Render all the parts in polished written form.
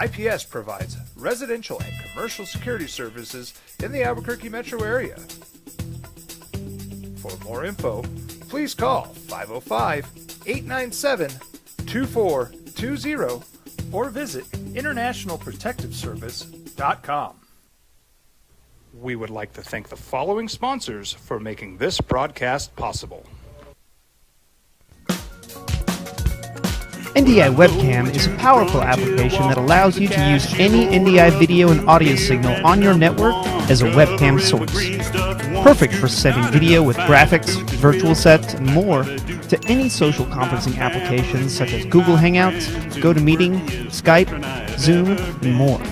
IPS provides residential and commercial security services in the Albuquerque metro area. For more info, please call 505-897-2420 or visit internationalprotectiveservice.com. We would like to thank the following sponsors for making this broadcast possible. NDI Webcam is a powerful application that allows you to use any NDI video and audio signal on your network as a webcam source. Perfect for sending video with graphics, virtual sets, and more to any social conferencing applications such as Google Hangouts, GoToMeeting, Skype, Zoom, and more.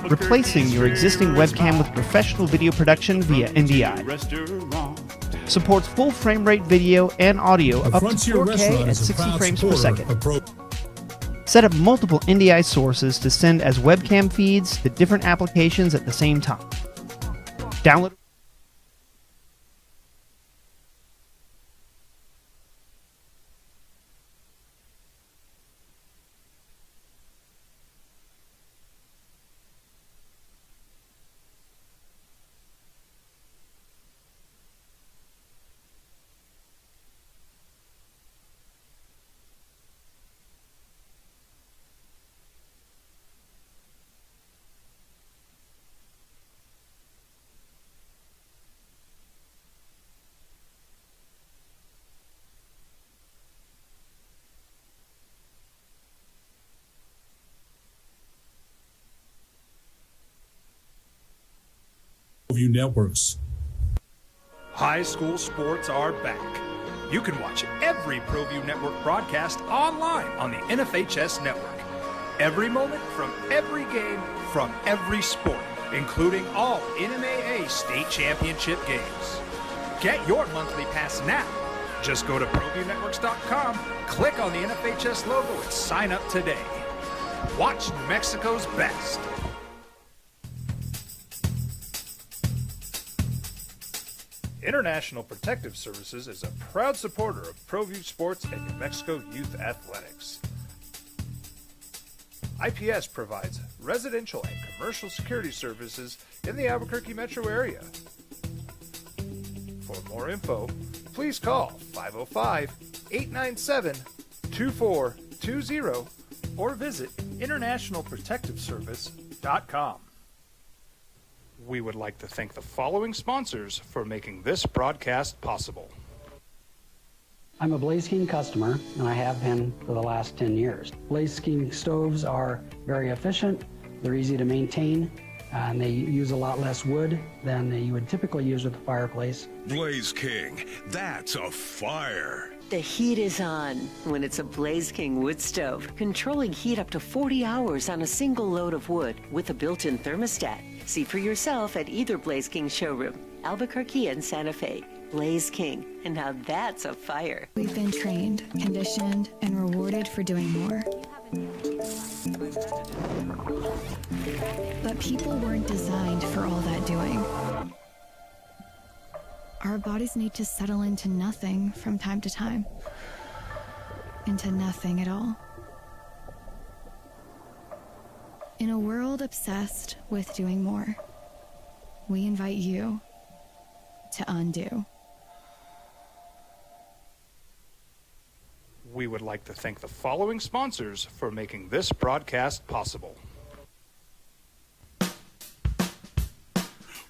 Replacing your existing webcam with professional video production via NDI. Supports full frame rate video and audio up to 4K at 60 frames per second. Set up multiple NDI sources to send as webcam feeds to different applications at the same time. Download. Networks. High school sports are back. You can watch every ProView Network broadcast online on the NFHS network. Every moment from every game from every sport, including all NMAA state championship games. Get your monthly pass now. Just go to ProViewNetworks.com, click on the NFHS logo, and sign up today. Watch Mexico's best. International Protective Services is a proud supporter of ProView Sports and New Mexico Youth Athletics. IPS provides residential and commercial security services in the Albuquerque metro area. For more info, please call 505-897-2420 or visit internationalprotectiveservice.com. We would like to thank the following sponsors for making this broadcast possible. I'm a Blaze King customer, and I have been for the last 10 years. Blaze King stoves are very efficient, they're easy to maintain, and they use a lot less wood than you would typically use with a fireplace. Blaze King, that's a fire. The heat is on when it's a Blaze King wood stove, controlling heat up to 40 hours on a single load of wood with a built-in thermostat. See for yourself at either Blaze King showroom, Albuquerque and Santa Fe. Blaze King, and now that's a fire. We've been trained, conditioned, and rewarded for doing more. But people weren't designed for all that doing. Our bodies need to settle into nothing from time to time. Into nothing at all. In a world obsessed with doing more, we invite you to undo. We would like to thank the following sponsors for making this broadcast possible.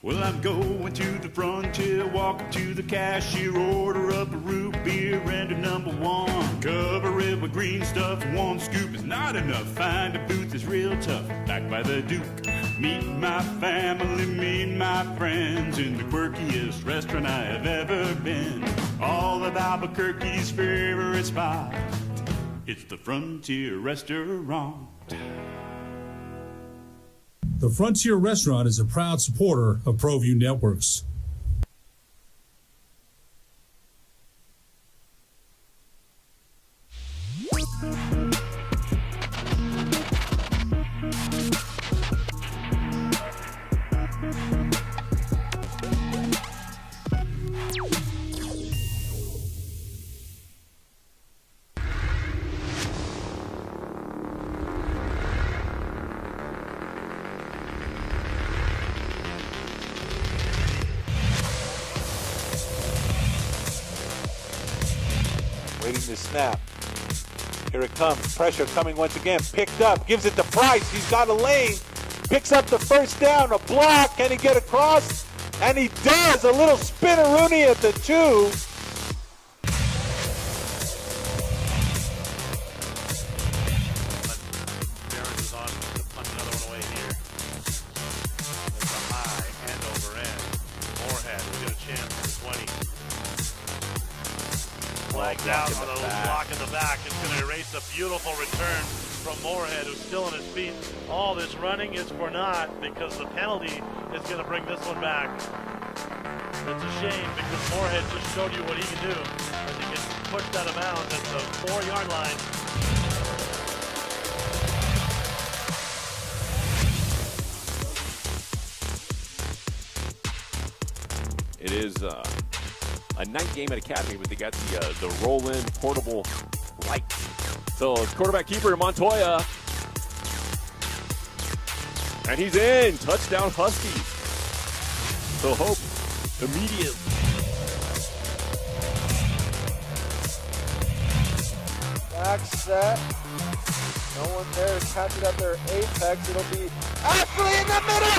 Well, I'm going to the frontier, walk up to the cashier, order up a root beer and a number one. Cover it with green stuff, one scoop is not enough. Find a booth is real tough, back by the Duke. Meet my family, meet my friends in the quirkiest restaurant I have ever been. All of Albuquerque's favorite spot, it's the Frontier Restaurant. The Frontier Restaurant is a proud supporter of ProView Networks. awaiting the snap. Here it comes. Pressure coming once again. Picked up. Gives it to Price. He's got a lane. Picks up the first down. A block. Can he get across? And he does. A little spinneroonie at the 2. Out on the block in the back. It's going to erase a beautiful return from Moorhead, who's still on his feet. All this running is for naught because the penalty is going to bring this one back. It's a shame because Moorhead just showed you what he can do as he gets pushed out of bounds at the 4-yard line. It is a night game at Academy, but they got the roll-in portable light. So it's quarterback keeper Montoya. And he's in. Touchdown Huskies. So Hope immediately. Back set. No one there to catch it at their apex. It'll be Ashley in the middle.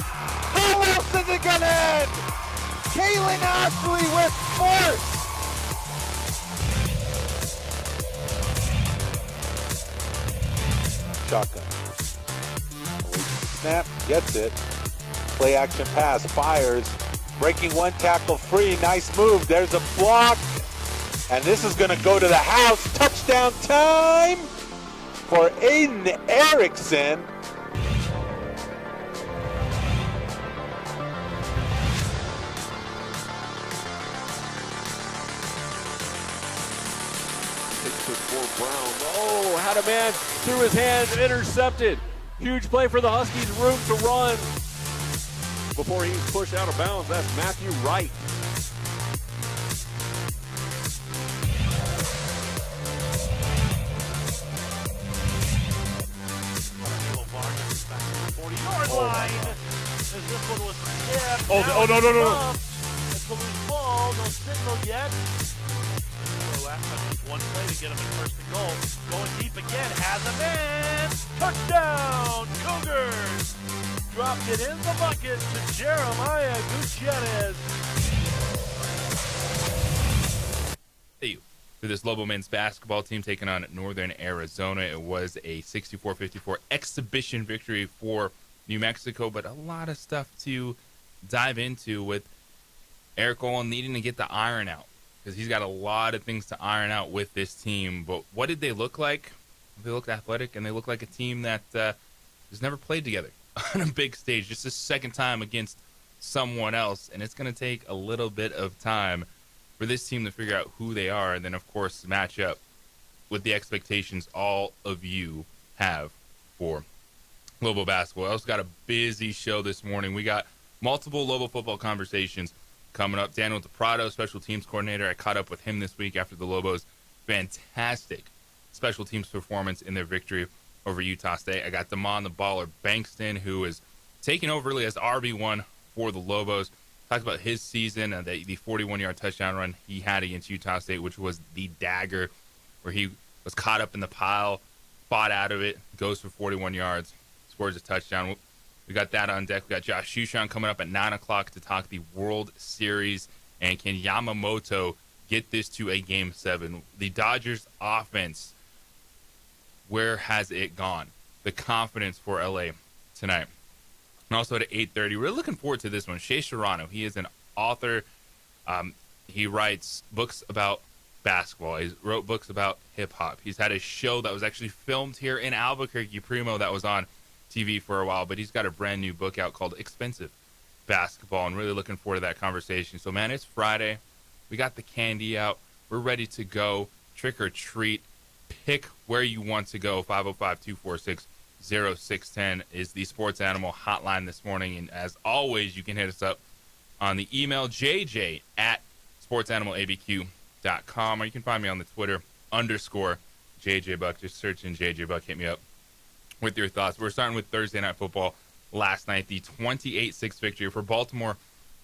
How else is it going to end? Kaylin Ashley with force. Shotgun. Snap, gets it. Play action pass, fires. Breaking one tackle free. Nice move. There's a block. And this is going to go to the house. Touchdown time for Aiden Erickson. Brown. Oh, had a man through his hands, intercepted. Huge play for the Huskies, room to run. Before he's pushed out of bounds, that's Matthew Wright. No. It's a loose ball, no signal yet. Last time just one play to get him in first and goal. Going deep again, has a man. Touchdown, Cougars! Dropped it in the bucket to Jeremiah Gutierrez. For this Lobo men's basketball team taking on Northern Arizona, it was a 64-54 exhibition victory for New Mexico, but a lot of stuff to dive into with Eric Olin needing to get the iron out, because he's got a lot of things to iron out with this team. But what did they look like? They looked athletic, and they looked like a team that has never played together on a big stage. Just the second time against someone else, and it's going to take a little bit of time for this team to figure out who they are, and then, of course, match up with the expectations all of you have for Lobo basketball. I also got a busy show this morning. We got multiple Lobo football conversations coming up. Daniel DePrado, special teams coordinator. I caught up with him this week after the Lobos' fantastic special teams performance in their victory over Utah State. I got Damon the Baller Bankston, who is taking over really as RB1 for the Lobos. Talked about his season, the 41-yard touchdown run he had against Utah State, which was the dagger, where he was caught up in the pile, fought out of it, goes for 41 yards, scores a touchdown. We got that on deck. We got Josh Shushan coming up at 9 o'clock to talk the World Series. And can Yamamoto get this to a Game 7? The Dodgers offense, where has it gone? The confidence for LA tonight. And also at 8:30, we're looking forward to this one. Shea Serrano, he is an author. He writes books about basketball. He wrote books about hip-hop. He's had a show that was actually filmed here in Albuquerque, Primo, that was on TV for a while, but he's got a brand new book out called Expensive Basketball, and really looking forward to that conversation. So, man, it's Friday. We got the candy out. We're ready to go. Trick or treat. Pick where you want to go. 505-246-0610 is the Sports Animal hotline this morning. And as always, you can hit us up on the email jj@sportsanimalabq.com, or you can find me on the Twitter _JJBuck. Just search in JJ Buck. Hit me up with your thoughts. We're starting with Thursday Night Football. Last night, the 28-6 victory for Baltimore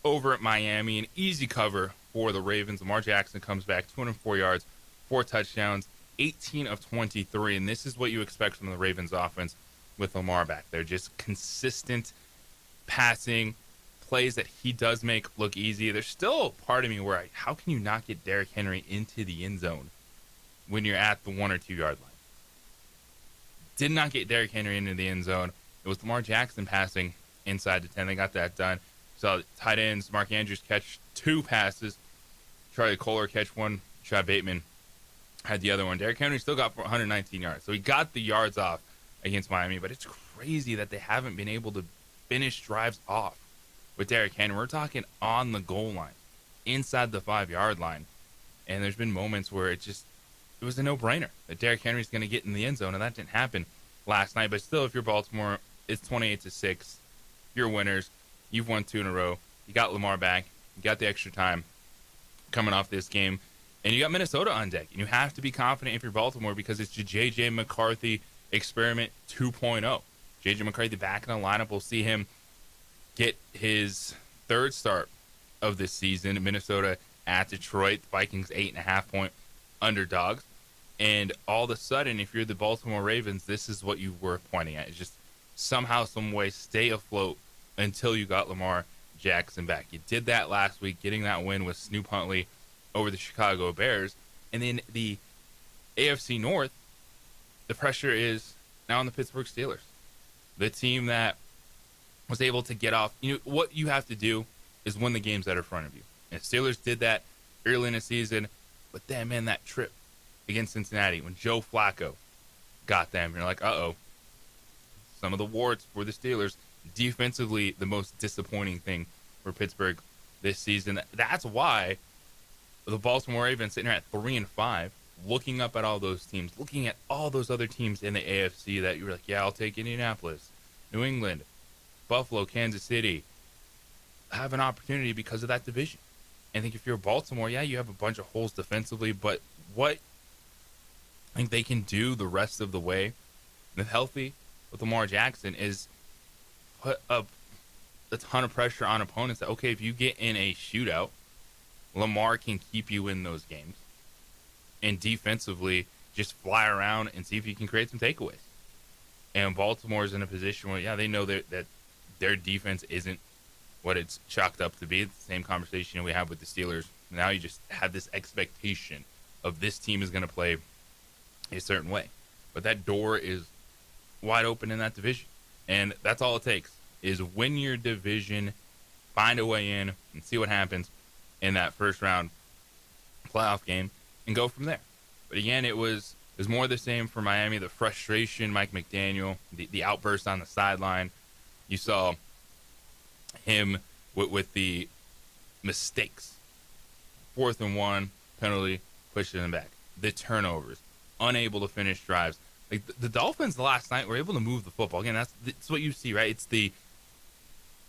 over at Miami. An easy cover for the Ravens. Lamar Jackson comes back, 204 yards, 4 touchdowns, 18 of 23, and this is what you expect from the Ravens offense with Lamar back. They're just consistent passing, plays that he does make look easy. There's still a part of me where how can you not get Derrick Henry into the end zone when you're at the 1 or 2 yard line? Did not get Derrick Henry into the end zone. It was Lamar Jackson passing inside the 10. They got that done. So tight ends, Mark Andrews catch 2 passes. Charlie Kohler catch 1. Chad Bateman had the other one. Derrick Henry still got 119 yards. So he got the yards off against Miami, but it's crazy that they haven't been able to finish drives off with Derrick Henry. We're talking on the goal line, inside the 5 yard line. And there's been moments where it was a no-brainer that Derrick Henry's going to get in the end zone, and that didn't happen last night. But still, if you're Baltimore, it's 28-6. You're winners. You've won 2 in a row. You got Lamar back. You got the extra time coming off this game. And you got Minnesota on deck. And you have to be confident if you're Baltimore because it's the J.J. McCarthy experiment 2.0. J.J. McCarthy back in the lineup. We'll see him get his 3rd start of this season. Minnesota at Detroit. Vikings 8.5-point underdogs. And all of a sudden, if you're the Baltimore Ravens, this is what you were pointing at. It's just somehow, some way, stay afloat until you got Lamar Jackson back. You did that last week, getting that win with Snoop Huntley over the Chicago Bears. And then the AFC North, the pressure is now on the Pittsburgh Steelers. The team that was able to get off. You know, what you have to do is win the games that are in front of you. And Steelers did that early in the season. But then, man, that trip against Cincinnati when Joe Flacco got them, you're like, uh-oh. Some of the warts for the Steelers. Defensively, the most disappointing thing for Pittsburgh this season. That's why the Baltimore Ravens sitting here at 3-5, looking up at all those teams, looking at all those other teams in the AFC that you were like, yeah, I'll take Indianapolis, New England, Buffalo, Kansas City, have an opportunity because of that division. I think if you're Baltimore, yeah, you have a bunch of holes defensively, but what I think they can do the rest of the way, if healthy, with Lamar Jackson, is put up a ton of pressure on opponents that, okay, if you get in a shootout, Lamar can keep you in those games. And defensively, just fly around and see if you can create some takeaways. And Baltimore's in a position where, yeah, they know that their defense isn't what it's chalked up to be. It's the same conversation we have with the Steelers. Now you just have this expectation of this team is going to play a certain way. But that door is wide open in that division. And that's all it takes, is win your division, find a way in, and see what happens in that first round playoff game, and go from there. But again, it was more the same for Miami. The frustration, Mike McDaniel, the outburst on the sideline. You saw him with the mistakes. 4th and 1, penalty, pushing them back. The turnovers, unable to finish drives. Like the Dolphins last night were able to move the football. Again, that's what you see, right? It's the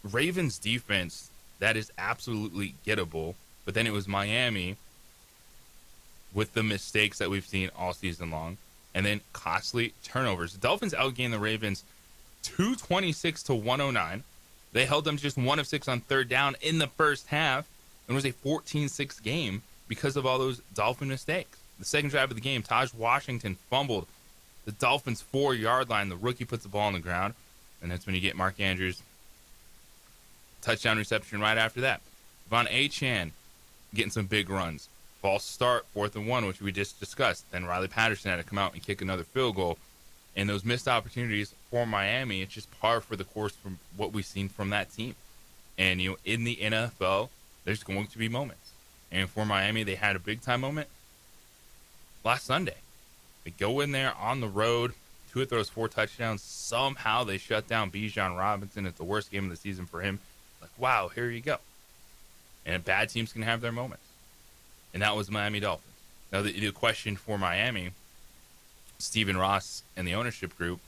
Ravens defense that is absolutely gettable, but then it was Miami with the mistakes that we've seen all season long, and then costly turnovers. The Dolphins outgained the Ravens 226-109. They held them just 1 of 6 on 3rd down in the first half, and it was a 14-6 game because of all those Dolphin mistakes. The second drive of the game, Taj Washington fumbled the Dolphins' 4 yard line. The rookie puts the ball on the ground, and that's when you get Mark Andrews' touchdown reception right after that. Von Achan getting some big runs. False start, 4th and 1, which we just discussed. Then Riley Patterson had to come out and kick another field goal. And those missed opportunities for Miami, it's just par for the course from what we've seen from that team. And, you know, in the NFL, there's going to be moments. And for Miami, they had a big-time moment last Sunday. They go in there on the road, 2 of those 4 touchdowns. Somehow they shut down Bijan Robinson. It's the worst game of the season for him. Like, wow, here you go. And bad teams can have their moments. And that was the Miami Dolphins. Now, the question for Miami, Stephen Ross and the ownership group,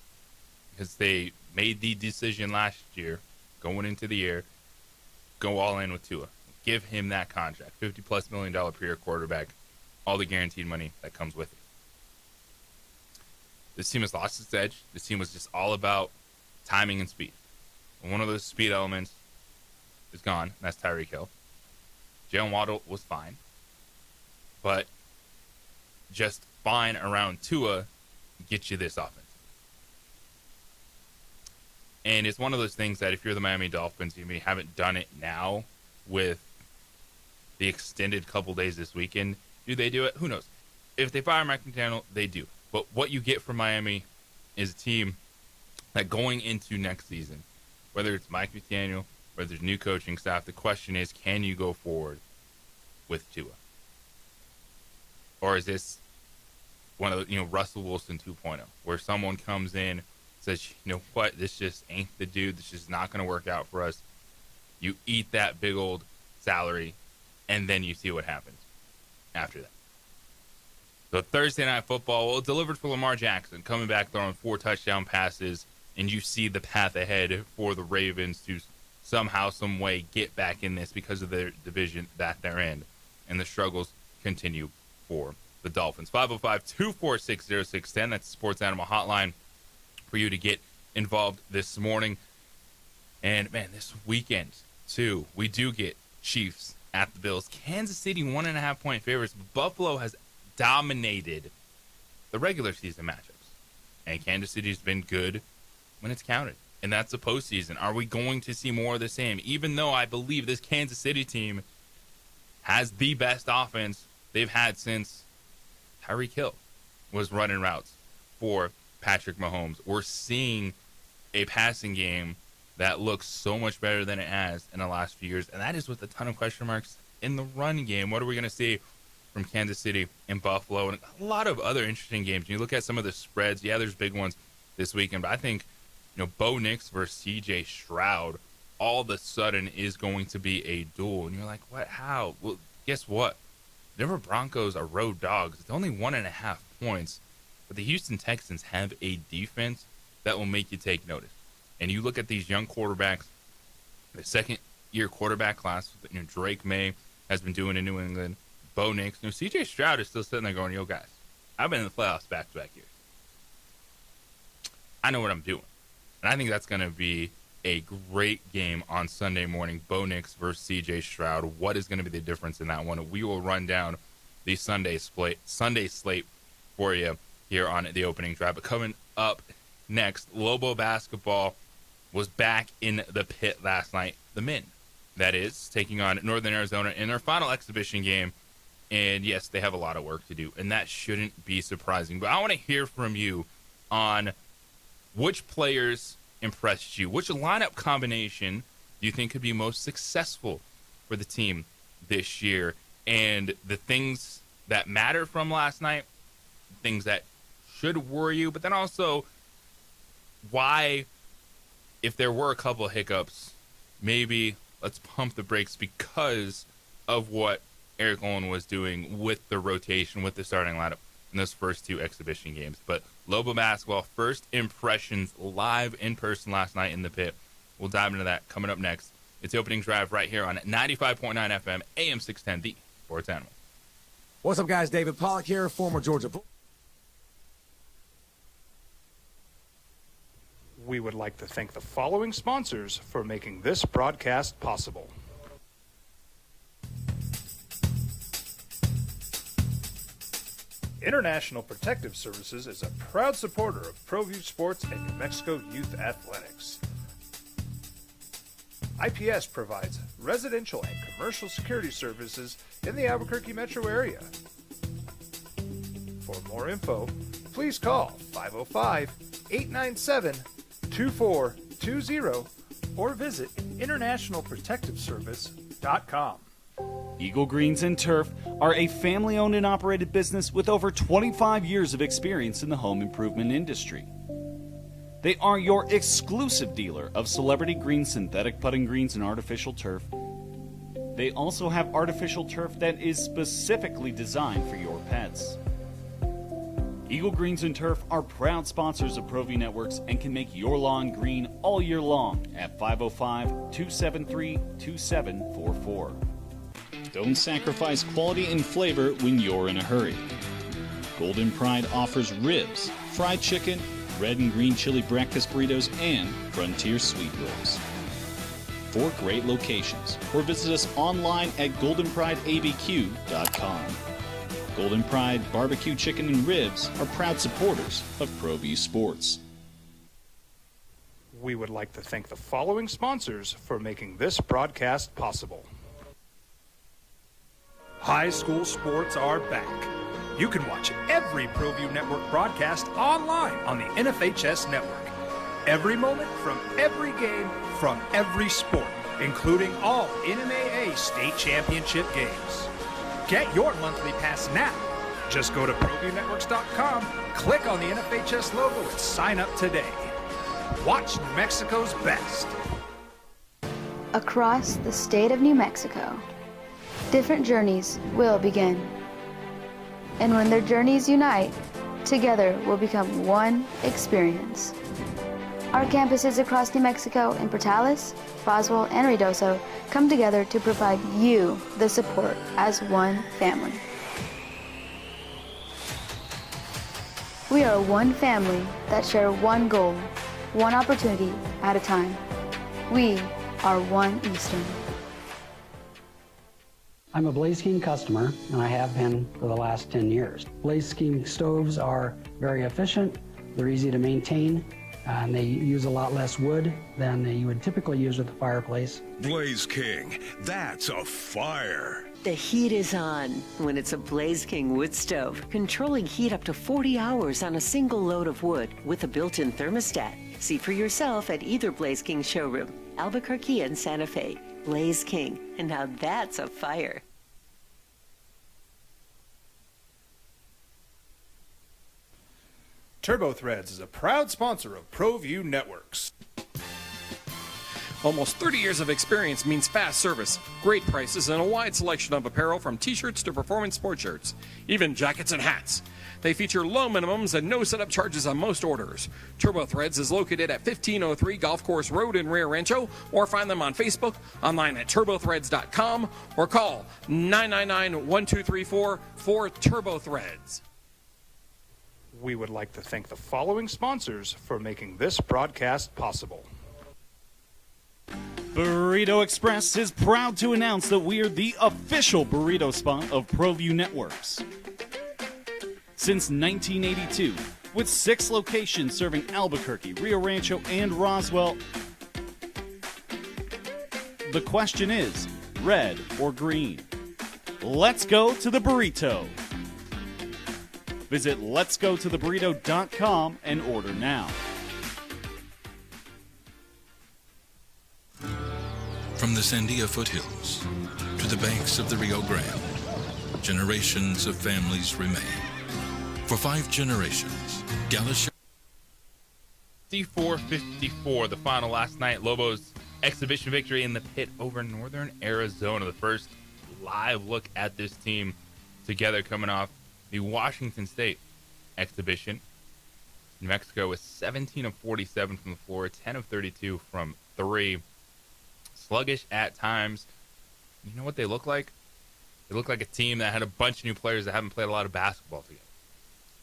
because they made the decision last year, going into the year, go all in with Tua. Give him that contract, $50+ million per year quarterback, all the guaranteed money that comes with it. This team has lost its edge. This team was just all about timing and speed. And one of those speed elements is gone, and that's Tyreek Hill. Jalen Waddle was fine. But just fine around Tua get you this offense. And it's one of those things that if you're the Miami Dolphins, you haven't done it now with the extended couple days this weekend. Do they do it? Who knows? If they fire Mike McDaniel, they do. But what you get from Miami is a team that going into next season, whether it's Mike McDaniel, whether there's new coaching staff, the question is, can you go forward with Tua? Or is this one of the, Russell Wilson 2.0, where someone comes in, says, you know what, this just ain't the dude. This is not going to work out for us. You eat that big old salary, and then you see what happens after that. So Thursday Night Football, well, delivered for Lamar Jackson, coming back throwing 4 touchdown passes, and you see the path ahead for the Ravens to somehow, some way get back in this because of their division that they're in. And the struggles continue for the Dolphins. 505-246-0610, that's the Sports Animal Hotline for you to get involved this morning. And, man, this weekend, too, we do get Chiefs at the Bills. Kansas City 1.5-point favorites. Buffalo has dominated the regular season matchups. And Kansas City's been good when it's counted. And that's the postseason. Are we going to see more of the same? Even though I believe this Kansas City team has the best offense they've had since Tyreek Hill was running routes for Patrick Mahomes. We're seeing a passing game that looks so much better than it has in the last few years, and that is with a ton of question marks in the run game. What are we going to see from Kansas City and Buffalo, and a lot of other interesting games? You look at some of the spreads. Yeah, there's big ones this weekend, but I think Bo Nix versus C.J. Stroud all of a sudden is going to be a duel, and you're like, what? How? Well, guess what? Denver Broncos are road dogs. It's only 1.5 points. But the Houston Texans have a defense that will make you take notice. And you look at these young quarterbacks, the second-year quarterback class, Drake May has been doing in New England, Bo Nix. C.J. Stroud is still sitting there going, yo, guys, I've been in the playoffs back-to-back years. I know what I'm doing. And I think that's going to be a great game on Sunday morning. Bo Nix versus C.J. Stroud. What is going to be the difference in that one? We will run down the Sunday slate for you here on the opening drive. But coming up next, Lobo basketball was back in the pit last night. The men, that is, taking on Northern Arizona in their final exhibition game. And yes, they have a lot of work to do, and that shouldn't be surprising. But I want to hear from you on which players impressed you. Which lineup combination do you think could be most successful for the team this year? And the things that matter from last night, things that should worry you, but then also why, if there were a couple of hiccups, maybe let's pump the brakes because of what Eric Olin was doing with the rotation, with the starting lineup in those first 2 exhibition games. But Lobo basketball, first impressions live in person last night in the pit. We'll dive into that coming up next. It's the opening drive right here on 95.9 FM, AM 610, the Sports Animal. What's up, guys? David Pollack here, former Georgia. We would like to thank the following sponsors for making this broadcast possible. International Protective Services is a proud supporter of ProView Sports and New Mexico Youth Athletics. IPS provides residential and commercial security services in the Albuquerque metro area. For more info, please call 505-897-2420 or visit internationalprotectiveservice.com. Eagle Greens and Turf are a family-owned and operated business with over 25 years of experience in the home improvement industry. They are your exclusive dealer of celebrity green, synthetic putting greens, and artificial turf. They also have artificial turf that is specifically designed for your pets. Eagle Greens and Turf are proud sponsors of ProView Networks and can make your lawn green all year long at 505-273-2744. Don't sacrifice quality and flavor when you're in a hurry. Golden Pride offers ribs, fried chicken, red and green chili breakfast burritos, and Frontier sweet rolls. 4 great locations, or visit us online at goldenprideabq.com. Golden Pride Barbecue Chicken and Ribs are proud supporters of ProView Sports. We would like to thank the following sponsors for making this broadcast possible. High school sports are back. You can watch every ProView Network broadcast online on the NFHS network. Every moment from every game from every sport, including all NMAA state championship games. Get your monthly pass now. Just go to ProViewNetworks.com, click on the NFHS logo, and sign up today. Watch New Mexico's best. Across the state of New Mexico, different journeys will begin. And when their journeys unite, together will become one experience. Our campuses across New Mexico in Portales, Roswell, and Ruidoso come together to provide you the support as one family. We are one family that share one goal, one opportunity at a time. We are One Eastern. I'm a Blaze King customer, and I have been for the last 10 years. Blaze King stoves are very efficient, they're easy to maintain, and they use a lot less wood than you would typically use with a fireplace. Blaze King, that's a fire. The heat is on when it's a Blaze King wood stove, controlling heat up to 40 hours on a single load of wood with a built-in thermostat. See for yourself at either Blaze King showroom, Albuquerque and Santa Fe. Blaze King, and now that's a fire. TurboThreads is a proud sponsor of ProView Networks. Almost 30 years of experience means fast service, great prices, and a wide selection of apparel from t-shirts to performance sport shirts, even jackets and hats. They feature low minimums and no setup charges on most orders. TurboThreads is located at 1503 Golf Course Road in Rio Rancho, or find them on Facebook, online at turbothreads.com, or call 999-1234 for TurboThreads. We would like to thank the following sponsors for making this broadcast possible. Burrito Express is proud to announce that we are the official burrito spot of ProView Networks. Since 1982, with 6 locations serving Albuquerque, Rio Rancho, and Roswell, the question is, red or green? Let's go to the burrito. Visit letsgototheburrito.com and order now. From the Sandia foothills to the banks of the Rio Grande, generations of families remain. For 5 generations, Galasha. 54-54, the final last night. Lobos exhibition victory in the pit over Northern Arizona. The first live look at this team together coming off the Washington State exhibition. New Mexico was 17 of 47 from the floor, 10 of 32 from 3. Sluggish at times. You know what they look like? They look like a team that had a bunch of new players that haven't played a lot of basketball together.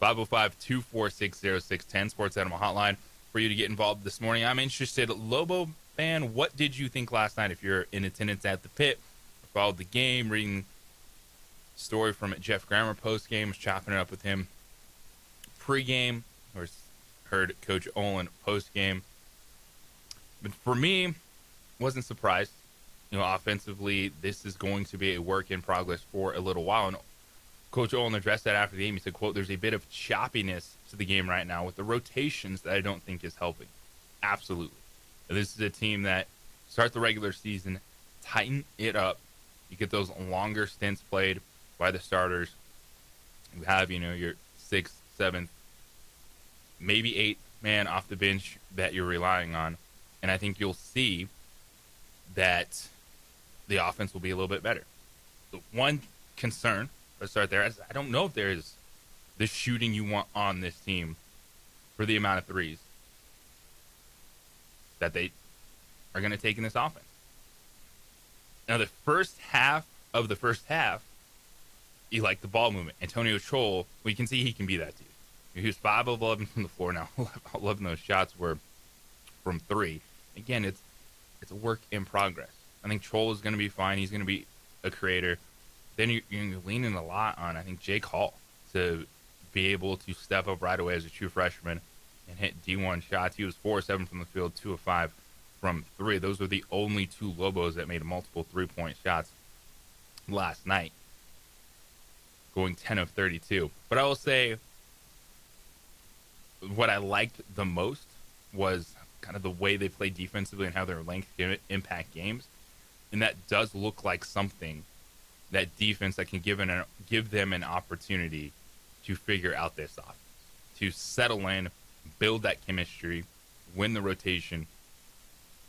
505-246-0610, Sports Animal Hotline for you to get involved this morning. I'm interested, Lobo fan, what did you think last night if you're in attendance at the pit, followed the game, reading story from Jeff Grammer post-game, was chopping it up with him pre-game, or heard Coach Olin post-game. But for me, wasn't surprised. You know, offensively, this is going to be a work in progress for a little while. And Coach Olin addressed that after the game. He said, quote, "There's a bit of choppiness to the game right now with the rotations that I don't think is helping." Absolutely. And this is a team that start the regular season, tighten it up. You get those longer stints played by the starters. You have, you know, your 6th, 7th, maybe 8th man off the bench that you're relying on. And I think you'll see that the offense will be a little bit better. The one concern, let's start there, is I don't know if there is the shooting you want on this team for the amount of threes that they are going to take in this offense. Now, the first half of the first half, you like the ball movement. Antonio Troll, we can see he can be that dude. He was 5 of 11 from the floor. Now, 11 of those shots were from 3. Again, it's a work in progress. I think Troll is going to be fine. He's going to be a creator. then you're leaning a lot on, I think, Jake Hall to be able to step up right away as a true freshman and hit D1 shots. He was 4-7 from the field, 2 of 5 from 3. Those were the only 2 Lobos that made multiple 3-point shots last night, going 10 of 32. But I will say what I liked the most was kind of the way they played defensively and how their length can impact games. And that does look like something, that defense that can give them an opportunity to figure out this offense, to settle in, build that chemistry, win the rotation,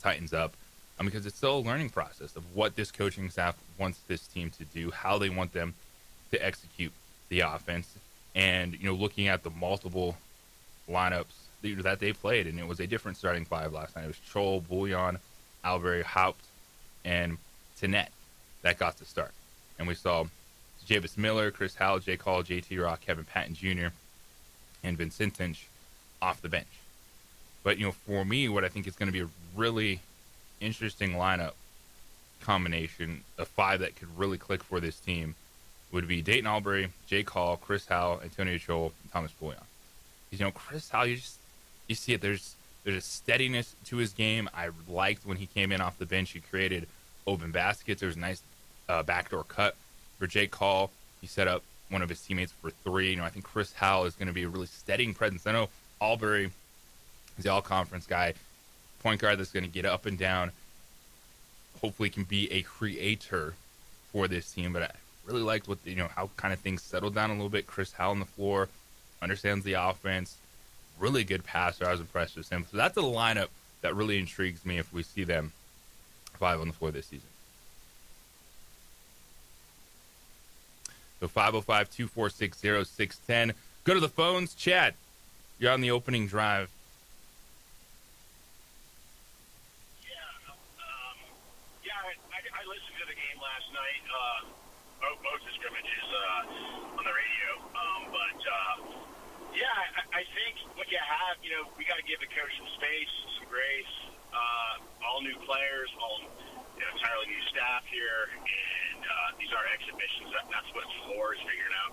tightens up. Because it's still a learning process of what this coaching staff wants this team to do, how they want them to execute the offense, and looking at the multiple lineups that they played, and it was a different starting 5 last night. It was Chol, Bouillon, Albury, Haupt, and Tenet that got to start. And we saw Javis Miller, Chris Howell, Jake Hall, JT Rock, Kevin Patton Jr., and Vincentich off the bench. But, for me, what I think is going to be a really interesting lineup combination, a 5 that could really click for this team, would be Dayton Albury, Jake Hall, Chris Howell, Antonio Chol, and Thomas Bouillon. Because, Chris Howell, you see it. There's a steadiness to his game. I liked when he came in off the bench. He created open baskets. There was a nice backdoor cut for Jake Hall. He set up one of his teammates for 3. I think Chris Howell is going to be a really steadying presence. I know Albury is the all-conference guy, point guard that's going to get up and down. Hopefully can be a creator for this team. But I really liked what how kind of things settled down a little bit. Chris Howell on the floor, understands the offense, really good passer. I was impressed with him. So that's a lineup that really intrigues me if we see them 5 on the floor this season. So 505-246-0610. Go to the phones. Chad, you're on the opening drive. I listened to the game last night, both the scrimmages on the radio. I think what you have, we got to give the coach some space, some grace. All new players, all entirely new staff here, and these are exhibitions. That's what it's for, is figuring out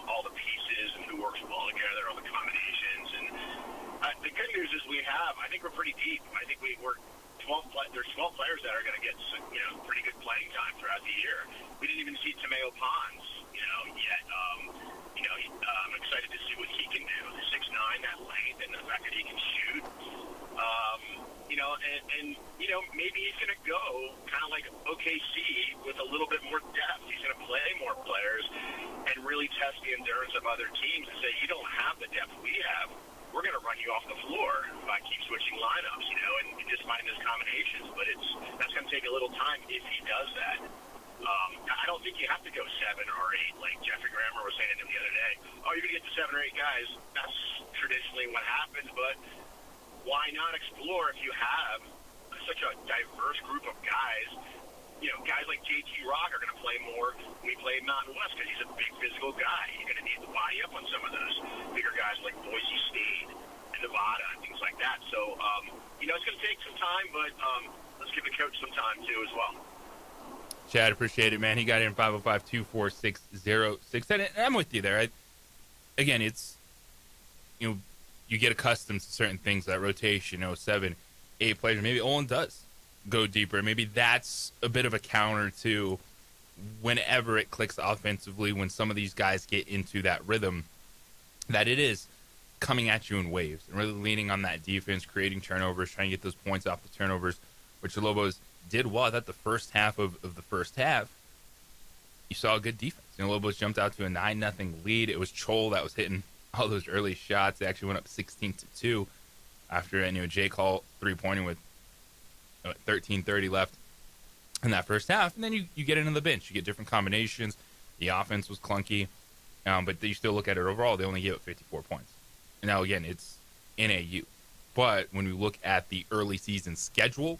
all the pieces and who works well together, all the combinations. And the good news is I think we're pretty deep. I think we're 12. There's 12 players that are going to get pretty good playing time throughout the year. We didn't even see Tomeo Pons, yet. I'm excited to see what he can do. 6'9", that length, and the fact that he can shoot. Maybe he's going to go kind of like OKC with a little bit more depth. He's going to play more players and really test the endurance of other teams and say, you don't have the depth we have. We're going to run you off the floor if I keep switching lineups, and just finding those combinations. But that's going to take a little time if he does that. I don't think you have to go 7 or 8 like Jeffrey Grammer was saying to him the other day. Oh, you're going to get to 7 or 8 guys. That's traditionally what happens, but why not explore if you have such a diverse group of guys? Guys like JT Rock are going to play more when we play Mountain West because he's a big physical guy. You're going to need to body up on some of those bigger guys like Boise State and Nevada and things like that. So, it's going to take some time, but let's give the coach some time too as well. Chad, appreciate it, man. He got in 505-246-0610. And I'm with you there. Again, it's, you get accustomed to certain things, that rotation, 7, 8 players. Maybe Olin does go deeper. Maybe that's a bit of a counter to whenever it clicks offensively, when some of these guys get into that rhythm, that it is coming at you in waves and really leaning on that defense, creating turnovers, trying to get those points off the turnovers, which the Lobos did well. I thought the first half of the first half, you saw a good defense. Lobos jumped out to a 9-0 lead. It was Chol that was hitting all those early shots. They actually went up 16-2 after Jake Hall 3-pointer with 13:30 left in that first half. And then you get into the bench. You get different combinations. The offense was clunky, but you still look at it overall, they only gave up 54 points. And now, again, it's NAU. But when we look at the early season schedule,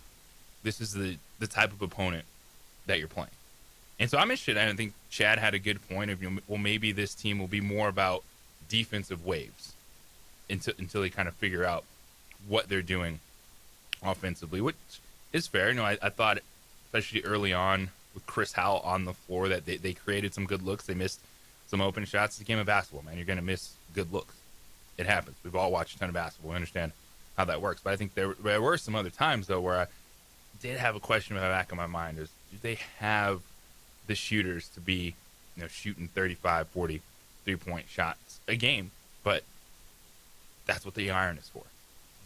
this is the type of opponent that you're playing. And so I'm interested. I think Chad had a good point of, maybe this team will be more about defensive waves until they kind of figure out what they're doing offensively, which is fair. I thought, especially early on, with Chris Howell on the floor that they created some good looks. They missed some open shots. It's a game of basketball, man. You're going to miss good looks. It happens. We've all watched a ton of basketball. We understand how that works. But I think there were some other times, though, where I did have a question in the back of my mind is, do they have the shooters to be, shooting 35, 40 3-point shots a game? But that's what the iron is for.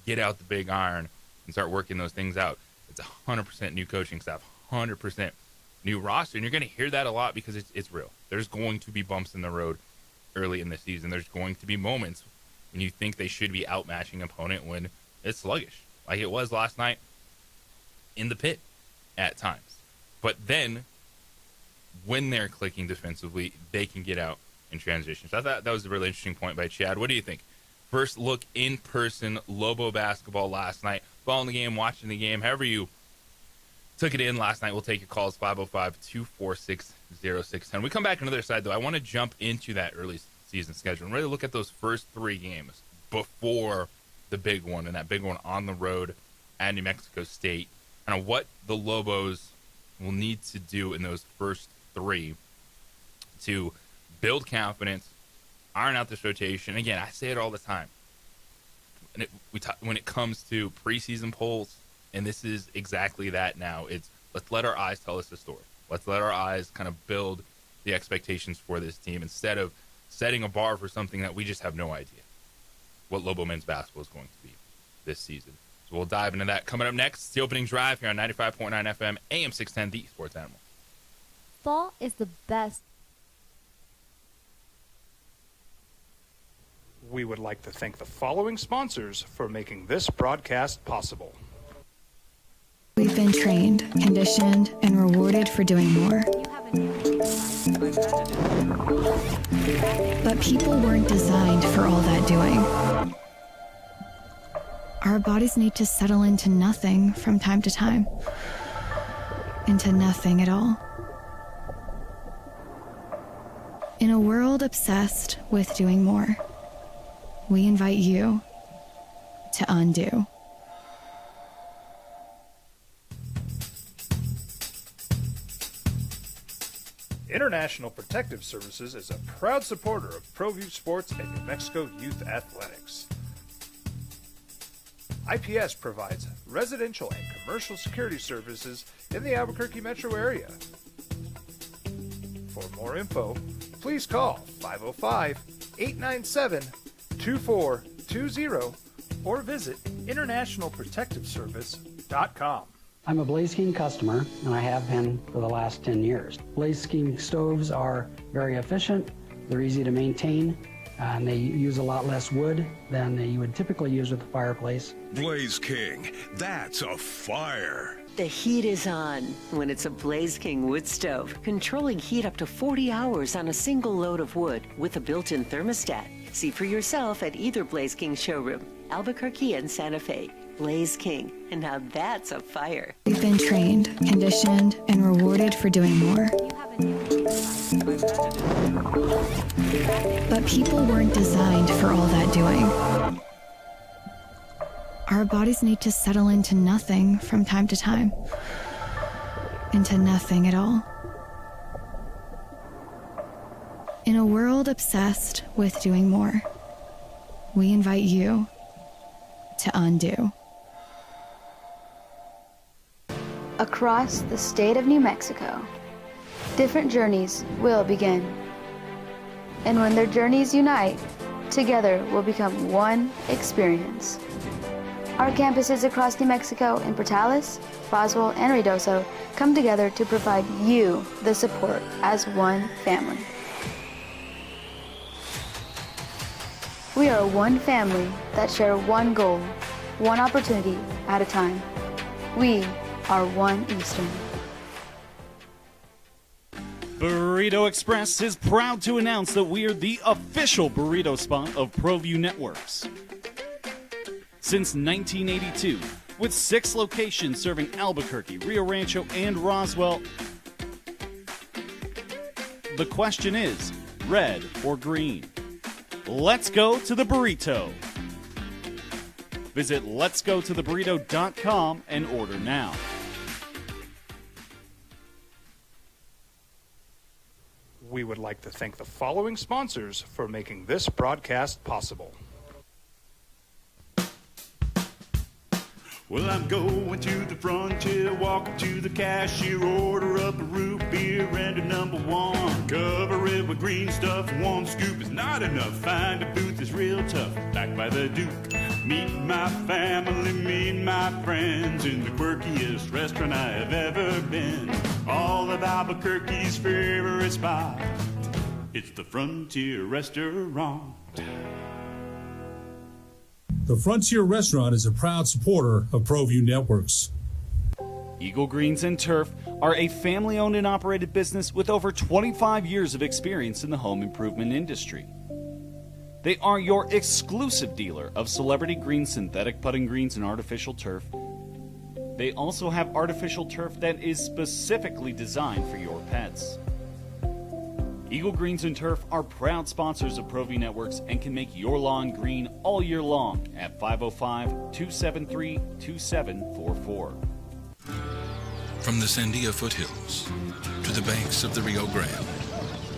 Get out the big iron and start working those things out. It's 100% new coaching staff, 100% new roster, and you're going to hear that a lot because it's real. There's going to be bumps in the road early in the season. There's going to be moments when you think they should be outmatching opponent when it's sluggish, like it was last night in the pit at times. But then when they're clicking defensively, they can get out in transition. So I thought that was a really interesting point by Chad. What do you think? First look in person, Lobo basketball last night. Following the game, watching the game, however you took it in last night. We'll take your calls, 505-246-0610. We come back on the other side, though. I want to jump into that early season schedule and really look at those first 3 games before the big one, and that big one on the road at New Mexico State. And what the Lobos will need to do in those first 3 to build confidence, iron out this rotation. Again, I say it all the time. And when it comes to preseason polls, and this is exactly that now, it's let's let our eyes tell us the story. Let's let our eyes kind of build the expectations for this team instead of setting a bar for something that we just have no idea what Lobo men's basketball is going to be this season. So we'll dive into that. Coming up next, the opening drive here on 95.9 FM, AM 610, the Sports Animal. Fall is the best. We would like to thank the following sponsors for making this broadcast possible. We've been trained, conditioned, and rewarded for doing more. But people weren't designed for all that doing. Our bodies need to settle into nothing from time to time. Into nothing at all. In a world obsessed with doing more, we invite you to undo. International Protective Services is a proud supporter of ProView Sports and New Mexico Youth Athletics. IPS provides residential and commercial security services in the Albuquerque metro area. For more info, please call 505-897-2420 or visit internationalprotectiveservice.com. I'm a Blaze King customer, and I have been for the last 10 years. Blaze King stoves are very efficient, they're easy to maintain, and they use a lot less wood than you would typically use with a fireplace. Blaze King, that's a fire. The heat is on when it's a Blaze King wood stove, controlling heat up to 40 hours on a single load of wood with a built-in thermostat. See for yourself at either Blaze King showroom, Albuquerque and Santa Fe. Blaze King, and now that's a fire. We've been trained, conditioned, and rewarded for doing more. But people weren't designed for all that doing. Our bodies need to settle into nothing from time to time. Into nothing at all. In a world obsessed with doing more, we invite you to undo. Across the state of New Mexico, different journeys will begin. And when their journeys unite, together will become one experience. Our campuses across New Mexico in Portales, Roswell, and Ruidoso come together to provide you the support as one family. We are one family that share one goal, one opportunity at a time. We are One Eastern. Burrito Express is proud to announce that we are the official burrito spot of ProView Networks. Since 1982, with 6 locations serving Albuquerque, Rio Rancho, and Roswell, the question is, red or green? Let's go to the burrito. Visit letsgototheburrito.com and order now. We would like to thank the following sponsors for making this broadcast possible. Well, I'm going to the frontier, walking to the cashier, order up a root beer and a number one. Cover it with green stuff, one scoop is not enough. Find a booth is real tough, back by the Duke. Meet my family, meet my friends in the quirkiest restaurant I have ever been. All of Albuquerque's favorite spot, it's the Frontier Restaurant. The Frontier Restaurant is a proud supporter of ProView Networks. Eagle Greens and Turf are a family-owned and operated business with over 25 years of experience in the home improvement industry. They are your exclusive dealer of celebrity green, synthetic putting greens, and artificial turf. They also have artificial turf that is specifically designed for your pets. Eagle Greens and Turf are proud sponsors of ProView Networks and can make your lawn green all year long at 505-273-2744. From the Sandia foothills to the banks of the Rio Grande,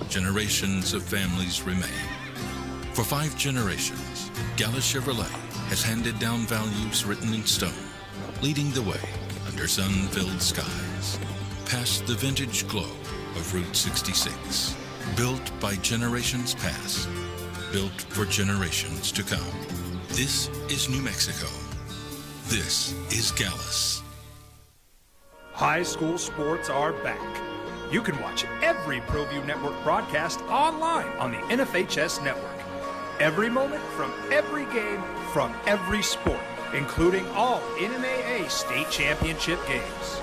generations of families remain. For 5 generations, Gallus Chevrolet has handed down values written in stone, leading the way under sun-filled skies, past the vintage glow of Route 66. Built by generations past, built for generations to come. This is New Mexico. This is Gallus. High school sports are back. You can watch every ProView Network broadcast online on the NFHS network. Every moment from every game from every sport, including all NMAA state championship games.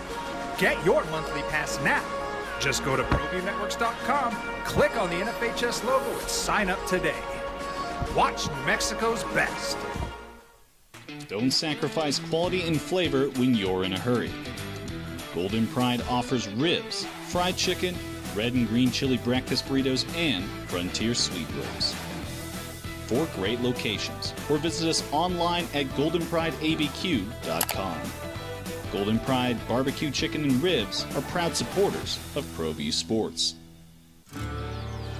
Get your monthly pass now. Just go to ProViewNetworks.com, click on the NFHS logo, and sign up today. Watch New Mexico's best. Don't sacrifice quality and flavor when you're in a hurry. Golden Pride offers ribs, fried chicken, red and green chili breakfast burritos, and Frontier sweet rolls. 4 great locations, or visit us online at goldenprideabq.com. Golden Pride Barbecue Chicken and Ribs are proud supporters of ProView Sports.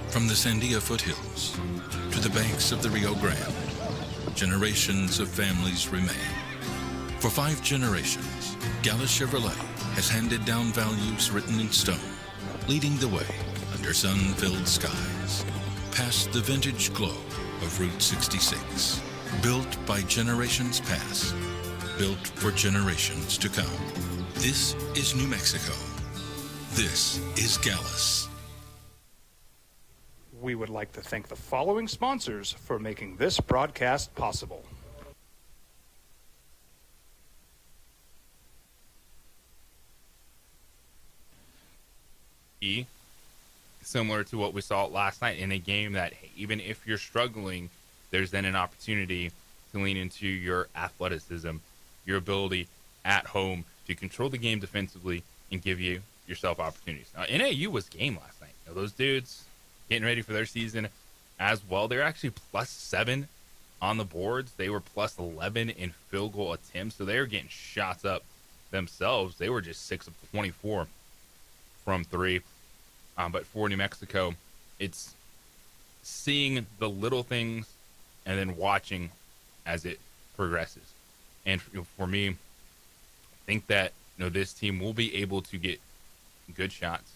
From the Sandia foothills to the banks of the Rio Grande, generations of families remain. For 5 generations, Gallus Chevrolet has handed down values written in stone, leading the way under sun-filled skies, past the vintage glow of Route 66. Built by generations past, built for generations to come. This is New Mexico. This is Gallus. We would like to thank the following sponsors for making this broadcast possible. Similar to what we saw last night in a game that even if you're struggling, there's then an opportunity to lean into your athleticism, your ability at home to control the game defensively and give yourself opportunities. Now, NAU was game last night. Now, those dudes getting ready for their season as well. They're actually +7 on the boards. They were +11 in field goal attempts, so they were getting shots up themselves. They were just 6 of 24 from 3. But for New Mexico, it's seeing the little things and then watching as it progresses. And for me, I think that this team will be able to get good shots.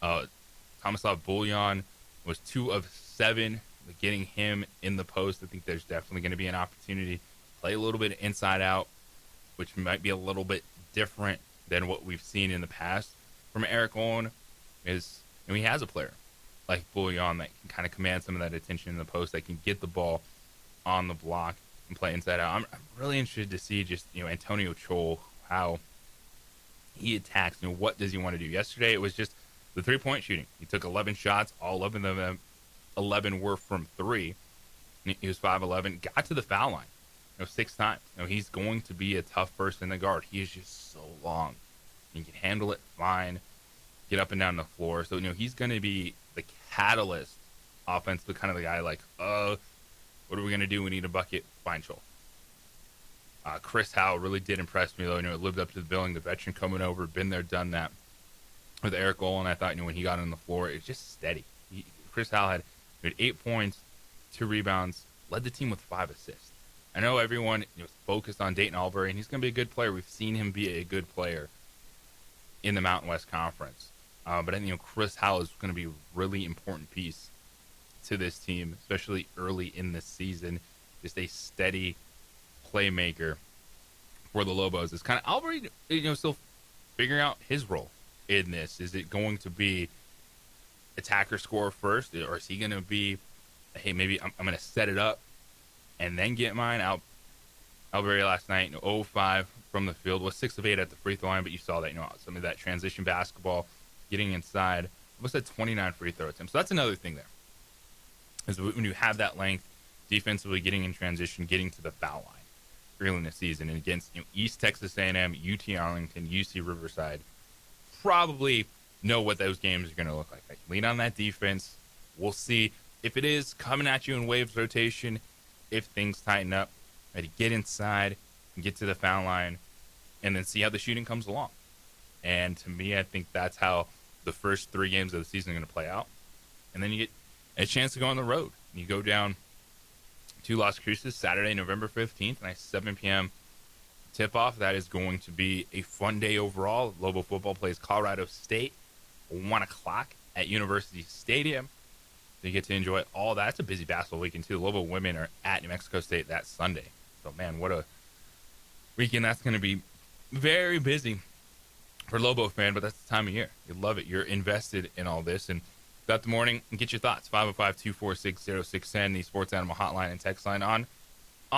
Tomislav Bullion was 2 of 7, getting him in the post. I think there's definitely going to be an opportunity to play a little bit inside out, which might be a little bit different than what we've seen in the past from Eric Owen. He has a player like Bullion that can kind of command some of that attention in the post, that can get the ball on the block and play inside out. I'm really interested to see just Antonio Chol, how he attacks. What does he want to do? Yesterday it was just the 3-point shooting. He took 11 shots, all 11 of them 11 were from 3. He was 5'11", got to the foul line 6 times. He's going to be a tough person to guard. He is just so long. He can handle it fine, get up and down the floor. So he's going to be the catalyst offensively, kind of the guy like, what are we going to do? We need a bucket. Fine, Chol. Chris Howell really did impress me, though. Lived up to the billing. The veteran coming over, been there, done that. With Eric Olin, I thought when he got on the floor, it's just steady. Chris Howell had 8 points, 2 rebounds, led the team with 5 assists. I know everyone was focused on Dayton Albury, and he's going to be a good player. We've seen him be a good player in the Mountain West Conference. But I think Chris Howell is going to be a really important piece to this team, especially early in this season. Just a steady playmaker for the Lobos. It's kind of Albury, still figuring out his role in this. Is it going to be attacker scorer first, or is he going to be, hey, maybe I'm going to set it up and then get mine out? Albury last night, 0-5 from the field, was 6 of 8 at the free throw line, but you saw that, some of that transition basketball, getting inside, almost at 29 free throw attempts. So that's another thing there, is when you have that length, defensively getting in transition, getting to the foul line early in the season, and against East Texas A&M, UT Arlington, UC Riverside, probably know what those games are going to look like. Lean on that defense. We'll see if it is coming at you in waves rotation, if things tighten up, to get inside and get to the foul line, and then see how the shooting comes along. And to me, I think that's how the first 3 games of the season are going to play out. And then you get a chance to go on the road. You go down to Las Cruces Saturday, November 15th, and a 7 p.m. tip-off. That is going to be a fun day overall. Lobo football plays Colorado State 1 o'clock at University Stadium. So you get to enjoy all that. It's a busy basketball weekend, too. The Lobo women are at New Mexico State that Sunday. So, man, what a weekend that's going to be. Very busy for Lobo fan, but that's the time of year. You love it. You're invested in all this. And throughout the morning, get your thoughts. 505-246-0610, the Sports Animal hotline and text line on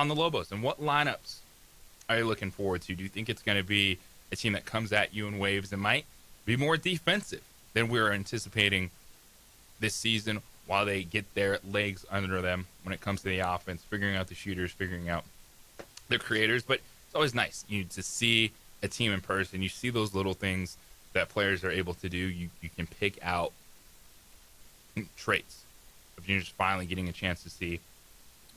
the Lobos. And what lineups are you looking forward to? Do you think it's going to be a team that comes at you in waves and might be more defensive than we were anticipating this season, while they get their legs under them when it comes to the offense, figuring out the shooters, figuring out the creators? But it's always nice to see a team in person. You see those little things that players are able to do. You can pick out traits if you're just finally getting a chance to see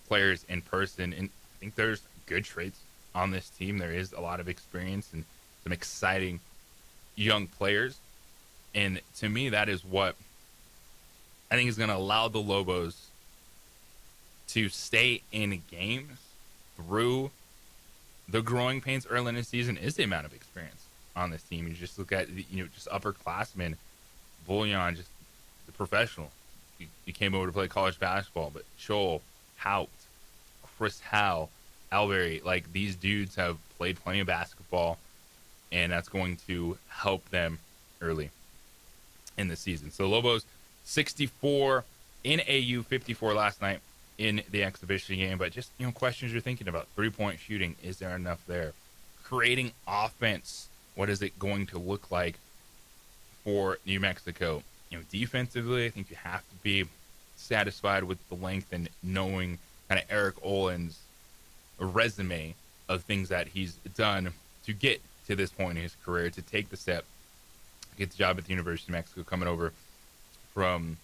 players in person. And I think there's good traits on this team. There is a lot of experience and some exciting young players. And to me, that is what I think is going to allow the Lobos to stay in games through the growing pains early in the season, is the amount of experience on this team. You just look at, just upperclassmen, Bullion, just the professional. He came over to play college basketball, but Joel, Hout, Chris Howell, Albury, like, these dudes have played plenty of basketball, and that's going to help them early in the season. So Lobos 64 in AU, 54 last night in the exhibition game. But just, questions you're thinking about. 3-point shooting, is there enough there? Creating offense, what is it going to look like for New Mexico? Defensively, I think you have to be satisfied with the length and knowing kind of Eric Olin's resume of things that he's done to get to this point in his career, to take the step, get the job at the University of Mexico, coming over from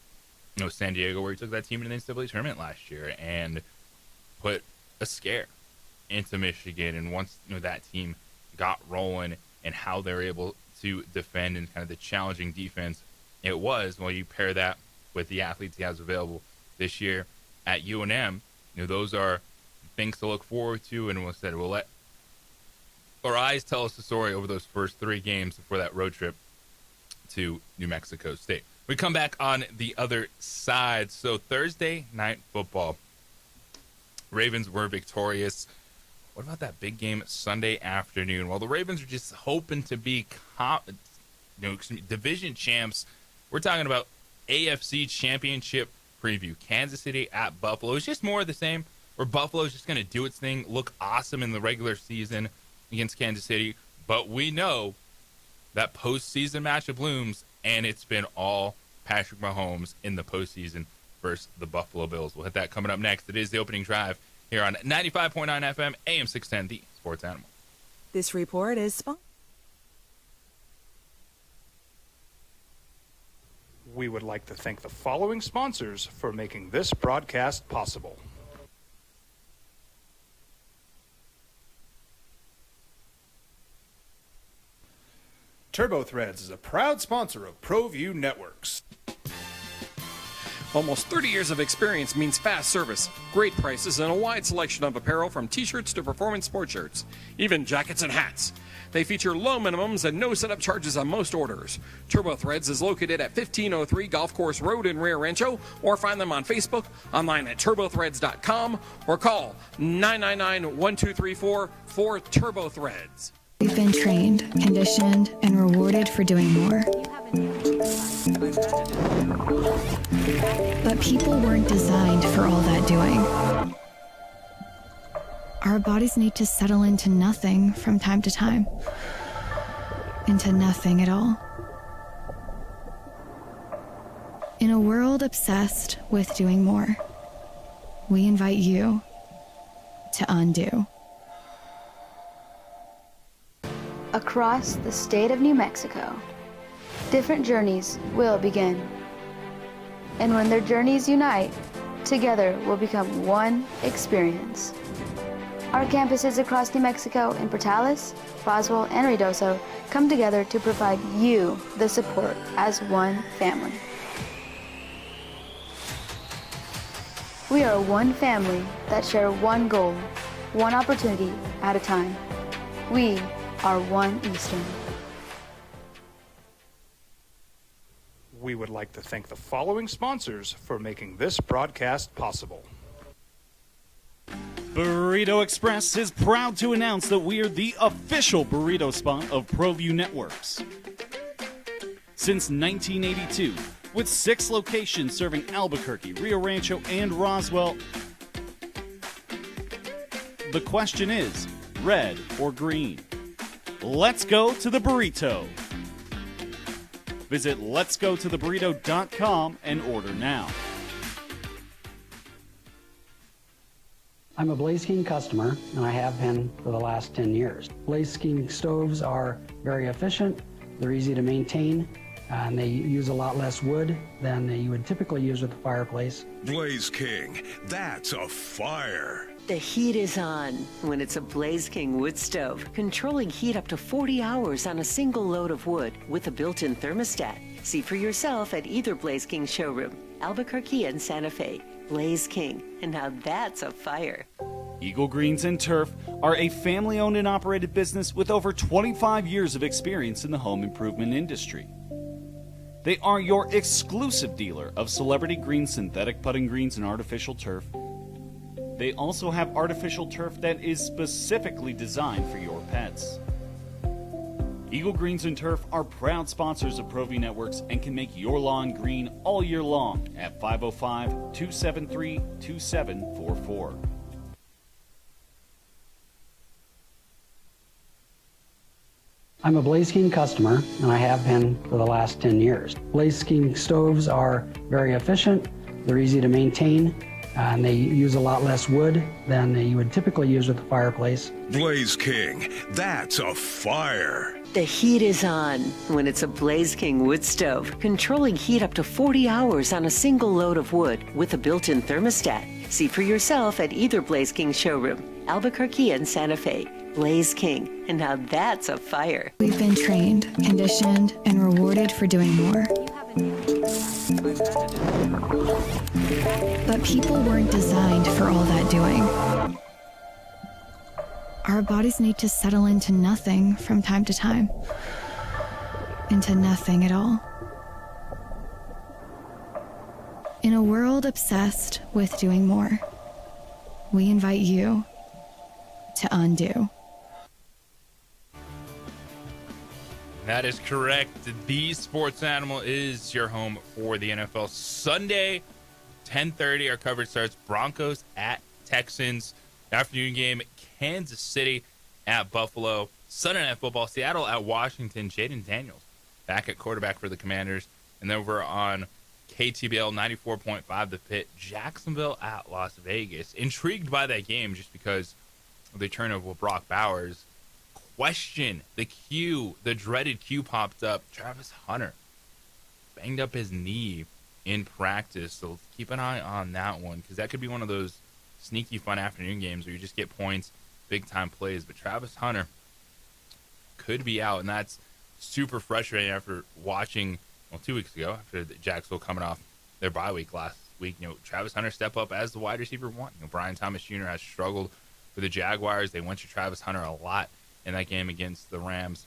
San Diego, where he took that team in the NCAA tournament last year and put a scare into Michigan. And once that team got rolling and how they're able to defend and kind of the challenging defense it was, well, you pair that with the athletes he has available this year at UNM, those are things to look forward to. And we'll let our eyes tell us the story over those first 3 games before that road trip to New Mexico State. We come back on the other side. So Thursday night football, Ravens were victorious. What about that big game Sunday afternoon? Well, the Ravens are just hoping to be division champs. We're talking about AFC Championship preview. Kansas City at Buffalo. It's just more of the same, where Buffalo's just going to do its thing, look awesome in the regular season against Kansas City. But we know that postseason matchup looms, and it's been all Patrick Mahomes in the postseason versus the Buffalo Bills. We'll hit that coming up next. It is the opening drive here on 95.9 FM, AM 610, the Sports Animal. This report is sponsored. We would like to thank the following sponsors for making this broadcast possible. TurboThreads is a proud sponsor of ProView Networks. Almost 30 years of experience means fast service, great prices, and a wide selection of apparel from t-shirts to performance sport shirts, even jackets and hats. They feature low minimums and no setup charges on most orders. Turbo Threads is located at 1503 Golf Course Road in Rio Rancho, or find them on Facebook, online at turbothreads.com, or call 999-1234 for Turbo Threads. We've been trained, conditioned, and rewarded for doing more. But people weren't designed for all that doing. Our bodies need to settle into nothing from time to time. Into nothing at all. In a world obsessed with doing more, we invite you to undo. Across the state of New Mexico, different journeys will begin. And when their journeys unite, together will become one experience. Our campuses across New Mexico in Portales, Roswell, and Ruidoso come together to provide you the support as one family. We are one family that share one goal, one opportunity at a time. We are One Eastern. We would like to thank the following sponsors for making this broadcast possible. Burrito Express is proud to announce that we are the official burrito spot of ProView Networks. Since 1982, with 6 locations serving Albuquerque, Rio Rancho, and Roswell, the question is, red or green? Let's go to the burrito. Visit letsgototheburrito.com and order now. I'm a Blaze King customer, and I have been for the last 10 years. Blaze King stoves are very efficient, they're easy to maintain, and they use a lot less wood than you would typically use with a fireplace. Blaze King, that's a fire. The heat is on when it's a Blaze King wood stove, controlling heat up to 40 hours on a single load of wood with a built-in thermostat. See for yourself at either Blaze King showroom, Albuquerque and Santa Fe. Blaze King, and now that's a fire. Eagle Greens and Turf are a family-owned and operated business with over 25 years of experience in the home improvement industry. They are your exclusive dealer of celebrity green, synthetic putting greens, and artificial turf. They also have artificial turf that is specifically designed for your pets. Eagle Greens and Turf are proud sponsors of ProView Networks and can make your lawn green all year long at 505-273-2744. I'm a Blaze King customer, and I have been for the last 10 years. Blaze King stoves are very efficient, they're easy to maintain, and they use a lot less wood than you would typically use with a fireplace. Blaze King, that's a fire. The heat is on when it's a Blaze King wood stove, controlling heat up to 40 hours on a single load of wood with a built-in thermostat. See for yourself at either Blaze King showroom, Albuquerque and Santa Fe. Blaze King, and now that's a fire. We've been trained, conditioned, and rewarded for doing more. But people weren't designed for all that doing. Our bodies need to settle into nothing from time to time. Into nothing at all. In a world obsessed with doing more, we invite you to undo. That is correct. The Sports Animal is your home for the NFL. Sunday, 10:30, our coverage starts. Broncos at Texans. Afternoon game, Kansas City at Buffalo. Sunday Night Football, Seattle at Washington. Jaden Daniels back at quarterback for the Commanders. And over on KTBL 94.5, The Pit, Jacksonville at Las Vegas. Intrigued by that game just because of the turn of Brock Bowers. Question, the dreaded Q popped up. Travis Hunter banged up his knee in practice, so keep an eye on that one because that could be one of those sneaky fun afternoon games where you just get points, big time plays. But Travis Hunter could be out, and that's super frustrating after watching 2 weeks ago after Jacksonville coming off their bye week last week, Travis Hunter step up as the wide receiver one. Brian Thomas Jr. has struggled with the Jaguars. They went to Travis Hunter a lot in that game against the Rams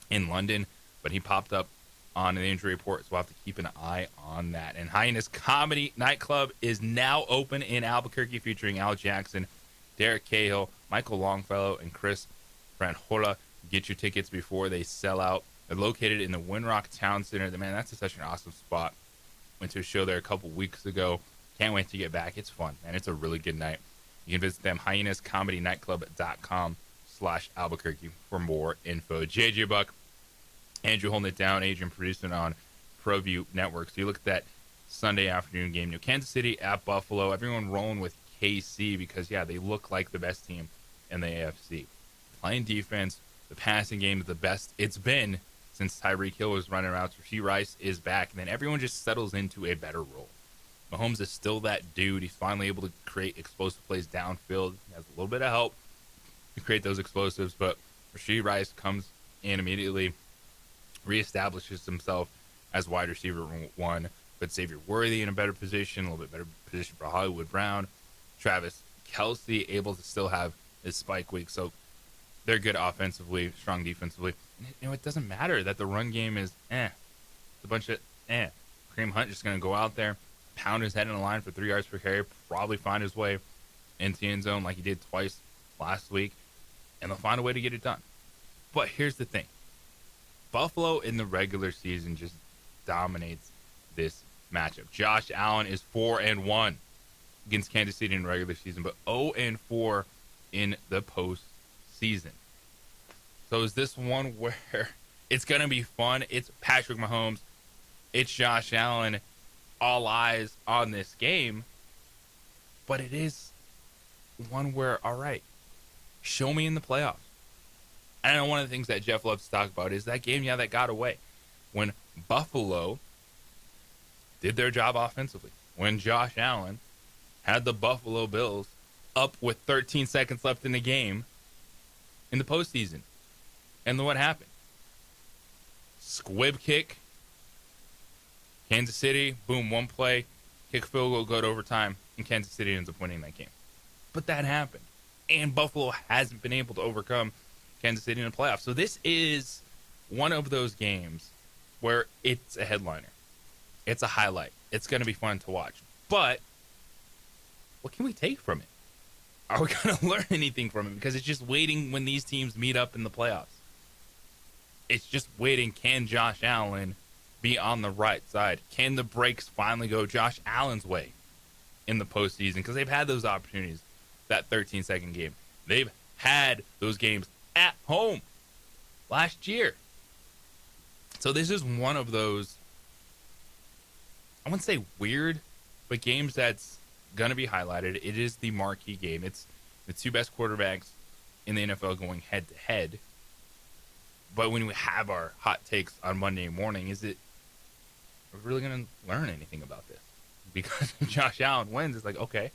in London, but he popped up on the injury report, so we'll have to keep an eye on that. And Hyenas Comedy Nightclub is now open in Albuquerque, featuring Al Jackson, Derek Cahill, Michael Longfellow, and Chris Franjola. Get your tickets before they sell out. They're located in the Winrock Town Center. Man, that's such an awesome spot. Went to a show there a couple weeks ago. Can't wait to get back. It's fun, man. It's a really good night. You can visit them, hyenascomedynightclub.com/Albuquerque for more info. JJ Buck, Andrew holding it down, Adrian producing on ProView Network. So you look at that Sunday afternoon game. Kansas City at Buffalo. Everyone rolling with KC because, yeah, they look like the best team in the AFC. Playing defense, the passing game is the best it's been since Tyreek Hill was running routes. Rashee Rice is back, and then everyone just settles into a better role. Mahomes is still that dude. He's finally able to create explosive plays downfield. He has a little bit of help to create those explosives, but Rashee Rice comes in immediately, reestablishes himself as wide receiver one, but Xavier Worthy in a better position, a little bit better position for Hollywood Brown. Travis Kelce able to still have his spike week, so they're good offensively, strong defensively. It doesn't matter that the run game is It's a bunch of Kareem Hunt just going to go out there, pound his head in the line for 3 yards per carry, probably find his way into the end zone like he did twice last week, and they'll find a way to get it done. But here's the thing. Buffalo in the regular season just dominates this matchup. Josh Allen is 4-1 against Kansas City in the regular season, but 0-4 in the postseason. So is this one where it's going to be fun? It's Patrick Mahomes. It's Josh Allen. All eyes on this game. But it is one where, all right, show me in the playoffs. And I know one of the things that Jeff loves to talk about is that game, that got away. When Buffalo did their job offensively. When Josh Allen had the Buffalo Bills up with 13 seconds left in the game in the postseason. And then what happened? Squib kick. Kansas City, boom, one play. Kick field goal, go to overtime. And Kansas City ends up winning that game. But that happened. And Buffalo hasn't been able to overcome Kansas City in the playoffs. So this is one of those games where it's a headliner. It's a highlight. It's going to be fun to watch. But what can we take from it? Are we going to learn anything from it? Because it's just waiting when these teams meet up in the playoffs. It's just waiting. Can Josh Allen be on the right side? Can the breaks finally go Josh Allen's way in the postseason? Because they've had those opportunities, that 13-second game. They've had those games at home last year. So this is one of those, I wouldn't say weird, but games that's going to be highlighted. It is the marquee game. It's the two best quarterbacks in the NFL going head-to-head. But when we have our hot takes on Monday morning, are we really going to learn anything about this? Because if Josh Allen wins, it's like, okay,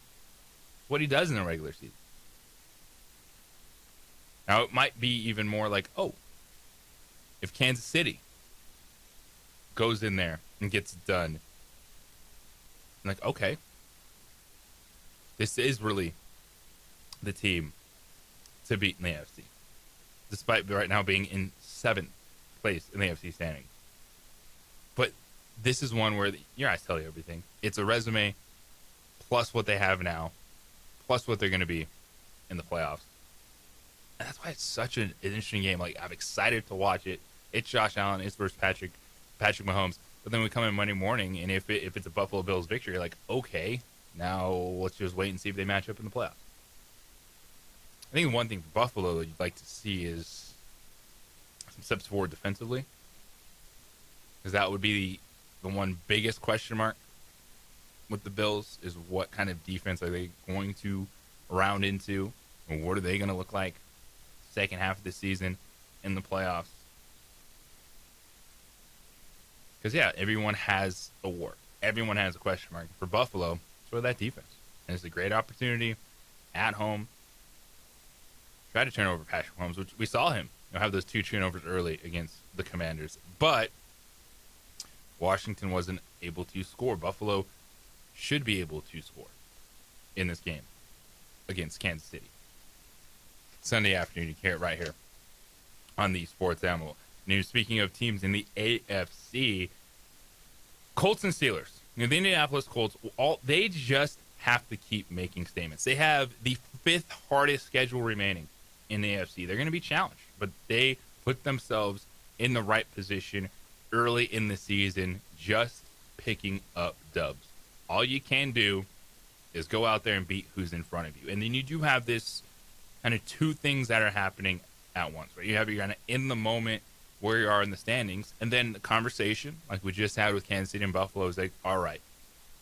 what he does in the regular season. Now, it might be even more like, if Kansas City goes in there and gets it done, I'm like, okay, this is really the team to beat in the AFC, despite right now being in 7th place in the AFC standing. But this is one where your eyes tell you everything. It's a resume plus what they have now, plus what they're going to be in the playoffs. And that's why it's such an interesting game. Like, I'm excited to watch it. It's Josh Allen. It's versus Patrick Mahomes. But then we come in Monday morning, and if it's a Buffalo Bills victory, like, okay, now let's just wait and see if they match up in the playoffs. I think one thing for Buffalo that you'd like to see is some steps forward defensively, because that would be the one biggest question mark with the Bills is what kind of defense are they going to round into, and what are they going to look like second half of the season in the playoffs. Because, everyone has a war. Everyone has a question mark. For Buffalo, it's for that defense. And it's a great opportunity at home. Try to turn over Patrick Mahomes, which we saw him have those 2 turnovers early against the Commanders. But Washington wasn't able to score. Buffalo should be able to score in this game against Kansas City. Sunday afternoon, you can hear it right here on the Sports Animal. News, speaking of teams in the AFC, Colts and Steelers. The Indianapolis Colts, they just have to keep making statements. They have the 5th hardest schedule remaining in the AFC. They're going to be challenged, but they put themselves in the right position early in the season, just picking up dubs. All you can do is go out there and beat who's in front of you. And then you do have this kind of two things that are happening at once, right? You have your kind of in the moment where you are in the standings, and then the conversation, like we just had with Kansas City and Buffalo, is like, all right,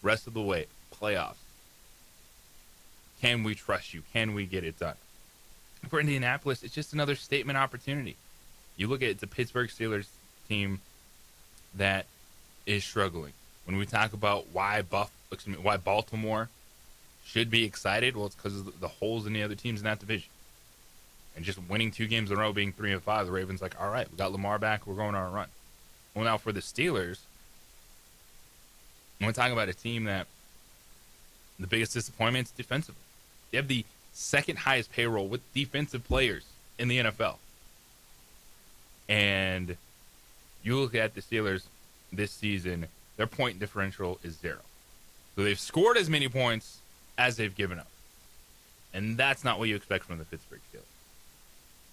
rest of the way, playoffs. Can we trust you? Can we get it done? For Indianapolis, it's just another statement opportunity. You look at the Pittsburgh Steelers team that is struggling. When we talk about why Baltimore should be excited, well, it's because of the holes in the other teams in that division. And just winning 2 games in a row, being 3-5, the Ravens like, all right, we got Lamar back, we're going on a run. Well, now for the Steelers, when we're talking about a team that the biggest disappointment is defensively. They have the 2nd highest payroll with defensive players in the NFL. And you look at the Steelers this season, their point differential is 0. So they've scored as many points as they've given up. And that's not what you expect from the Pittsburgh Steelers.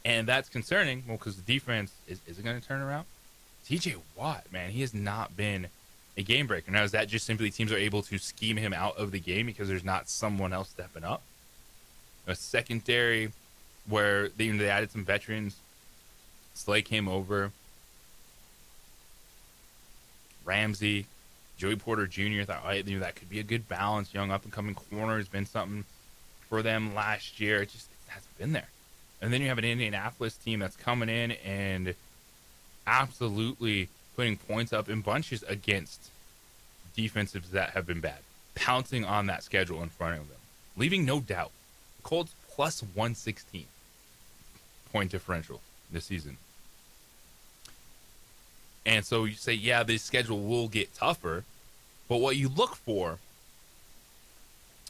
And that's concerning, well, because the defense isn't going to turn around. TJ Watt, man, he has not been a game breaker. Now, is that just simply teams are able to scheme him out of the game because there's not someone else stepping up? A secondary where they added some veterans. Slay came over. Ramsey, Joey Porter Jr. thought, that could be a good balance. Young up-and-coming corner has been something for them last year. It just hasn't been there. And then you have an Indianapolis team that's coming in and absolutely putting points up in bunches against defensives that have been bad, pouncing on that schedule in front of them, leaving no doubt. The Colts plus 116 point differential this season. And so you say, yeah, this schedule will get tougher, but what you look for,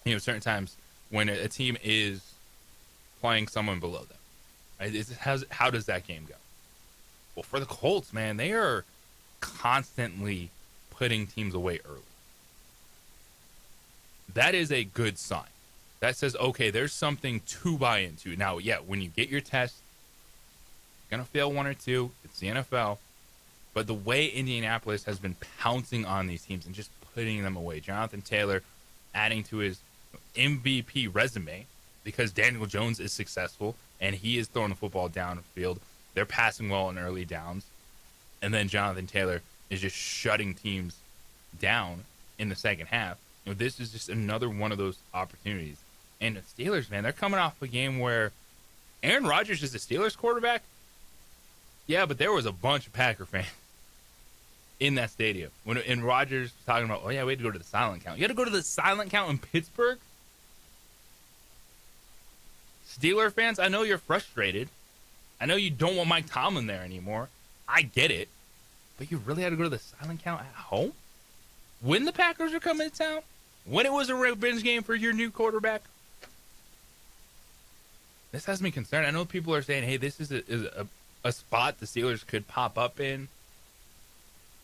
certain times when a team is playing someone below them, right? How does that game go? Well, for the Colts, man, they are constantly putting teams away early. That is a good sign. That says, okay, there's something to buy into. Now, yeah, when you get your test, you're going to fail 1 or 2. It's the NFL. But the way Indianapolis has been pouncing on these teams and just putting them away. Jonathan Taylor adding to his MVP resume because Daniel Jones is successful and he is throwing the football downfield. They're passing well in early downs. And then Jonathan Taylor is just shutting teams down in the second half. This is just another one of those opportunities. And the Steelers, man, they're coming off a game where Aaron Rodgers is the Steelers quarterback. Yeah, but there was a bunch of Packer fans in that stadium. And Rodgers was talking about, we had to go to the silent count. You had to go to the silent count in Pittsburgh? Steeler fans, I know you're frustrated. I know you don't want Mike Tomlin there anymore. I get it. But you really had to go to the silent count at home? When the Packers are coming to town? When it was a revenge game for your new quarterback? This has me concerned. I know people are saying, hey, this is a spot the Steelers could pop up in.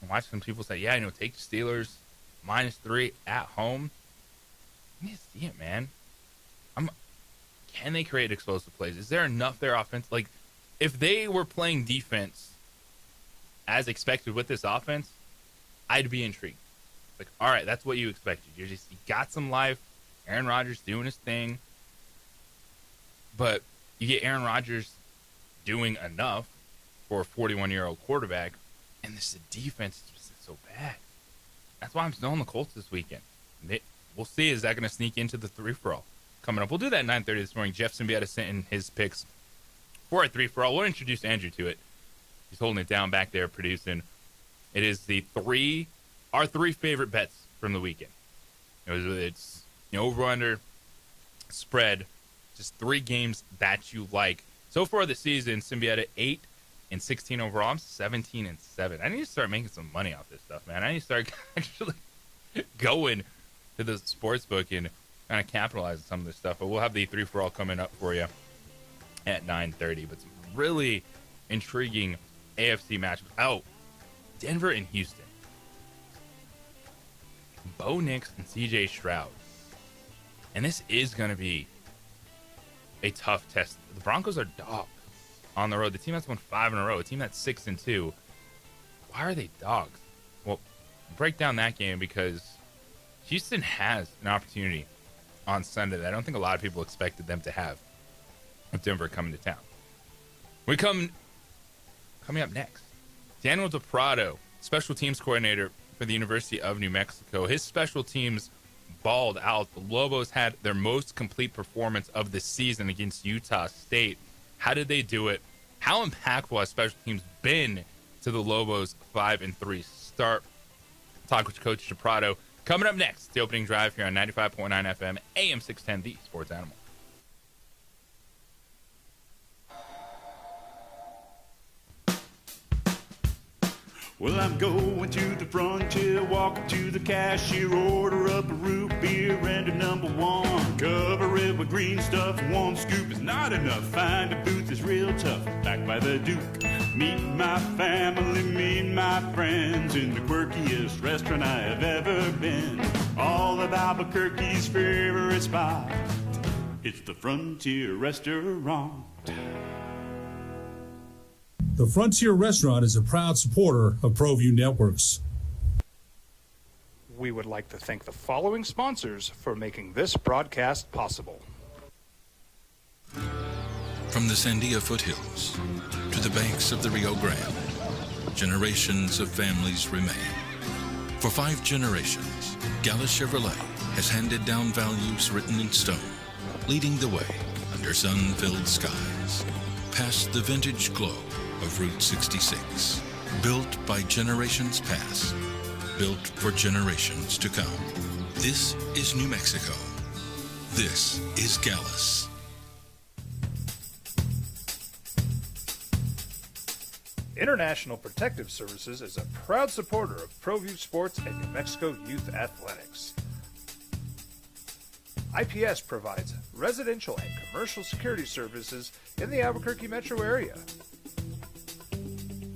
I watch some people say, yeah, take the Steelers -3 at home. I need to see it, man. Can they create explosive plays? Is there enough there offense? Like, if they were playing defense as expected with this offense, I'd be intrigued. Like, all right, that's what you expected. You got some life. Aaron Rodgers doing his thing. But you get Aaron Rodgers doing enough for a 41-year-old quarterback, and the defense is just so bad. That's why I'm still on the Colts this weekend. We'll see. Is that going to sneak into the 3-for-all coming up? We'll do that at 9:30 this morning. Jeff Symbiota sent in his picks for a 3-for-all. We'll introduce Andrew to it. He's holding it down back there, producing. It is our 3 favorite bets from the weekend. It's over-under, spread, just 3 games that you like. So far this season, Symbiota 8-16 overall. I'm 17-7. I need to start making some money off this stuff, man. I need to start actually going to the sports book and kind of capitalize on some of this stuff. But we'll have the 3-for-all coming up for you at 9:30. But some really intriguing AFC matchups. Oh, Denver and Houston. Bo Nix and CJ Stroud. And this is going to be a tough test. The Broncos are dogs on the road. The team that's won 5 in a row. A team that's 6-2. Why are they dogs? Well, break down that game because Houston has an opportunity on Sunday that I don't think a lot of people expected them to have with Denver coming to town. Coming up next, Daniel DePrado, special teams coordinator for the University of New Mexico. His special teams balled out. The Lobos had their most complete performance of the season against Utah State. How did they do it? How impactful has special teams been to the Lobos' 5-3 start? Talk with Coach DePrado. Coming up next, the opening drive here on 95.9 FM, AM 610, the Sports Animal. Well, I'm going to the frontier, walking to the cashier, order up a root beer and a number one. Cover it with green stuff, one scoop is not enough. Find a booth is real tough, back by the Duke. Meet my family, meet my friends in the quirkiest restaurant I have ever been. All of Albuquerque's favorite spot, it's the Frontier Restaurant. The Frontier Restaurant is a proud supporter of ProView Networks. We would like to thank the following sponsors for making this broadcast possible. From the Sandia foothills to the banks of the Rio Grande, generations of families remain. For 5 generations, Gallus Chevrolet has handed down values written in stone, leading the way under sun-filled skies, past the vintage glow of Route 66. Built by generations past, built for generations to come. This is New Mexico. This is Gallus. International Protective Services is a proud supporter of ProView Sports and New Mexico Youth Athletics. IPS provides residential and commercial security services in the Albuquerque metro area.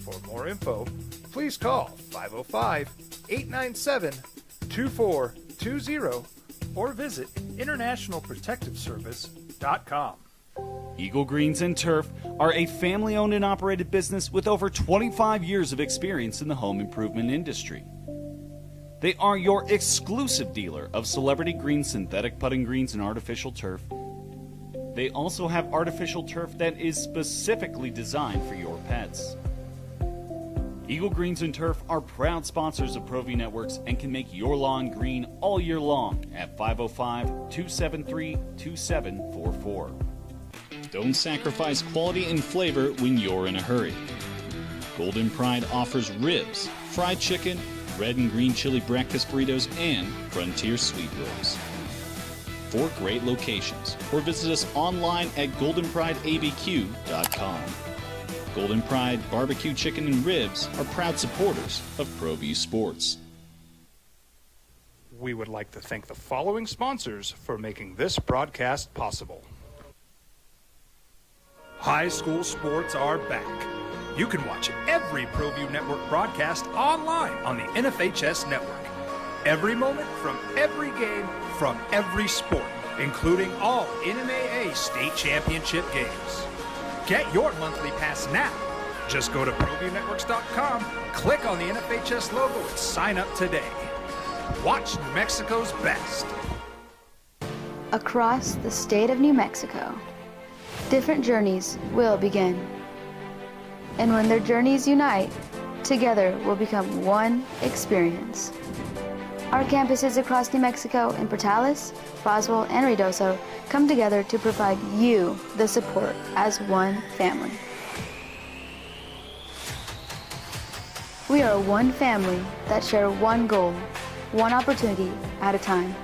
For more info, please call 505-897-2420 or visit internationalprotectiveservice.com. Eagle Greens and Turf are a family-owned and operated business with over 25 years of experience in the home improvement industry. They are your exclusive dealer of celebrity green, synthetic putting greens, and artificial turf. They also have artificial turf that is specifically designed for your pets. Eagle Greens and Turf are proud sponsors of ProView Networks and can make your lawn green all year long at 505-273-2744. Don't sacrifice quality and flavor when you're in a hurry. Golden Pride offers ribs, fried chicken, red and green chili breakfast burritos, and Frontier sweet rolls. 4 great locations, or visit us online at goldenprideabq.com. Golden Pride Barbecue Chicken and Ribs are proud supporters of ProView Sports. We would like to thank the following sponsors for making this broadcast possible. High school sports are back. You can watch every ProView Network broadcast online on the NFHS network. Every moment from every game from every sport, including all NMAA state championship games. Get your monthly pass now. Just go to ProViewNetworks.com, click on the NFHS logo, and sign up today. Watch New Mexico's best. Across the state of New Mexico, different journeys will begin. And when their journeys unite, together will become one experience. Our campuses across New Mexico in Portales, Roswell, and Ruidoso come together to provide you the support as one family. We are one family that share one goal, one opportunity at a time.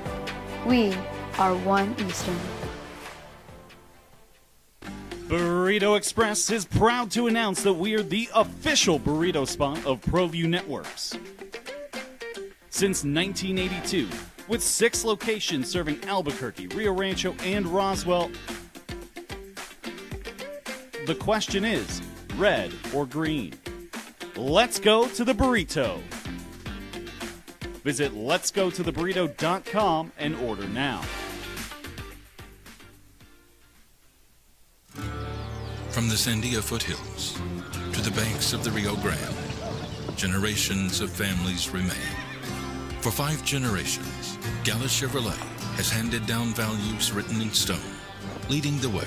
We are one Eastern. Burrito Express is proud to announce that we are the official burrito spot of ProView Networks. Since 1982, With 6 locations serving Albuquerque, Rio Rancho, and Roswell, the question is, red or green? Let's go to the burrito. Visit letsgototheburrito.com and order now. From the Sandia foothills to the banks of the Rio Grande, generations of families remain. For 5 generations, Gallus Chevrolet has handed down values written in stone, leading the way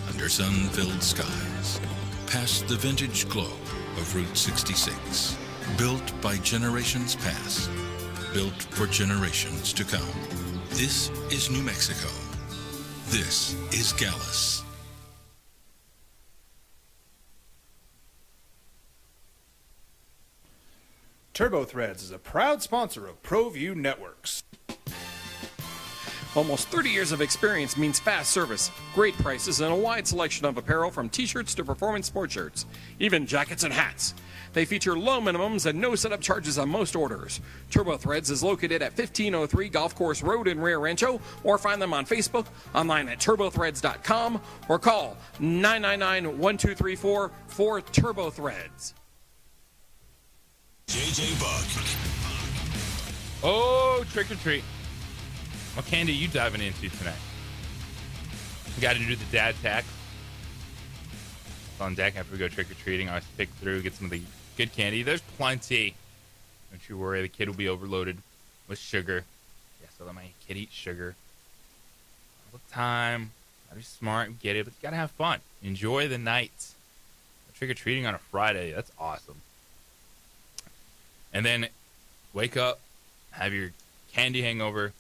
under sun-filled skies, past the vintage glow of Route 66. Built by generations past, built for generations to come. This is New Mexico. This is Gallus. TurboThreads is a proud sponsor of ProView Networks. Almost 30 years of experience means fast service, great prices, and a wide selection of apparel from t-shirts to performance sport shirts, even jackets and hats. They feature low minimums and no setup charges on most orders. TurboThreads is located at 1503 Golf Course Road in Rio Rancho, or find them on Facebook, online at turbothreads.com, or call 999-1234 for TurboThreads. JJ Buck. Oh, trick or treat. What candy are you diving into tonight? We got to do the dad tax. It's on deck after we go trick or treating. I always pick through, get some of the good candy. There's plenty. Don't you worry, the kid will be overloaded with sugar. Yeah, so let my kid eat sugar all the time. Gotta be smart, get it, but you gotta have fun. Enjoy the night. Trick or treating on a Friday, that's awesome. And then wake up, have your candy hangover,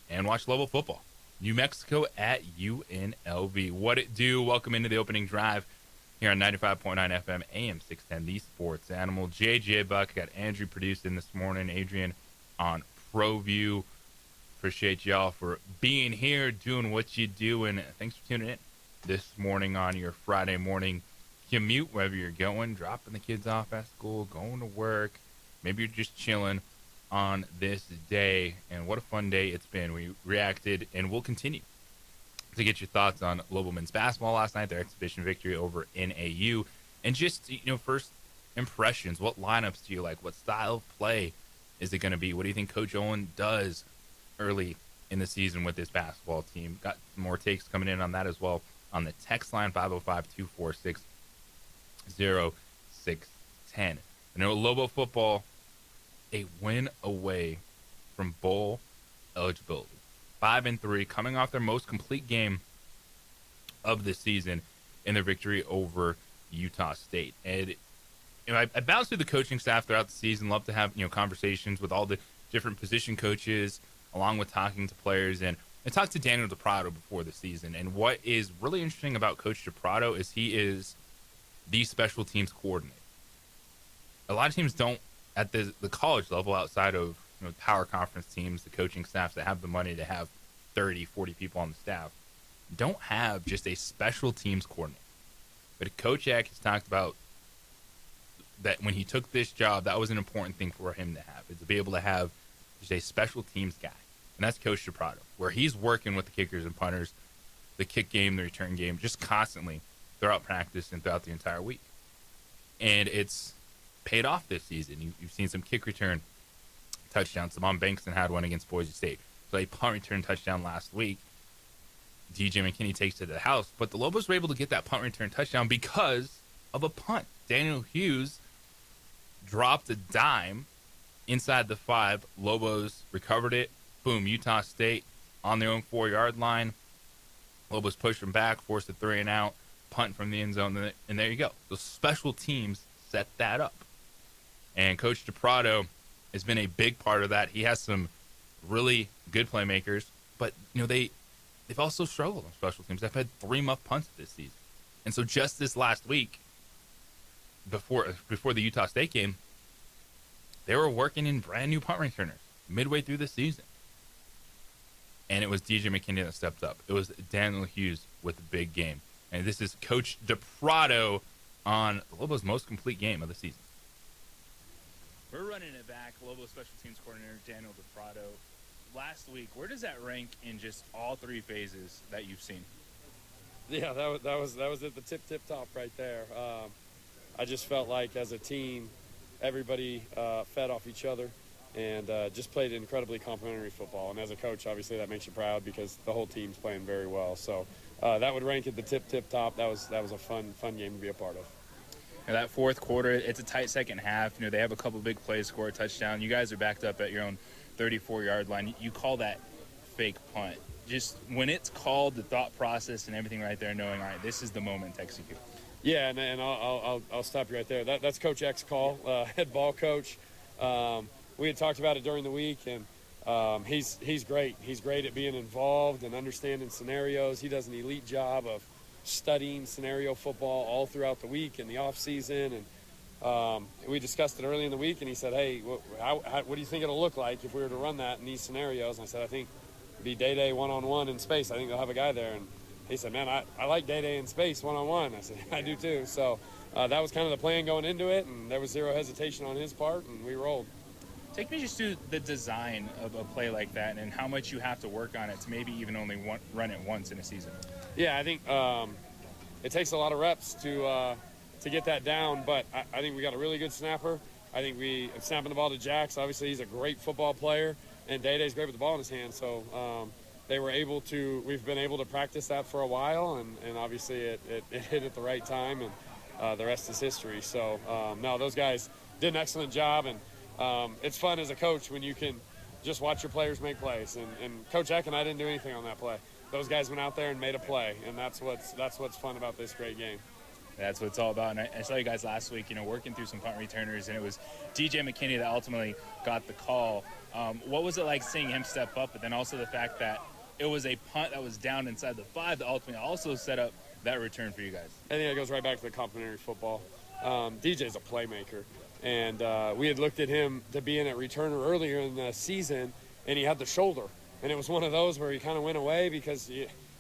and watch Lobo football. New Mexico at UNLV. What it do? Welcome into the opening drive here on 95.9 FM, AM 610, the Sports Animal. JJ Buck, got Andrew produced in this morning, Adrian on ProView. Appreciate y'all for being here, doing what you do, and thanks for tuning in this morning on your Friday morning commute, wherever you're going, dropping the kids off at school, going to work. Maybe you're just chilling on this day, and what a fun day it's been. We reacted and we'll continue to get your thoughts on Lobo men's basketball last night, their exhibition victory over NAU, and just, first impressions. What lineups do you like? What style of play is it going to be? What do you think Coach Owen does early in the season with this basketball team? Got more takes coming in on that as well on the text line, 505-246-0610. I know Lobo football, a win away from bowl eligibility. 5-3, coming off their most complete game of the season in their victory over Utah State. And I bounced through the coaching staff throughout the season. Love to have conversations with all the different position coaches, along with talking to players. And I talked to Daniel DePrado before the season. And what is really interesting about Coach DePrado is he is the special teams coordinator. A lot of teams don't, at the college level, outside of power conference teams, the coaching staffs that have the money to have 30, 40 people on the staff, don't have just a special teams coordinator. But Coach Eck has talked about that when he took this job, that was an important thing for him to have, is to be able to have just a special teams guy. And that's Coach DePrado, where he's working with the kickers and punters, the kick game, the return game, just constantly throughout practice and throughout the entire week. And it's paid off this season. You've seen some kick return touchdowns. Simon Bankston had one against Boise State. So a punt return touchdown last week. DJ McKinney takes it to the house. But the Lobos were able to get that punt return touchdown because of a punt. Daniel Hughes dropped a dime inside the 5. Lobos recovered it. Boom, Utah State on their own 4-yard line. Lobos pushed them back, forced a 3 and out, punt from the end zone, and there you go. The special teams set that up. And Coach DePrado has been a big part of that. He has some really good playmakers, but they've also struggled on special teams. They've had 3 muff punts this season. And so just this last week, before the Utah State game, they were working in brand new punt returners midway through the season. And it was DJ McKinney that stepped up. It was Daniel Hughes with the big game. And this is Coach DePrado on Lobo's most complete game of the season. We're running it back. Lobo special teams coordinator Daniel DePrado last week, where does that rank in just all three phases that you've seen? Yeah, that was at the tip top right there. I just felt like as a team, everybody fed off each other and just played incredibly complimentary football. And as a coach, obviously that makes you proud because the whole team's playing very well. So that would rank at the tip top. That was a fun game to be a part of. Now that fourth quarter, it's a tight second half. You know, they have a couple big plays, score a touchdown. You guys are backed up at your own 34-yard line. You call that fake punt. Just when it's called, the thought process and everything right there, knowing, all right, this is the moment to execute. Yeah, and I'll stop you right there. That's Coach Eck's call, head ball coach. We had talked about it during the week, and he's great. He's great at being involved and understanding scenarios. He does an elite job of studying scenario football all throughout the week and the off season. And we discussed it early in the week, and he said, "Hey, what do you think it'll look like if we were to run that in these scenarios?" And I said, "I think it'd be day one-on-one in space. I think they'll have a guy there." And he said, "Man, I like day in space one-on-one." I said, "I do too." So that was kind of the plan going into it, and there was zero hesitation on his part, and we rolled. Take me just through the design of a play like that and how much you have to work on it to maybe even only run it once in a season. Yeah, I think it takes a lot of reps to get that down, but I think we got a really good snapper. I think we snapping the ball to Jax. Obviously, he's a great football player, and Day-Day's great with the ball in his hand. So we've been able to practice that for a while, and obviously it hit at the right time, and the rest is history. So, no, those guys did an excellent job, and it's fun as a coach when you can just watch your players make plays. And Coach Eck and I didn't do anything on that play. Those guys went out there and made a play, and that's what's fun about this great game. That's what it's all about. And I saw you guys last week, working through some punt returners, and it was DJ McKinney that ultimately got the call. What was it like seeing him step up, but then also the fact that it was a punt that was down inside the 5 that ultimately also set up that return for you guys? I think it goes right back to the complimentary football. DJ's a playmaker, and we had looked at him to be in at returner earlier in the season, and he had the shoulder. And it was one of those where he kind of went away because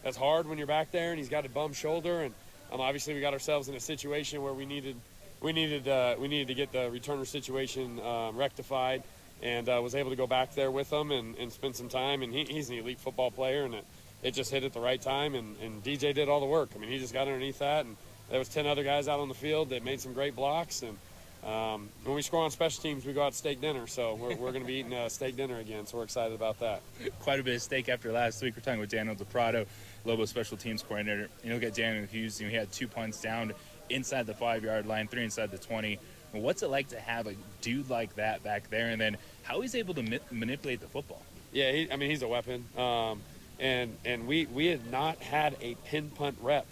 that's hard when you're back there, and he's got a bum shoulder. And obviously we got ourselves in a situation where we needed to get the returner situation rectified, and was able to go back there with him and spend some time. And he's an elite football player, and it just hit at the right time. And DJ did all the work. I mean, he just got underneath that, and there was 10 other guys out on the field that made some great blocks. And when we score on special teams, we go out to steak dinner. So we're going to be eating steak dinner again, so we're excited about that. Quite a bit of steak after last week. We're talking with Daniel DePrado, Lobo special teams coordinator. You look at Daniel Hughes. He had 2 punts down inside the 5-yard line, 3 inside the 20. What's it like to have a dude like that back there, and then how he's able to manipulate the football? Yeah, he's a weapon. And we had not had a pin punt rep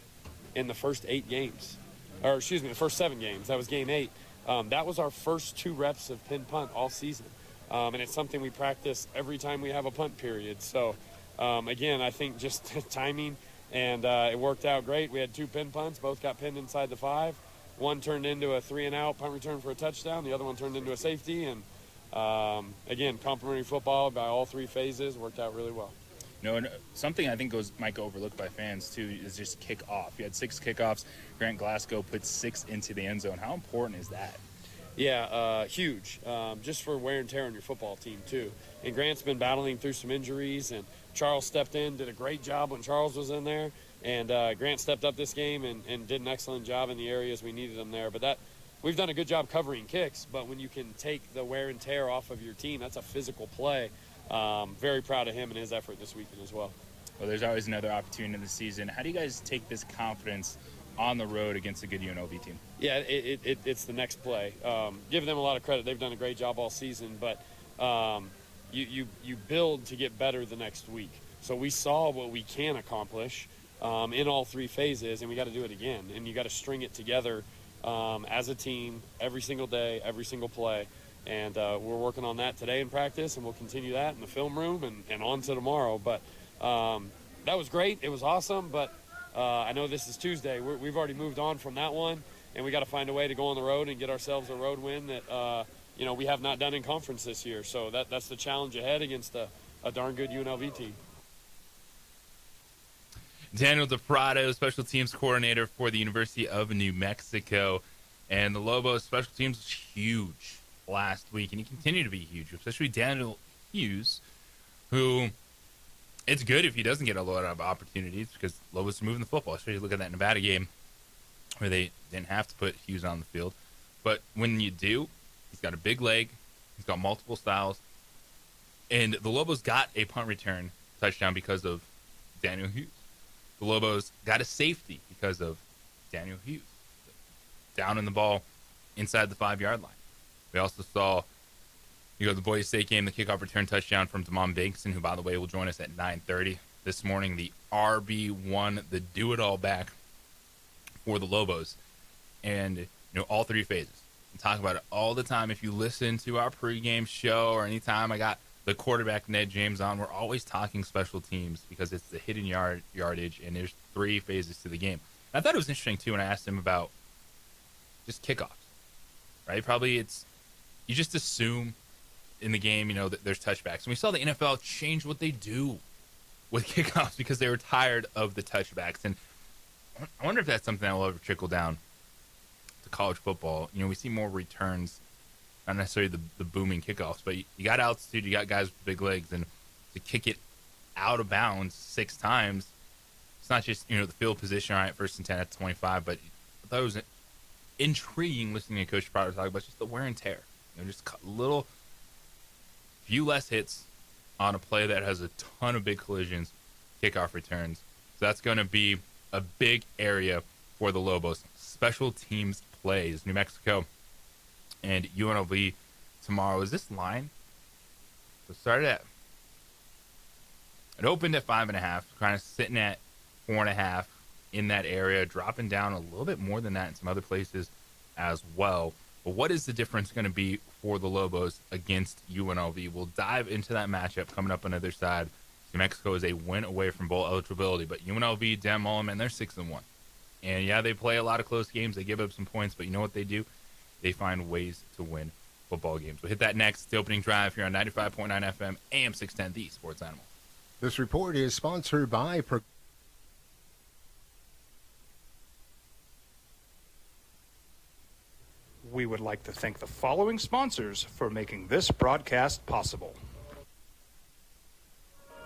in the first 8 games. Or, excuse me, the first 7 games. That was game 8. That was our first 2 reps of pin punt all season. And it's something we practice every time we have a punt period. So, again, I think just timing, and it worked out great. We had 2 pin punts. Both got pinned inside the 5. One turned into a 3-and-out punt return for a touchdown. The other one turned into a safety. And, again, complimentary football by all 3 phases worked out really well. And something I think might go overlooked by fans, too, is just kickoff. You had 6 kickoffs. Grant Glasgow put 6 into the end zone. How important is that? Yeah, huge. Just for wear and tear on your football team, too. And Grant's been battling through some injuries, and Charles stepped in, did a great job when Charles was in there. And Grant stepped up this game and did an excellent job in the areas we needed him there. But we've done a good job covering kicks, but when you can take the wear and tear off of your team, that's a physical play. Very proud of him and his effort this weekend as well. Well, there's always another opportunity in the season. How do you guys take this confidence on the road against a good UNLV team? Yeah, it's the next play. Give them a lot of credit. They've done a great job all season, but you build to get better the next week. So we saw what we can accomplish in all 3 phases, and we got to do it again. And you got to string it together as a team every single day, every single play. And we're working on that today in practice, and we'll continue that in the film room and on to tomorrow. But that was great. It was awesome, but I know this is Tuesday. We've already moved on from that one, and we got to find a way to go on the road and get ourselves a road win that we have not done in conference this year. So that's the challenge ahead against a darn good UNLV team. Daniel DePrado, special teams coordinator for the University of New Mexico. And the Lobos special teams was huge last week, and he continued to be huge, especially Daniel Hughes who it's good if he doesn't get a lot of opportunities because Lobos are moving the football. Especially look at that Nevada game where they didn't have to put Hughes on the field. But when you do, he's got a big leg. He's got multiple styles. And the Lobos got a punt return touchdown because of Daniel Hughes. The Lobos got a safety because of Daniel Hughes. Down in the ball inside the 5-yard line. We also saw, the Boise State game, the kickoff return touchdown from Damon Bankson, who, by the way, will join us at 9:30 this morning. The RB1, the do-it-all back for the Lobos. And, all three phases. We talk about it all the time. If you listen to our pregame show or anytime I got the quarterback Ned James on, we're always talking special teams because it's the hidden yardage, and there's three phases to the game. And I thought it was interesting, too, when I asked him about just kickoffs, right? Probably you just assume in the game, that there's touchbacks. And we saw the NFL change what they do with kickoffs because they were tired of the touchbacks. And I wonder if that's something that will ever trickle down to college football. We see more returns, not necessarily the booming kickoffs, but you got altitude, you got guys with big legs, and to kick it out of bounds 6 times, it's not just, the field position, all right, 1st and 10 at 25, but I thought it was intriguing listening to Coach Pryor talk about just the wear and tear. Just a few less hits on a play that has a ton of big collisions, kickoff returns. So that's going to be a big area for the Lobos. Special teams plays. New Mexico and UNLV tomorrow. Is this line? So it opened at 5.5, kind of sitting at 4.5 in that area, dropping down a little bit more than that in some other places as well. But what is the difference going to be for the Lobos against UNLV? We'll dive into that matchup coming up on the other side. New Mexico is a win away from bowl eligibility, but UNLV, Dan Mullen, they're 6-1. And yeah, they play a lot of close games. They give up some points, but you know what they do? They find ways to win football games. We'll hit that next. The opening drive here on 95.9 FM, AM 610, the Sports Animal. This report is sponsored by We would like to thank the following sponsors for making this broadcast possible.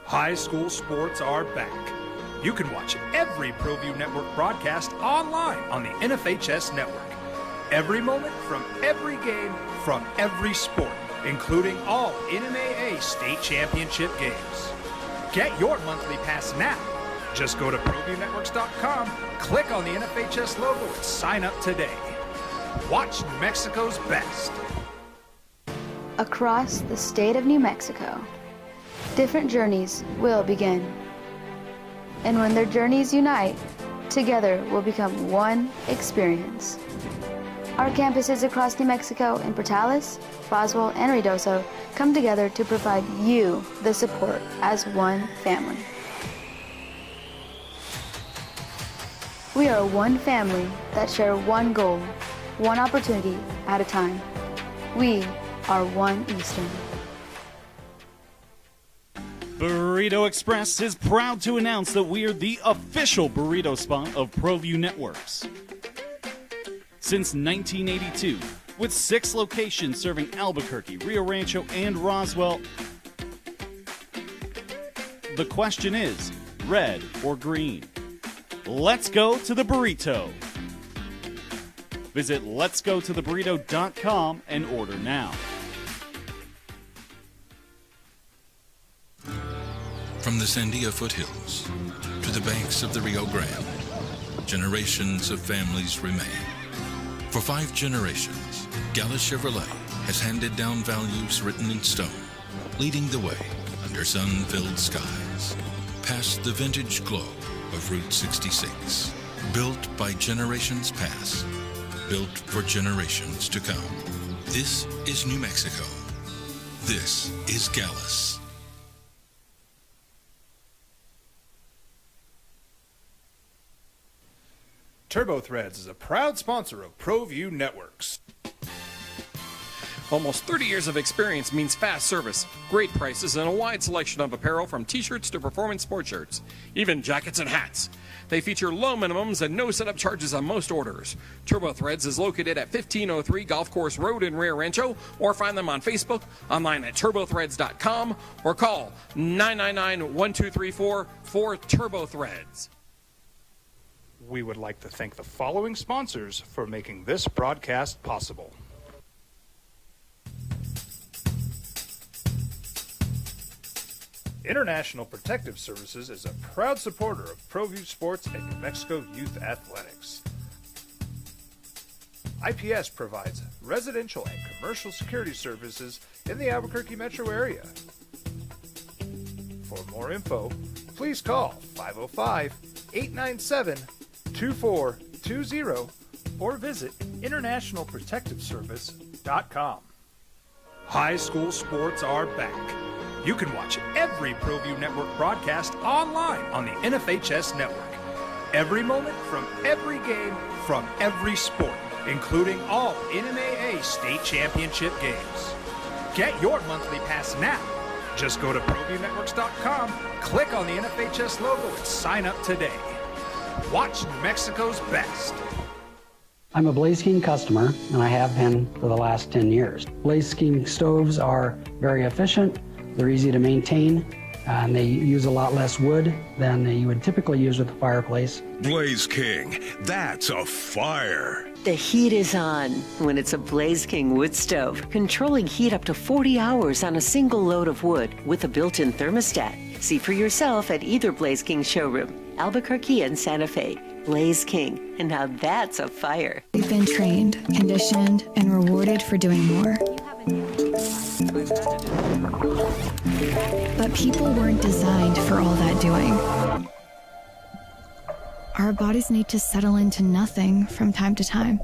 High school sports are back. You can watch every ProView Network broadcast online on the NFHS network. Every moment from every game from every sport, including all NMAA state championship games. Get your monthly pass now. Just go to ProViewNetworks.com, click on the NFHS logo, and sign up today. Watch New Mexico's best. Across the state of New Mexico, different journeys will begin. And when their journeys unite, together will become one experience. Our campuses across New Mexico in Portales, Roswell, and Ruidoso come together to provide you the support as one family. We are one family that share one goal, one opportunity at a time. We are one Eastern. Burrito Express is proud to announce that we are the official burrito spot of ProView Networks. Since 1982, with 6 locations serving Albuquerque, Rio Rancho, and Roswell, the question is, red or green? Let's go to the burrito. Visit letsgototheburrito.com and order now. From the Sandia foothills to the banks of the Rio Grande, generations of families remain. For 5 generations, Gallus Chevrolet has handed down values written in stone, leading the way under sun-filled skies, past the vintage glow of Route 66. Built by generations past, built for generations to come. This is New Mexico. This is Gallus. TurboThreads is a proud sponsor of ProView Networks. Almost 30 years of experience means fast service, great prices, and a wide selection of apparel from t-shirts to performance sport shirts, even jackets and hats. They feature low minimums and no setup charges on most orders. Turbo Threads is located at 1503 Golf Course Road in Rio Rancho, or find them on Facebook, online at turbothreads.com, or call 999-1234 for Turbo Threads. We would like to thank the following sponsors for making this broadcast possible. International Protective Services is a proud supporter of ProView Sports and New Mexico Youth Athletics. IPS provides residential and commercial security services in the Albuquerque metro area. For more info, please call 505-897-2420 or visit internationalprotectiveservice.com. High school sports are back. You can watch every ProView Network broadcast online on the NFHS network. Every moment from every game from every sport, including all NMAA state championship games. Get your monthly pass now. Just go to ProViewNetworks.com, click on the NFHS logo, and sign up today. Watch New Mexico's best. I'm a Blaze King customer, and I have been for the last 10 years. Blaze King stoves are very efficient. They're easy to maintain, and they use a lot less wood than you would typically use with a fireplace. Blaze King, that's a fire. The heat is on when it's a Blaze King wood stove, controlling heat up to 40 hours on a single load of wood with a built-in thermostat. See for yourself at either Blaze King showroom, Albuquerque and Santa Fe. Blaze King, and now that's a fire. We've been trained, conditioned, and rewarded for doing more. But people weren't designed for all that doing. Our bodies need to settle into nothing from time to time.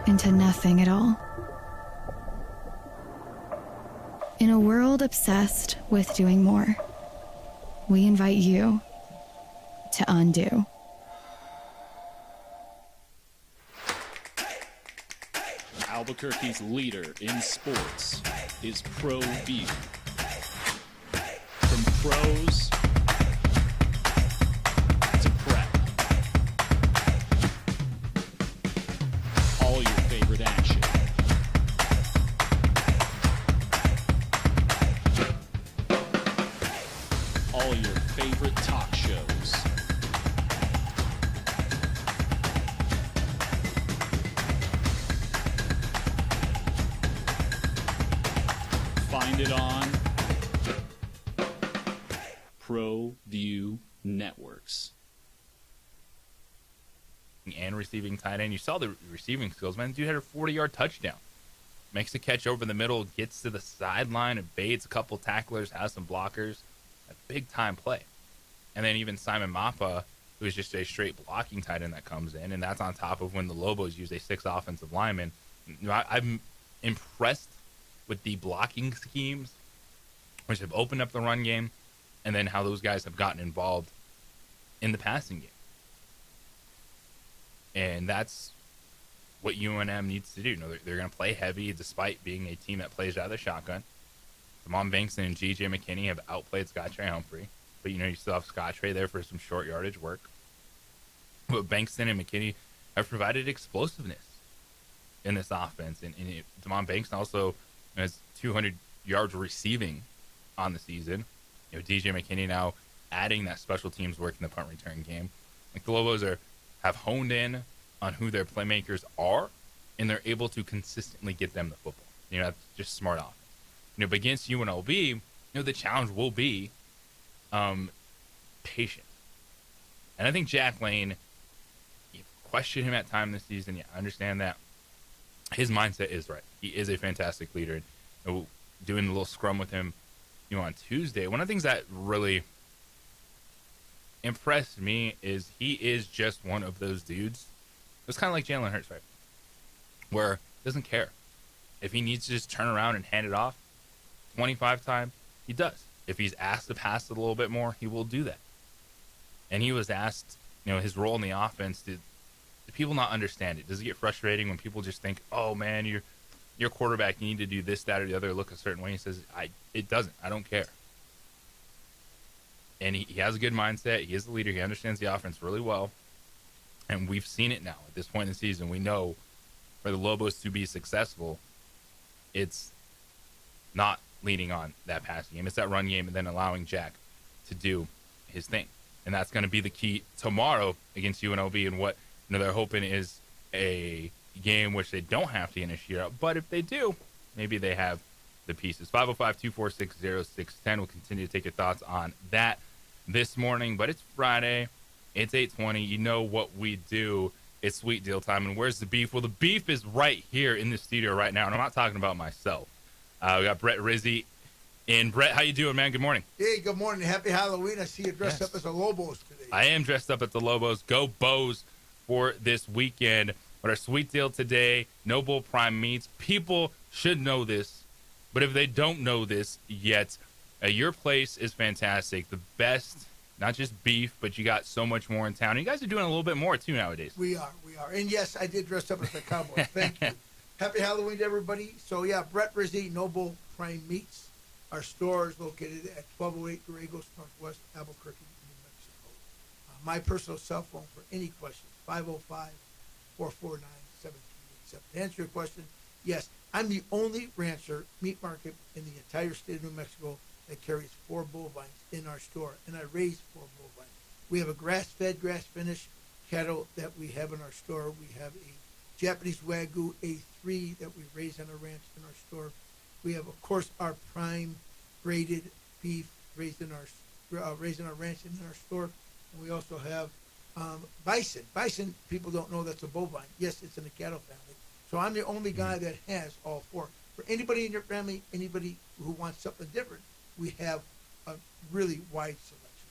Into nothing at all. In a world obsessed with doing more, we invite you to undo. Albuquerque's leader in sports is ProView. From pros to prep, all your favorite action. All your favorite talk shows. Find it on ProView Networks. And receiving tight end. You saw the receiving skills, man. Dude had a 40-yard touchdown. Makes a catch over the middle, gets to the sideline, evades a couple tacklers, has some blockers. A big-time play. And then even Simon Mappa, who is just a straight blocking tight end that comes in, and that's on top of when the Lobos use a 6 offensive lineman. I'm impressed with the blocking schemes, which have opened up the run game, and then how those guys have gotten involved in the passing game. And that's what UNM needs to do. You know, they're going to play heavy despite being a team that plays out of the shotgun. Damon Bankston and G.J. McKinney have outplayed Scottrey Humphrey. But, you know, you still have Scottrey there for some short yardage work. But Bankston and McKinney have provided explosiveness in this offense. And Damon Bankston also has 200 yards receiving on the season. You know, DJ McKinney now adding that special teams work in the punt return game. Like the Lobos have honed in on who their playmakers are, and they're able to consistently get them the football. You know, that's just smart offense. You know, but against UNLV, you know, the challenge will be patient. And I think Jack Lane, you question him at time this season. Yeah, I understand that. His mindset is right. He is a fantastic leader. You know, doing a little scrum with him, you know, on Tuesday, one of the things that really impressed me is he is just one of those dudes. It's kind of like Jalen Hurts, right? Where he doesn't care. If he needs to just turn around and hand it off 25 times, he does. If he's asked to pass it a little bit more, he will do that. And he was asked, you know, his role in the offense, do people not understand it? Does it get frustrating when people just think, oh, man, you're your quarterback, you need to do this, that, or the other, look a certain way. He says, it doesn't. I don't care. And he has a good mindset. He is the leader. He understands the offense really well. And we've seen it now at this point in the season. We know for the Lobos to be successful, it's not leaning on that passing game. It's that run game and then allowing Jack to do his thing. And that's going to be the key tomorrow against UNLV. And what they're hoping is a game which they don't have to initiate out. But if they do, maybe they have the pieces. 505-246-0610. We'll continue to take your thoughts on that this morning. But it's Friday. It's 8:20. You know what we do. It's sweet deal time. And where's the beef? Well, the beef is right here in the studio right now. And I'm not talking about myself. We got Brett Rizzi. And Brett, how you doing, man? Good morning. Hey, good morning. Happy Halloween. I see you dressed up as a Lobos today. I am dressed up at the Lobos. Go Bows for this weekend. But our sweet deal today, Noble Prime Meats. People should know this. But if they don't know this yet, your place is fantastic. The best, not just beef, but you got so much more in town. And you guys are doing a little bit more, too, nowadays. We are. And, yes, I did dress up as a cowboy. Thank you. Happy Halloween to everybody. So, yeah, Brett Rizzi, Noble Prime Meats. Our store is located at 1208 Gallegos, Northwest Albuquerque, New Mexico. My personal cell phone for any questions, 505-449-7387. To answer your question, yes, I'm the only rancher meat market in the entire state of New Mexico that carries 4 bovines in our store, and I raise 4 bovines. We have a grass-fed, grass-finished cattle that we have in our store. We have a Japanese Wagyu A3 that we raise on our ranch in our store. We have, of course, our prime graded beef raised in our ranch and in our store. And we also have bison. Bison, people don't know that's a bovine. Yes, it's in the cattle family. So I'm the only guy that has all 4. For anybody in your family, anybody who wants something different, we have a really wide selection.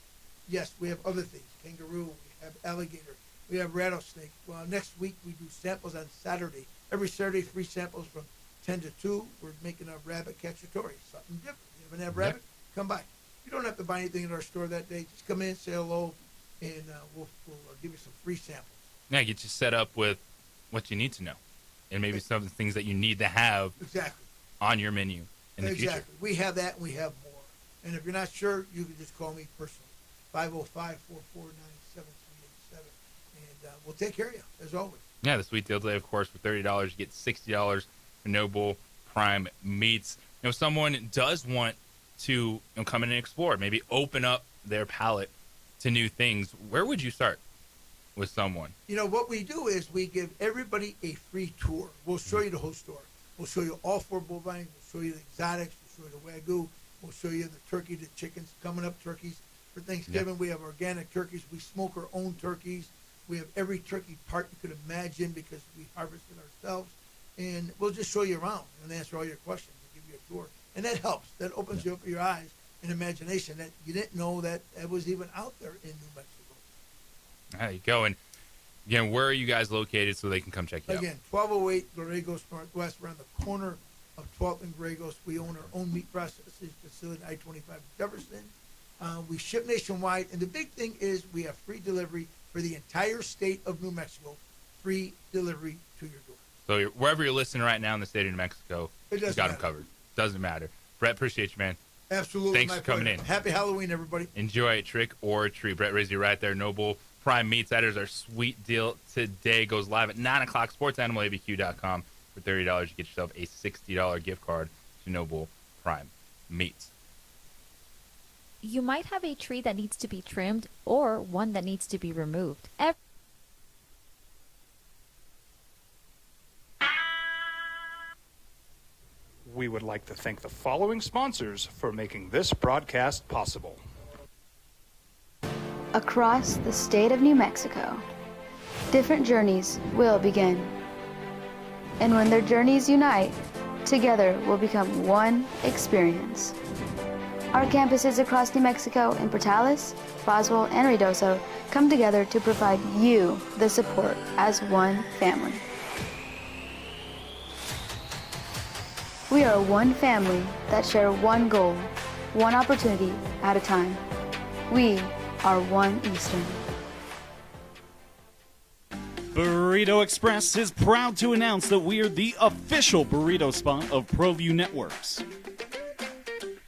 Yes, we have other things. Kangaroo, we have alligator, we have rattlesnake. Well, next week we do samples on Saturday. Every Saturday, free samples from 10 to 2, we're making a rabbit cacciatore, something different. You haven't had rabbit? Come by. You don't have to buy anything in our store that day. Just come in, say hello, and we'll give you some free samples. Yeah, get you set up with what you need to know, and maybe some of the things that you need to have on your menu in the future. We have that, and we have more. And if you're not sure, you can just call me personally, 505-449-7387, and we'll take care of you, as always. Yeah, the sweet deal today, of course, for $30, you get $60 for Noble Prime Meats. Someone does want to come in and explore, maybe open up their palate to new things. Where would you start with someone? What we do is we give everybody a free tour. We'll show you the whole store. We'll show you all 4 bovines. We'll show you the exotics. We'll show you the Wagyu. We'll show you the turkey, the chickens, coming up turkeys. For Thanksgiving, we have organic turkeys. We smoke our own turkeys. We have every turkey part you could imagine because we harvest it ourselves. And we'll just show you around and answer all your questions and give you a tour. And that helps. That opens you up your eyes and imagination that you didn't know that it was even out there in New Mexico. There you go. And again, where are you guys located so they can come check you out? Again, 1208 Gallegos Northwest. We're on the corner of 12th and Gallegos. We own our own meat processing facility, I-25 Jefferson. We ship nationwide. And the big thing is we have free delivery for the entire state of New Mexico. Free delivery to your door. So wherever you're listening right now in the state of New Mexico, you got them matter. covered. Doesn't matter. Brett, appreciate you, man. Absolutely. Thanks for coming in. Happy Halloween, everybody. Enjoy it, trick or treat. Brett Rizzi right there. Noble Prime Meats. That is our sweet deal today. Goes live at 9 o'clock. SportsAnimalABQ.com. For $30, you get yourself a $60 gift card to Noble Prime Meats. You might have a tree that needs to be trimmed or one that needs to be removed. We would like to thank the following sponsors for making this broadcast possible. Across the state of New Mexico, different journeys will begin. And when their journeys unite, together will become one experience. Our campuses across New Mexico in Portales, Roswell, and Ruidoso come together to provide you the support as one family. We are one family that share one goal, one opportunity at a time. We are One Eastern. Burrito Express is proud to announce that we're the official burrito spot of ProView Networks.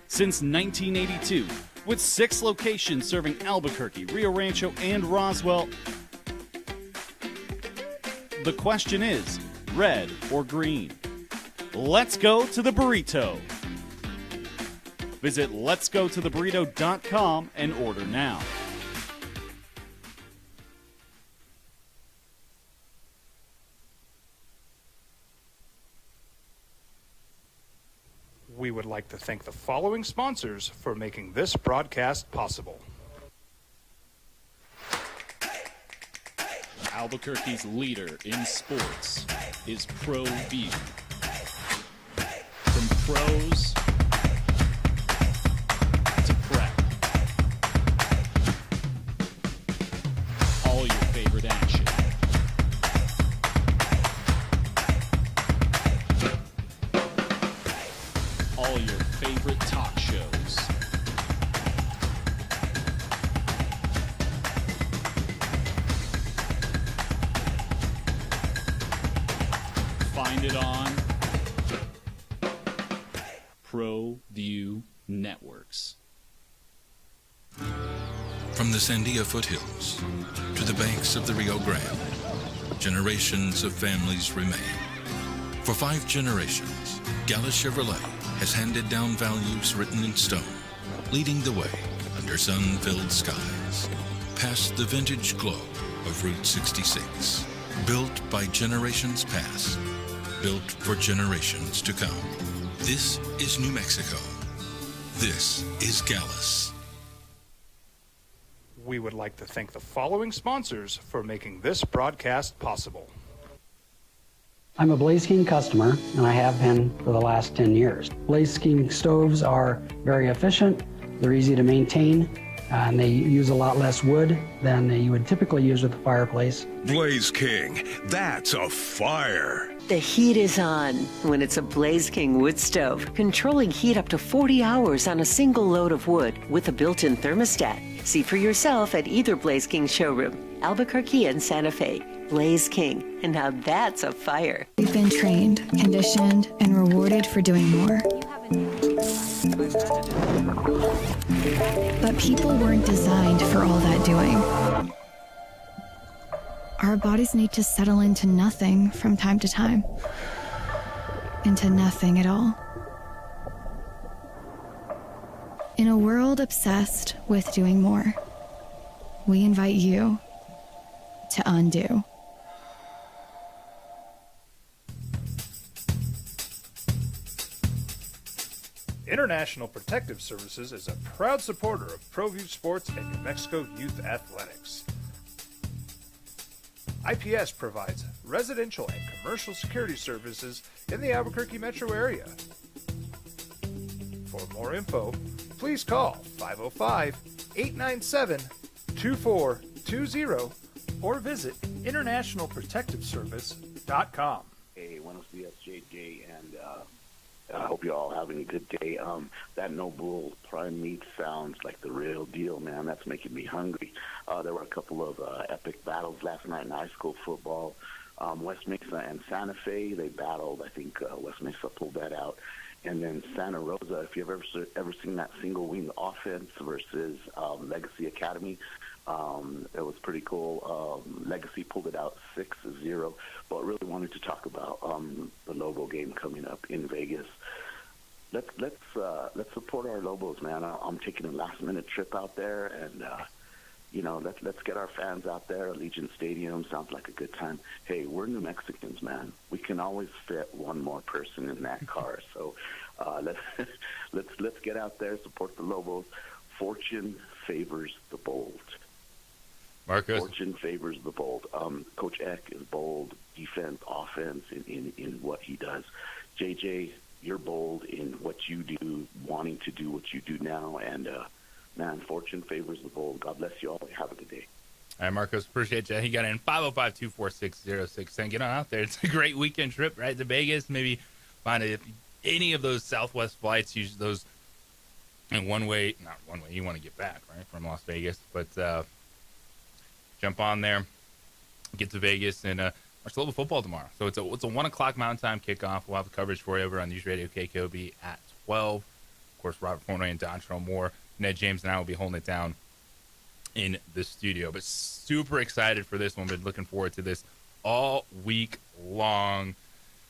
Since 1982, with 6 locations serving Albuquerque, Rio Rancho, and Roswell, the question is, red or green? Let's go to the burrito. Visit letsgototheburrito.com and order now. We would like to thank the following sponsors for making this broadcast possible. Albuquerque's leader in sports is ProView. From pros to prep, all your favorite action. All your favorite talk shows. Find it on ProView Networks. From the Sandia foothills to the banks of the Rio Grande, generations of families remain. For 5 generations, Gallus Chevrolet has handed down values written in stone, leading the way under sun-filled skies, past the vintage glow of Route 66. Built by generations past, built for generations to come. This is New Mexico. This is Gallus. We would like to thank the following sponsors for making this broadcast possible. I'm a Blaze King customer, and I have been for the last 10 years. Blaze King stoves are very efficient, they're easy to maintain, and they use a lot less wood than you would typically use with a fireplace. Blaze King, that's a fire. The heat is on when it's a Blaze King wood stove, controlling heat up to 40 hours on a single load of wood with a built-in thermostat. See for yourself at either Blaze King showroom, Albuquerque and Santa Fe. Blaze King, and now that's a fire. We've been trained, conditioned, and rewarded for doing more. But people weren't designed for all that doing. Our bodies need to settle into nothing from time to time. Into nothing at all. In a world obsessed with doing more, we invite you to undo. International Protective Services is a proud supporter of ProView Sports and New Mexico Youth Athletics. IPS provides residential and commercial security services in the Albuquerque metro area. For more info, please call 505-897-2420 or visit internationalprotectiveservice.com. Hey, buenos dias, JJ, and I hope you're all having a good day. That Noble prime meat sounds like the real deal, man. That's making me hungry. There were a couple of epic battles last night in high school football. West Mesa and Santa Fe, they battled. I think West Mesa pulled that out. And then Santa Rosa, if you've ever seen that single-wing offense versus Legacy Academy, it was pretty cool. Legacy pulled it out 6-0, but really wanted to talk about the Lobo game coming up in Vegas. Let's support our Lobos, man. I'm taking a last-minute trip out there, and let's get our fans out there. Allegiant Stadium sounds like a good time. Hey, we're New Mexicans, man. We can always fit one more person in that car. So let's get out there, support the Lobos. Fortune favors the bold. Marcos? Fortune favors the bold. Coach Eck is bold, defense, offense, in what he does. JJ, you're bold in what you do, wanting to do what you do now, and man, fortune favors the bold. God bless you all. Have a good day. All right, Marcos, appreciate you. He got in 505-246-0610. Get on out there. It's a great weekend trip, right, to Vegas. Maybe find any of those Southwest flights, use those in not one way, you want to get back, right, from Las Vegas. But jump on there. get to Vegas and watch a little football tomorrow. So it's a 1 o'clock Mountain Time kickoff. We'll have the coverage for you over on News Radio KKOB at 12. Of course, Robert Fornoy and Dontrell Moore, Ned James, and I will be holding it down in the studio. But super excited for this one. Been looking forward to this all week long,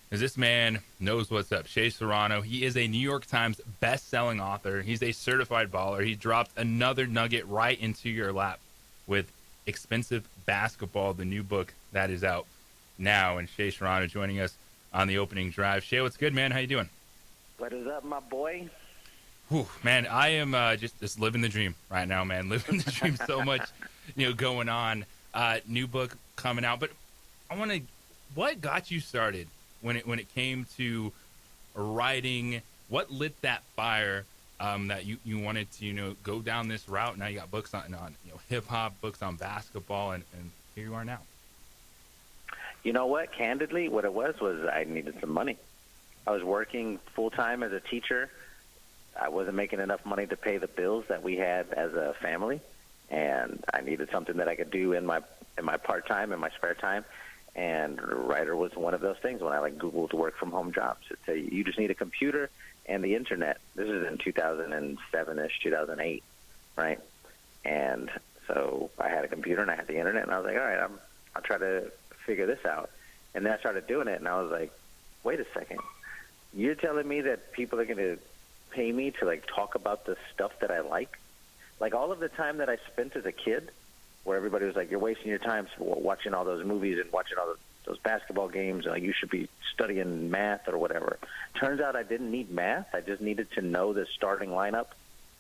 because this man knows what's up. Shea Serrano, he is a New York Times best-selling author. He's a certified baller. He dropped another nugget right into your lap with Expensive Basketball, the new book that is out now. And Shea Serrano joining us on the opening drive. Shea, what's good, man? How you doing? What is up, my boy? Whew, man, I am just living the dream right now, man. Living the dream so much, going on. New book coming out. But what got you started when it came to writing? What lit that fire that you wanted to go down this route? Now you got books on hip hop, books on basketball, and here you are now. You know what? Candidly, what it was I needed some money. I was working full time as a teacher. I wasn't making enough money to pay the bills that we had as a family, and I needed something that I could do in my part time, in my spare time. And writer was one of those things. When I Googled work from home jobs, it said you just need a computer and the internet. This is in 2007-ish, 2008, right? And so I had a computer and I had the internet, and I was like, all right, I'll try to figure this out. And then I started doing it, and I was like, wait a second, you're telling me that people are going to pay me to talk about the stuff that I like all of the time that I spent as a kid, where everybody was like, you're wasting your time watching all those movies and watching all those basketball games, and you should be studying math or whatever. Turns out I didn't need math. I just needed to know the starting lineup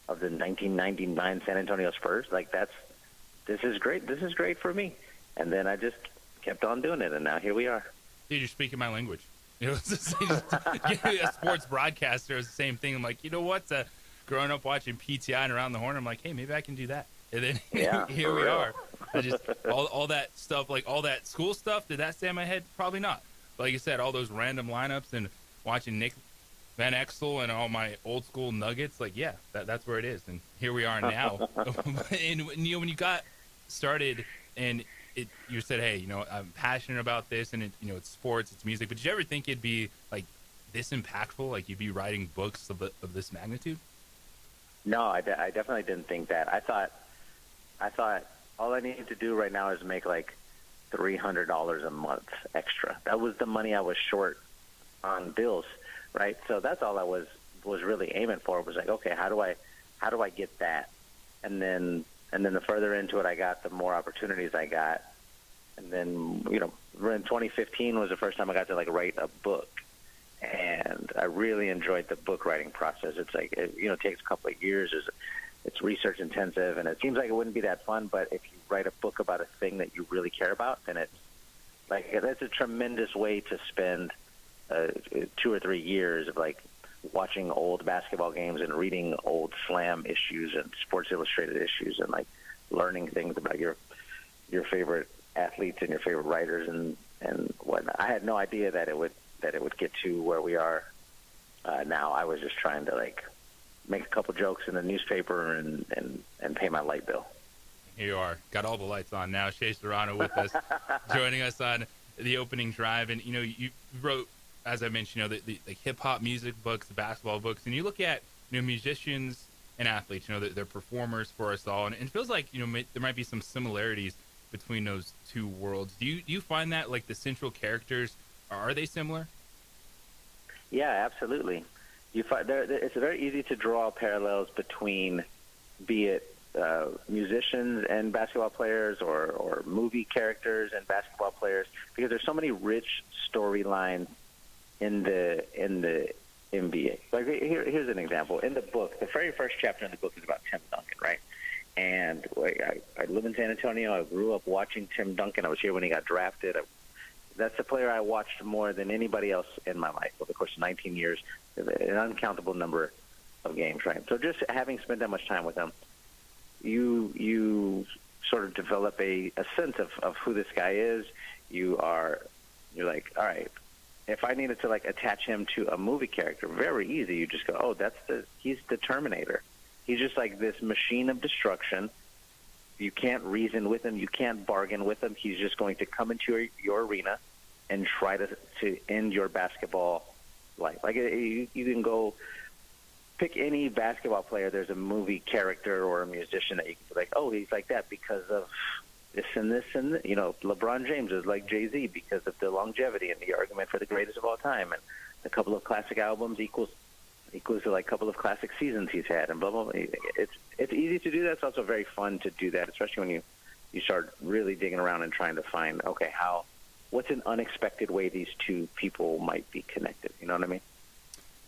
of the 1999 San Antonio Spurs. This is great. This is great for me. And then I just kept on doing it, and now here we are. Dude, you're speaking my language. It's the same, a sports broadcaster is the same thing. I'm like, you know what? Growing up watching PTI and Around the Horn, I'm like, hey, maybe I can do that. And then here we are. I just all that stuff, all that school stuff, did that stay in my head? Probably not. But like you said, all those random lineups and watching Nick Van Exel and all my old school Nuggets, that's where it is. And here we are now. And when you got started and you said, hey, I'm passionate about this, and it's sports, it's music. But did you ever think it'd be this impactful? You'd be writing books of this magnitude? No, I definitely didn't think that. I thought all I needed to do right now is make $300 a month extra. That was the money I was short on bills, right? So that's all I was really aiming for. Was okay, how do I get that? And then the further into it I got, the more opportunities I got. And then, in 2015 was the first time I got to write a book. And I really enjoyed the book writing process. It's it takes a couple of years. It's research intensive, and it seems like it wouldn't be that fun. But if you write a book about a thing that you really care about, then that's a tremendous way to spend 2 or 3 years of watching old basketball games and reading old Slam issues and Sports Illustrated issues, and learning things about your favorite athletes and your favorite writers and whatnot. I had no idea that it would get to where we are now. I was just trying to make a couple jokes in the newspaper and pay my light bill. Here you are, got all the lights on now. Shea Serrano with us, joining us on the opening drive. And you wrote, as I mentioned, the hip hop music books, the basketball books, and you look at musicians and athletes. They're performers for us all, and it feels like there might be some similarities between those two worlds. Do you find that the central characters, are they similar? Yeah, absolutely. You find it's very easy to draw parallels between, be it musicians and basketball players, or movie characters and basketball players, because there's so many rich storylines in the NBA. Here's an example. In the book, the very first chapter in the book is about Tim Duncan, right? And I live in San Antonio. I grew up watching Tim Duncan. I was here when he got drafted. That's the player I watched more than anybody else in my life over the course of 19 years, an uncountable number of games, right? So just having spent that much time with him, you sort of develop a sense of who this guy is. You're like, all right, if I needed to attach him to a movie character, very easy. You just go, oh, he's the Terminator. He's just this machine of destruction, You can't reason with him. You can't bargain with him. He's just going to come into your arena and try to end your basketball life. Like you can go pick any basketball player. There's a movie character or a musician that you can be like, oh, he's like that because of this and this and this. You know, LeBron James is like Jay-Z because of the longevity and the argument for the greatest of all time, and a couple of classic albums equals to like a couple of classic seasons he's had, and blah blah blah. It's easy to do that. It's also very fun to do that, especially when you start really digging around and trying to find, okay, what's an unexpected way these two people might be connected. You know what I mean?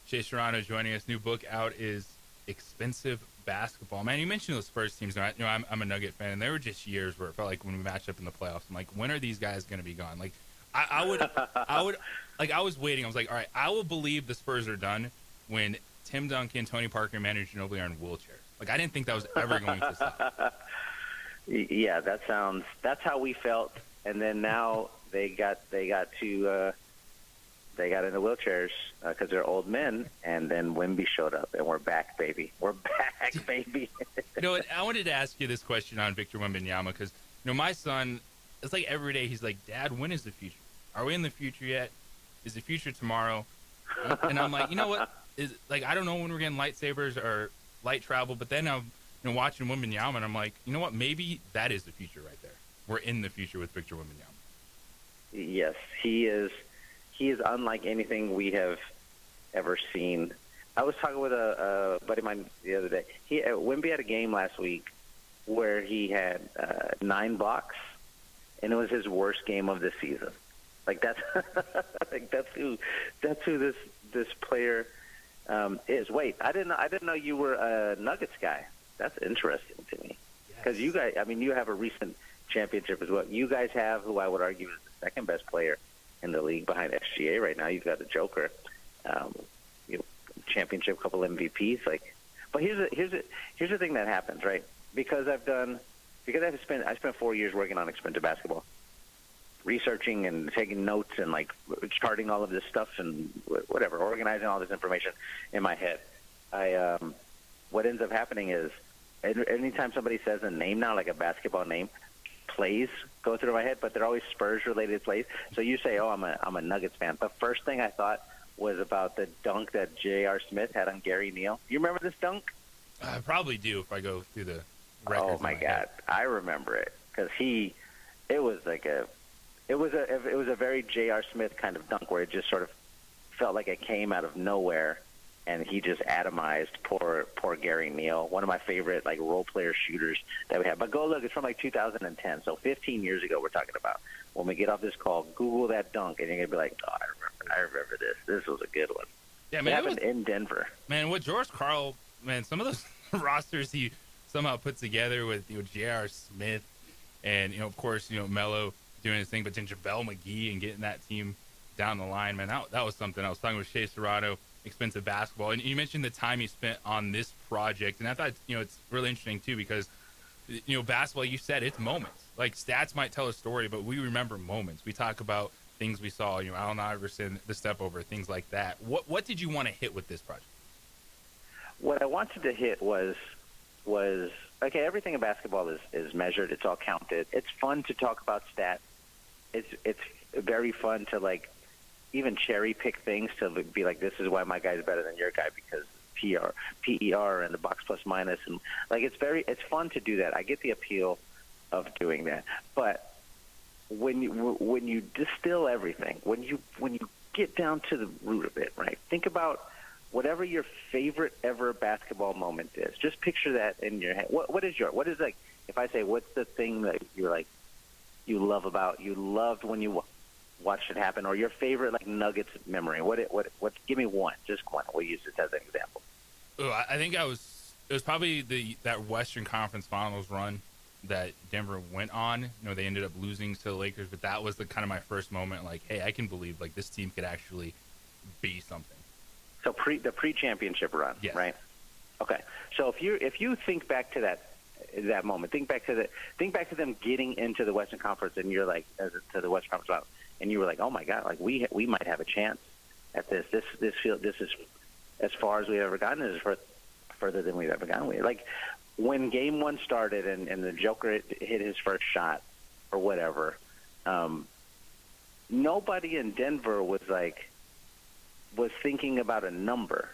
Jay Serrano joining us. New book out is Expensive Basketball. Man, you mentioned those Spurs teams. You know, I'm a Nugget fan, and there were just years where it felt like when we matched up in the playoffs, I'm like, when are these guys going to be gone? Like, I would, like, I was waiting. I was like, all right, I will believe the Spurs are done when Tim Duncan, Tony Parker, and Manu Ginobili are in wheelchairs. Like, I didn't think that was ever going to stop. Yeah, that's how we felt. And then now they got into wheelchairs because they're old men. And then Wemby showed up, and we're back, baby. We're back, baby. You know, I wanted to ask you this question on Victor Wembanyama because, you know, my son, it's like every day he's like, Dad, when is the future? Are we in the future yet? Is the future tomorrow? And I'm like, you know what? I don't know when we're getting lightsabers or light travel, but then I'm watching Wembanyama, and I'm like, you know what? Maybe that is the future right there. We're in the future with Victor Wembanyama. Yes, he is unlike anything we have ever seen. I was talking with a buddy of mine the other day. Wemby had a game last week where he had 9 blocks, and it was his worst game of the season. Like that's that's who this player is. Wait, I didn't know you were a Nuggets guy. That's interesting to me because you guys. I mean, you have a recent championship as well. You guys have who I would argue is the second best player in the league behind SGA right now. You've got the Joker, championship, couple MVPs. Like, but here's the thing that happens, right? Because I spent 4 years working on Expensive Basketball, researching and taking notes and like charting all of this stuff and whatever, organizing all this information in my head. What ends up happening is anytime somebody says a name now, like a basketball name, plays go through my head, but they're always Spurs-related plays. So you say, "Oh, I'm a Nuggets fan." The first thing I thought was about the dunk that J.R. Smith had on Gary Neal. You remember this dunk? I probably do if I go through the records. Oh my God, I remember it because it was a very J.R. Smith kind of dunk where it just sort of felt like it came out of nowhere, and he just atomized poor Gary Neal, one of my favorite like role player shooters that we have. But go look, it's from like 2010, so 15 years ago we're talking about. When we get off this call, Google that dunk, and you're gonna be like, "Oh, I remember this. This was a good one." Yeah, man, it happened in Denver. Man, what George Karl, man, some of those rosters he somehow put together with J.R. Smith and of course Melo doing his thing, but then JaVale McGee and getting that team down the line, man, that was something. I was talking with Shea Serrano, Expensive Basketball, and you mentioned the time you spent on this project, and I thought it's really interesting too because basketball, you said it's moments. Like stats might tell a story, but we remember moments. We talk about things we saw, Allen Iverson, the step over, things like that. What did you want to hit with this project? What I wanted to hit was okay, everything in basketball is measured. It's all counted. It's fun to talk about stats. It's very fun to like even cherry pick things to be like, this is why my guy's better than your guy because PER and the box plus minus, and like it's fun to do that. I get the appeal of doing that, but when you distill everything, when you get down to the root of it, right? Think about whatever your favorite ever basketball moment is. Just picture that in your head. What is like, if I say, what's the thing that you're like, you loved when you watched it happen, or your favorite like Nuggets memory? What? Give me one, just one. We'll use this as an example. Oh, I think it was probably that Western Conference Finals run that Denver went on. They ended up losing to the Lakers, but that was the kind of my first moment. Like, hey, I can believe like this team could actually be something. So the pre-championship run, yes. Right? Okay. So if you think back to that moment, think back to them getting into the Western Conference, and you're like to the Western Conference Finals, and you were like, oh my God, like we might have a chance at this. This is as far as we've ever gotten. This is further than we've ever gotten. Like, when game one started and the Joker hit his first shot or whatever, nobody in Denver was thinking about a number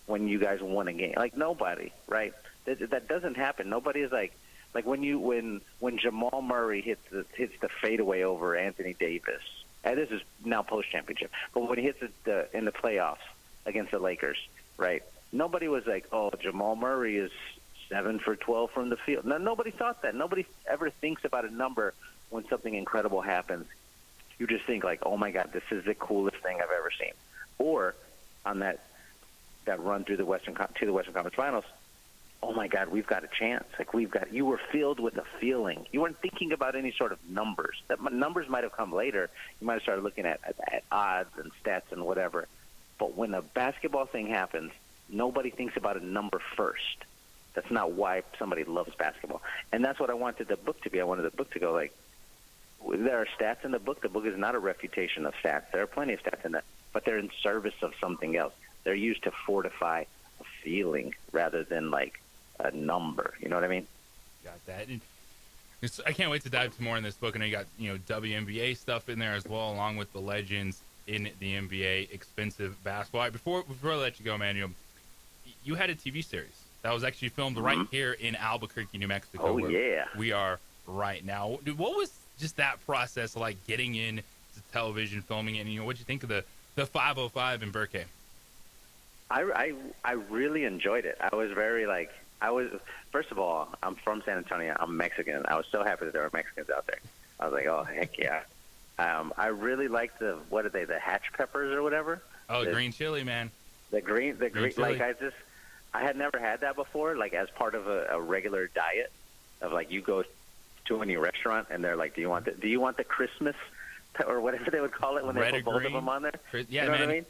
when you guys won a game. Like, nobody, right? That doesn't happen. Nobody is like when Jamal Murray hits the fadeaway over Anthony Davis. And this is now post-championship, but when he hits it in the playoffs against the Lakers, right? Nobody was like, "Oh, Jamal Murray is 7 for 12 from the field." No, nobody thought that. Nobody ever thinks about a number when something incredible happens. You just think like, "Oh my God, this is the coolest thing I've ever seen." Or on that run through the Western Conference Finals, oh my God, we've got a chance. Like, you were filled with a feeling. You weren't thinking about any sort of numbers. Numbers might have come later. You might have started looking at odds and stats and whatever. But when a basketball thing happens, nobody thinks about a number first. That's not why somebody loves basketball. And that's what I wanted the book to be. I wanted the book to go like, there are stats in the book. The book is not a refutation of stats. There are plenty of stats in that, but they're in service of something else. They're used to fortify a feeling rather than like a number. You know what I mean? Got that. And I can't wait to dive more in this book. And you got WNBA stuff in there as well, along with the legends in the NBA, expensive basketball. All right, before I let you go, man, you had a TV series that was actually filmed right here in Albuquerque, New Mexico. Oh yeah, we are right now. Dude, what was just that process like, getting into television, filming it? And what'd you think of the 505 in Burkett? I really enjoyed it. I was very first of all, I'm from San Antonio. I'm Mexican. I was so happy that there were Mexicans out there. I was like, oh, heck yeah. I really liked the hatch peppers or whatever. Oh, green chili, man. The green chili. Like, I had never had that before, like, as part of a regular diet of, like, you go to any restaurant and they're like, do you want the Christmas or whatever they would call it when they put both of them on there? Yeah, you know man. What I mean?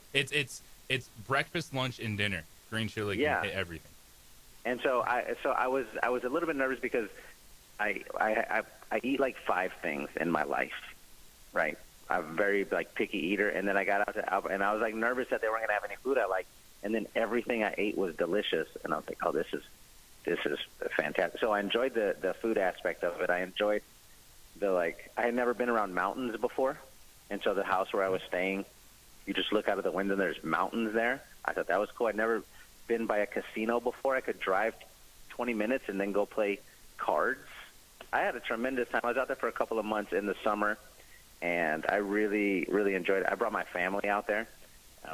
It's breakfast, lunch, and dinner. Green chili can hit everything. And so I was a little bit nervous because I eat like 5 things in my life, right? I'm a very picky eater, and then I got out to Albert, and I was like nervous that they weren't gonna have any food I like, and then everything I ate was delicious, and I was like, oh, this is fantastic. So I enjoyed the food aspect of it. I enjoyed I had never been around mountains before, and so the house where I was staying, you just look out of the window and there's mountains there. I thought that was cool. I'd never been by a casino before. I could drive 20 minutes and then go play cards. I had a tremendous time. I was out there for a couple of months in the summer, and I really, really enjoyed it. I brought my family out there,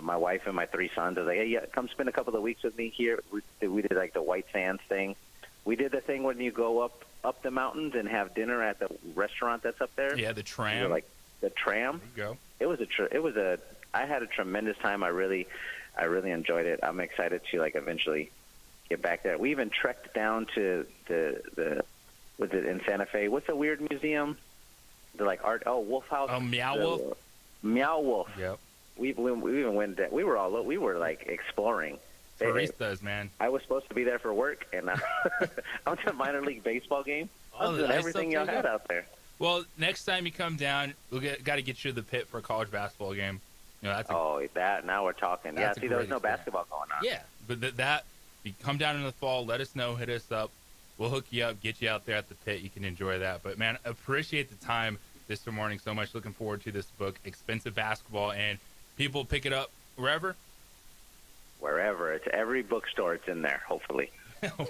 my wife and my 3 sons. I was like, hey, yeah, come spend a couple of weeks with me here. We did like the White Sands thing. We did the thing when you go up the mountains and have dinner at the restaurant that's up there. Yeah, the tram. Like the tram. There you go. I had a tremendous time. I really enjoyed it. I'm excited to eventually get back there. We even trekked down to was it in Santa Fe? What's the weird museum? The art. Oh, Wolf House. Oh, Meow Wolf. Meow Wolf. Yep. We even went there. We were exploring. Baristas, man. I was supposed to be there for work, and I went to a minor league baseball game. I was doing everything y'all had out there. Well, next time you come down, we'll got to get you to the pit for a college basketball game. Now we're talking. Yeah, see, there was no basketball going on. Yeah, but you come down in the fall, let us know, hit us up. We'll hook you up, get you out there at the pit. You can enjoy that. But, man, appreciate the time this morning so much. Looking forward to this book, Expensive Basketball. And people pick it up wherever? Wherever. It's every bookstore. It's in there, hopefully. Well,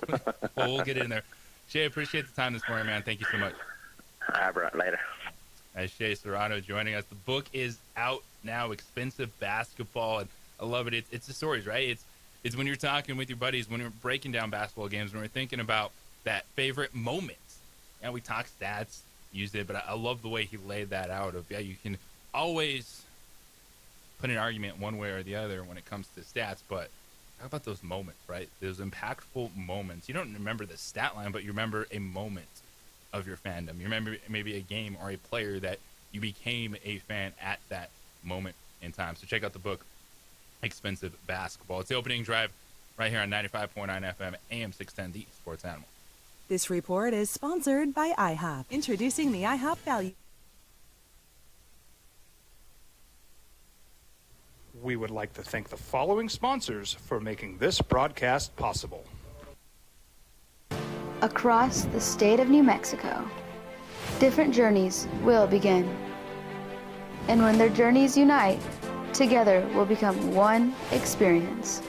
we'll get in there. Shay, appreciate the time this morning, man. Thank you so much. All right, bro. Later. As Shay Serrano joining us. The book is out now, Expensive Basketball, and I love it. It's the stories, right? It's when you're talking with your buddies, when you're breaking down basketball games, when we're thinking about that favorite moment. And we talk stats, used it, but I love the way he laid that out you can always put an argument one way or the other when it comes to stats, but how about those moments, right? Those impactful moments. You don't remember the stat line, but you remember a moment of your fandom. You remember maybe a game or a player that you became a fan at that moment in time. So check out the book, Expensive Basketball. It's the opening drive right here on 95.9 FM, AM 610, the Sports Animal. This report is sponsored by IHOP. Introducing the IHOP value. We would like to thank the following sponsors for making this broadcast possible. Across the state of New Mexico, different journeys will begin. And when their journeys unite, together will become one experience.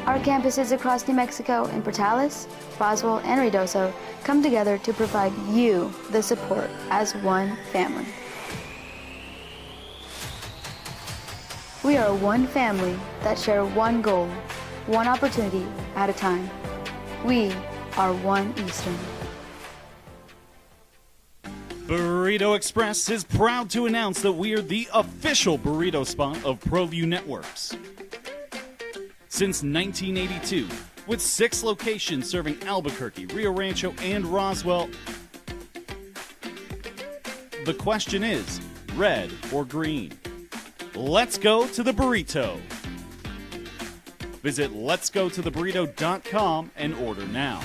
Our campuses across New Mexico in Portales, Roswell, and Ruidoso come together to provide you the support as one family. We are one family that share one goal, one opportunity at a time. We are One Eastern. Burrito Express is proud to announce that we are the official burrito spot of ProView Networks. Since 1982, with 6 locations serving Albuquerque, Rio Rancho, and Roswell, the question is, red or green? Let's go to the burrito. Visit letsgototheburrito.com and order now.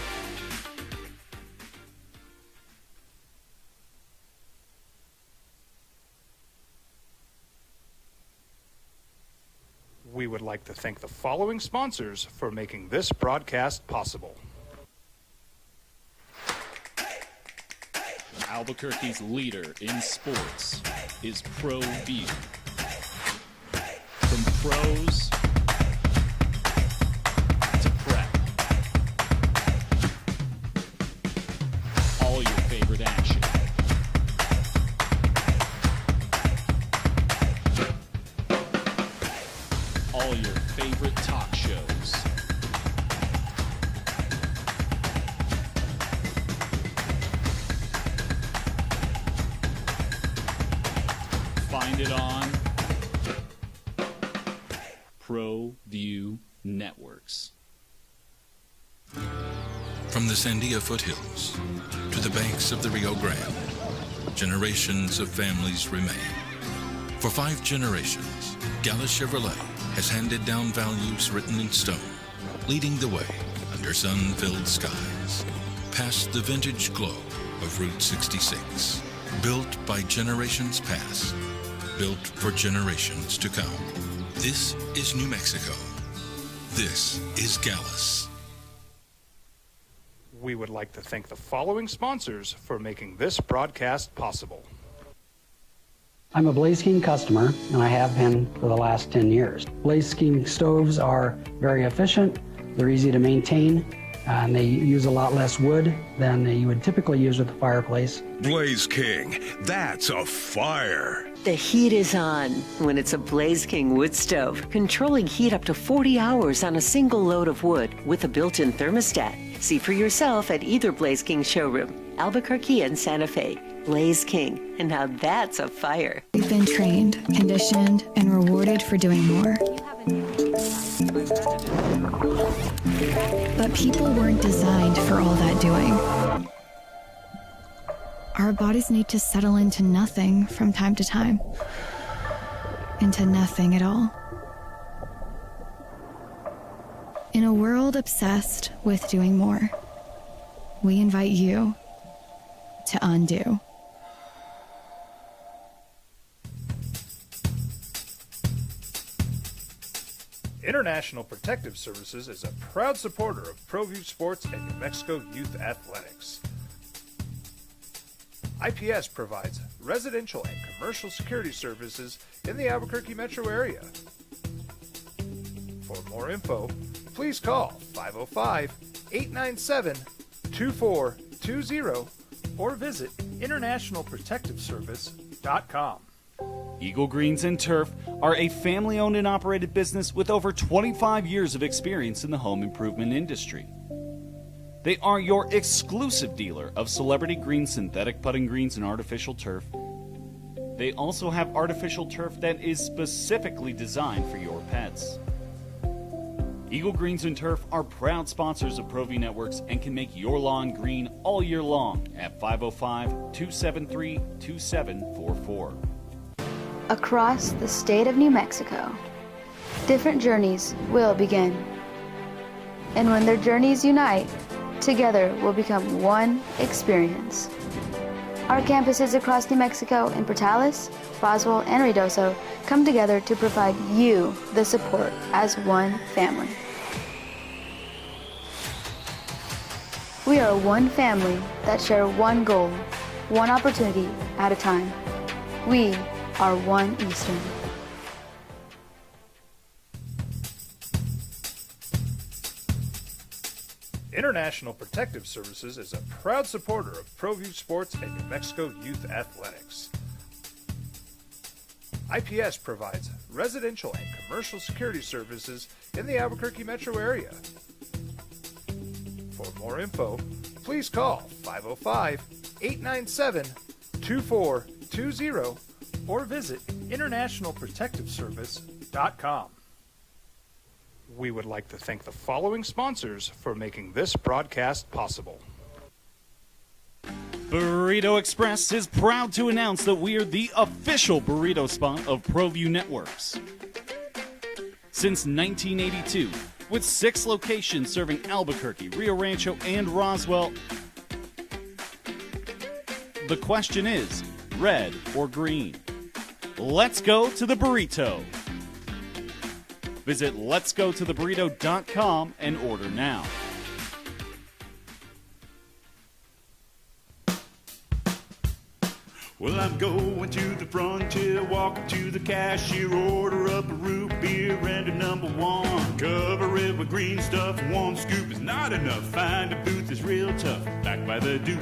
We would like to thank the following sponsors for making this broadcast possible. Albuquerque's leader in sports is ProView. From pros to prep, all your favorite action. All your favorite talk shows. Find it on ProView Networks. From the Sandia foothills to the banks of the Rio Grande, generations of families remain. For 5 generations, Gala Chevrolet has handed down values written in stone, leading the way under sun-filled skies, past the vintage glow of Route 66. Built by generations past, built for generations to come. This is New Mexico. This is Gallus. We would like to thank the following sponsors for making this broadcast possible. I'm a Blaze King customer, and I have been for the last 10 years. Blaze King stoves are very efficient, they're easy to maintain, and they use a lot less wood than you would typically use with a fireplace. Blaze King, that's a fire. The heat is on when it's a Blaze King wood stove, controlling heat up to 40 hours on a single load of wood with a built-in thermostat. See for yourself at either Blaze King showroom, Albuquerque and Santa Fe. Blaze King, and now that's a fire. We've been trained, conditioned, and rewarded for doing more. But people weren't designed for all that doing. Our bodies need to settle into nothing from time to time. Into nothing at all. In a world obsessed with doing more, we invite you to undo. International Protective Services is a proud supporter of ProView Sports and New Mexico Youth Athletics. IPS provides residential and commercial security services in the Albuquerque metro area. For more info, please call 505-897-2420 or visit internationalprotectiveservice.com. Eagle Greens and Turf are a family-owned and operated business with over 25 years of experience in the home improvement industry. They are your exclusive dealer of celebrity green, synthetic putting greens, and artificial turf. They also have artificial turf that is specifically designed for your pets. Eagle Greens and Turf are proud sponsors of ProView Networks and can make your lawn green all year long at 505-273-2744. Across the state of New Mexico, different journeys will begin. And when their journeys unite, together will become one experience. Our campuses across New Mexico in Portales, Roswell, and Ruidoso come together to provide you the support as one family. We are one family that share one goal, one opportunity at a time. We are One Eastern. International Protective Services is a proud supporter of ProView Sports and New Mexico Youth Athletics. IPS provides residential and commercial security services in the Albuquerque metro area. For more info, please call 505-897-2420 or visit internationalprotectiveservice.com. We would like to thank the following sponsors for making this broadcast possible. Burrito Express is proud to announce that we are the official burrito spot of ProView Networks. Since 1982, with 6 locations serving Albuquerque, Rio Rancho, and Roswell, the question is, red or green? Let's go to the burrito. Visit letsgototheburrito.com and order now. Well, I'm going to the frontier, walking to the cashier, order up a root beer and a number 1. Cover it with green stuff, 1 scoop is not enough. Find a booth is real tough, back by the Duke.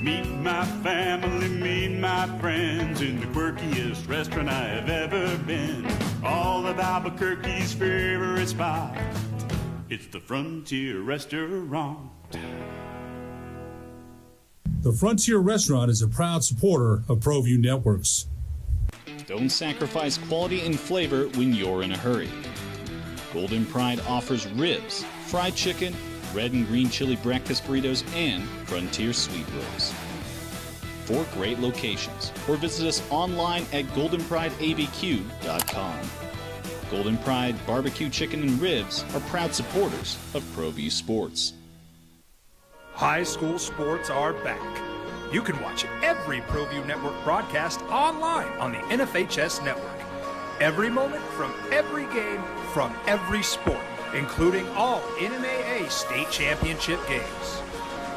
Meet my family, meet my friends in the quirkiest restaurant I have ever been. All of Albuquerque's favorite spot, it's the Frontier Restaurant. The Frontier Restaurant is a proud supporter of ProView Networks. Don't sacrifice quality and flavor when you're in a hurry. Golden Pride offers ribs, fried chicken, red and green chili breakfast burritos, and Frontier sweet rolls. 4 great locations, or visit us online at goldenprideabq.com. Golden Pride Barbecue Chicken and Ribs are proud supporters of ProView Sports. High school sports are back. You can watch every ProView Network broadcast online on the NFHS network. Every moment from every game from every sport, including all NMAA state championship games.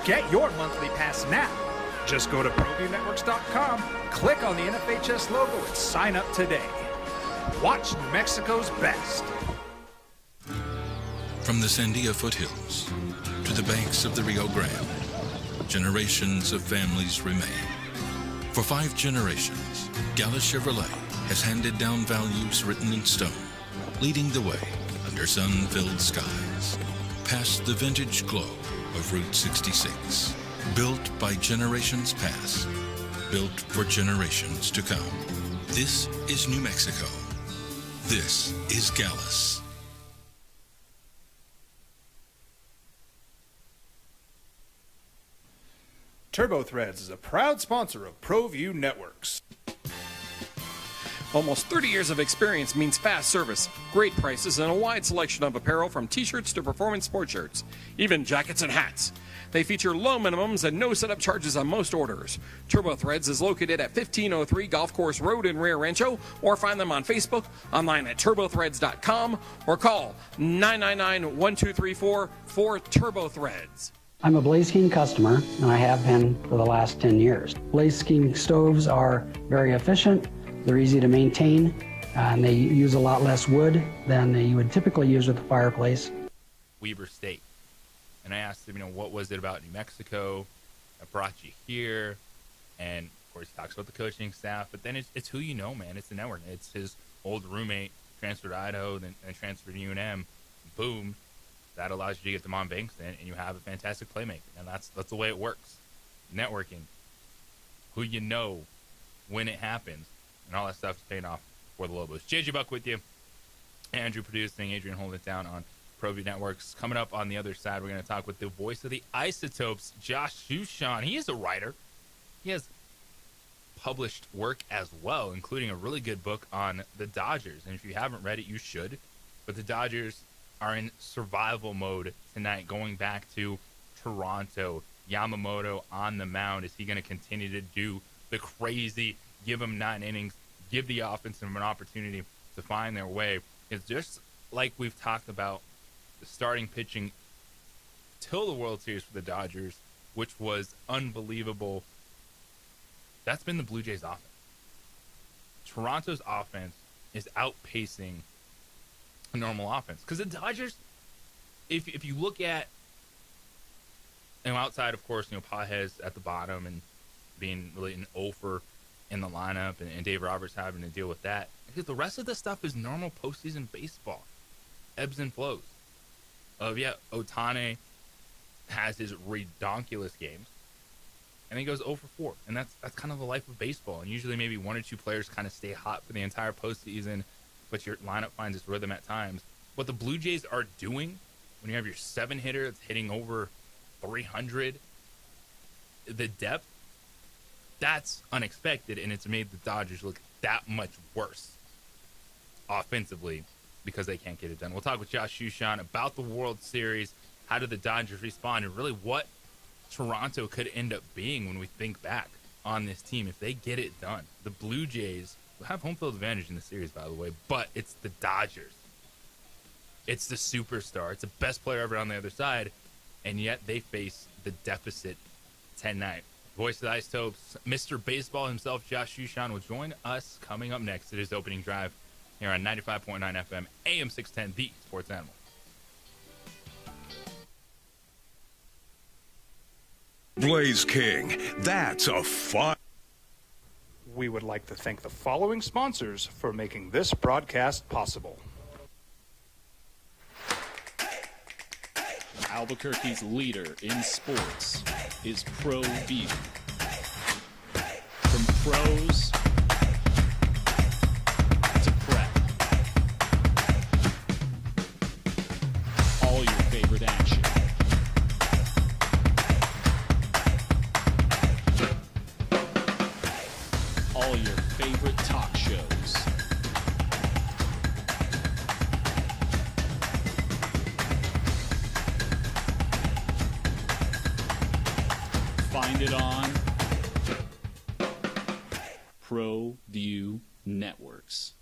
Get your monthly pass now. Just go to ProViewNetworks.com, click on the NFHS logo, and sign up today. Watch New Mexico's best. From the Sandia foothills to the banks of the Rio Grande, generations of families remain. For 5 generations, Gallus Chevrolet has handed down values written in stone, leading the way under sun-filled skies, past the vintage glow of Route 66. Built by generations past, built for generations to come. This is New Mexico. This is Gallus. TurboThreads is a proud sponsor of ProView Networks. Almost 30 years of experience means fast service, great prices, and a wide selection of apparel from t-shirts to performance sport shirts, even jackets and hats. They feature low minimums and no setup charges on most orders. TurboThreads is located at 1503 Golf Course Road in Rio Rancho, or find them on Facebook, online at turbothreads.com, or call 999-1234 for TurboThreads. I'm a Blaze King customer, and I have been for the last 10 years. Blaze King stoves are very efficient, they're easy to maintain, and they use a lot less wood than you would typically use with a fireplace. Weber State. And I asked him, what was it about New Mexico that brought you here? And, of course, he talks about the coaching staff. But then it's who you know, man. It's the network. It's his old roommate, transferred to Idaho, then transferred to UNM. Boom. That allows you to get them on Banks, and you have a fantastic playmaker. And that's the way it works. Networking. Who you know when it happens. And all that stuff is paying off for the Lobos. JJ Buck with you. Andrew producing. Adrian holding it down on ProView Networks. Coming up on the other side, we're going to talk with the voice of the Isotopes, Josh Shushan. He is a writer. He has published work as well, including a really good book on the Dodgers. And if you haven't read it, you should. But the Dodgers are in survival mode tonight, going back to Toronto. Yamamoto on the mound. Is he going to continue to do the crazy, give him 9 innings, give the offense an opportunity to find their way? It's just like we've talked about the starting pitching till the World Series for the Dodgers which was unbelievable. That's been the Blue Jays' offense. Toronto's offense is outpacing a normal offense. Because the Dodgers, if you look at, outside, of course, Pages at the bottom and being really an offer in the lineup and Dave Roberts having to deal with that. Because the rest of the stuff is normal postseason baseball. Ebbs and flows. Ohtani has his redonkulous games. And he goes 0 for 4. And that's kind of the life of baseball. And usually maybe one or two players kind of stay hot for the entire postseason, but your lineup finds its rhythm at times. What the Blue Jays are doing when you have your 7-hitter that's hitting over 300, the depth, that's unexpected, and it's made the Dodgers look that much worse offensively because they can't get it done. We'll talk with Josh Shushan about the World Series. How did the Dodgers respond, and really what Toronto could end up being when we think back on this team if they get it done. The Blue Jays will have home field advantage in the series, by the way, but it's the Dodgers. It's the superstar. It's the best player ever on the other side, and yet they face the deficit tonight. Voice of the Isotopes, Mr. Baseball himself, Josh Shushan, will join us coming up next at his opening drive here on 95.9 FM, AM 610, the Sports Animal. Blaze King, that's a fun. We would like to thank the following sponsors for making this broadcast possible. Albuquerque's leader in sports is Pro View. From pros to prep, all your favorite action. All your favorite talk shows. Find it on Pro View Networks.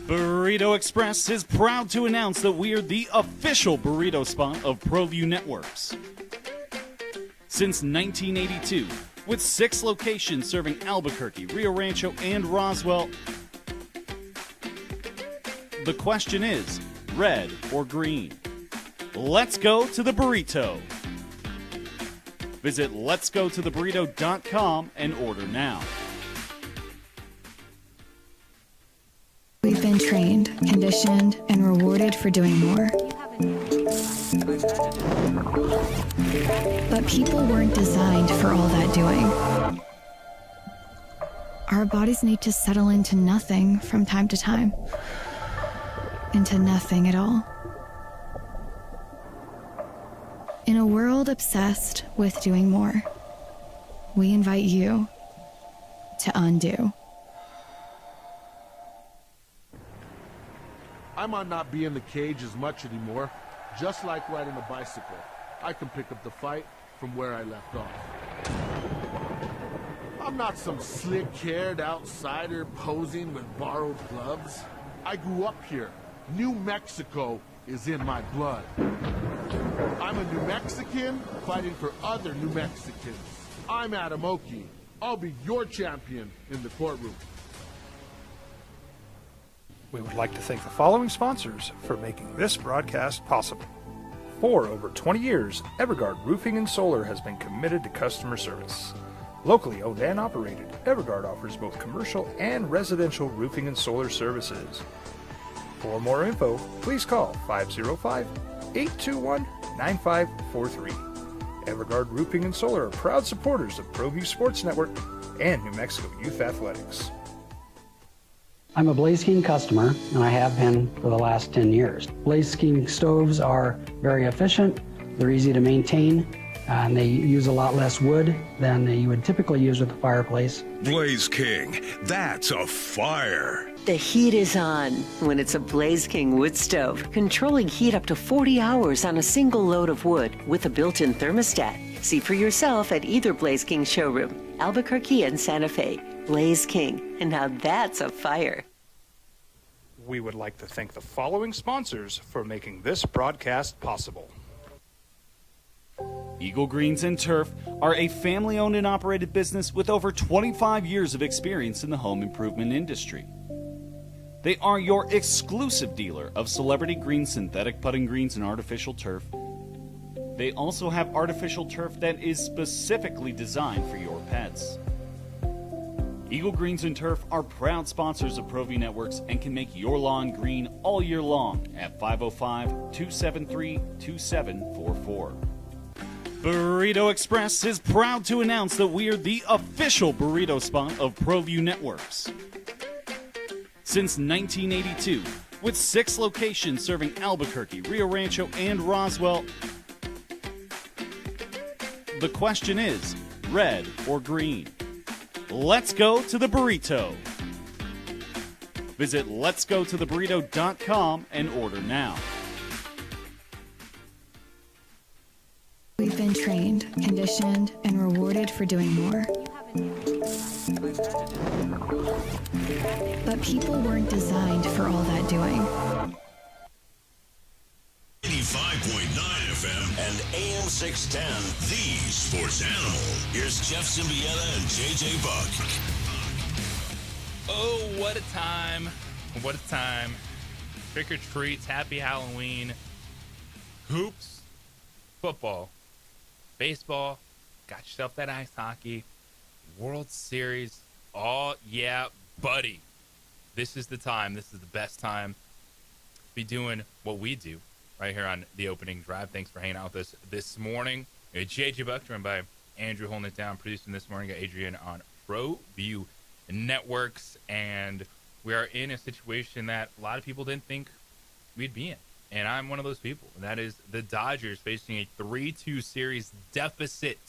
Burrito Express is proud to announce that we are the official burrito spot of ProView Networks. Since 1982, with 6 locations serving Albuquerque, Rio Rancho, and Roswell, the question is, red or green? Let's go to the burrito. Visit letsgototheburrito.com and order now. We've been trained, conditioned, and rewarded for doing more. But people weren't designed for all that doing. Our bodies need to settle into nothing from time to time. Into nothing at all. In a world obsessed with doing more, we invite you to undo. I might not be in the cage as much anymore. Just like riding a bicycle, I can pick up the fight from where I left off. I'm not some slick-haired outsider posing with borrowed gloves. I grew up here. New Mexico is in my blood. I'm a New Mexican fighting for other New Mexicans. I'm Adam Oki. I'll be your champion in the courtroom. We would like to thank the following sponsors for making this broadcast possible. For over 20 years, Evergard Roofing and Solar has been committed to customer service. Locally owned and operated, Evergard offers both commercial and residential roofing and solar services. For more info, please call 505-821-9543. Evergard Roofing and Solar are proud supporters of ProView Sports Network and New Mexico Youth Athletics. I'm a Blaze King customer, and I have been for the last 10 years. Blaze King stoves are very efficient, they're easy to maintain, and they use a lot less wood than you would typically use with a fireplace. Blaze King, that's a fire. The heat is on when it's a Blaze King wood stove, controlling heat up to 40 hours on a single load of wood with a built-in thermostat. See for yourself at either Blaze King showroom, Albuquerque and Santa Fe. Blaze King, and now that's a fire. We would like to thank the following sponsors for making this broadcast possible. Eagle Greens and Turf are a family-owned and operated business with over 25 years of experience in the home improvement industry. They are your exclusive dealer of celebrity green synthetic putting greens and artificial turf. They also have artificial turf that is specifically designed for your pets. Eagle Greens and Turf are proud sponsors of ProView Networks and can make your lawn green all year long at 505-273-2744. Burrito Express is proud to announce that we are the official burrito spot of ProView Networks. Since 1982, with 6 locations serving Albuquerque, Rio Rancho, and Roswell, the question is, red or green? Let's go to the burrito. Visit letsgototheburrito.com and order now. We've been trained, conditioned, and rewarded for doing more. But people weren't designed for all that doing. 85.9 FM and AM 610, the sports animal. Here's Jeff Zimbietta and JJ Buck. Oh, what a time. What a time. Trick or treats, happy Halloween, hoops, football, baseball, got yourself that ice hockey, World Series. Oh, yeah, buddy. This is the time. This is the best time to be doing what we do right here on the opening drive. Thanks for hanging out with us this morning. JJ Buck, joined by Andrew holding it down, producing this morning. Got Adrian on ProView Networks, and we are in a situation that a lot of people didn't think we'd be in, and I'm one of those people. And that is the Dodgers facing a 3-2 series deficit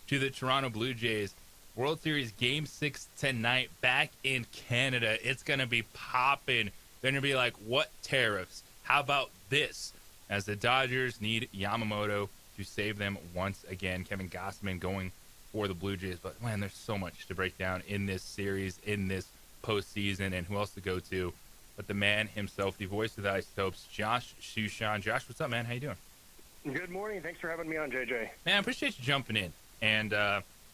to the Toronto Blue Jays. World Series Game 6 tonight back in Canada. It's going to be popping. They're going to be like, what tariffs? How about this? As the Dodgers need Yamamoto to save them once again. Kevin Gausman going for the Blue Jays. But, man, there's so much to break down in this series, in this postseason, and who else to go to but the man himself, the voice of the Isotopes, Josh Shushan. Josh, what's up, man? How you doing? Good morning. Thanks for having me on, JJ. Man, I appreciate you jumping in. And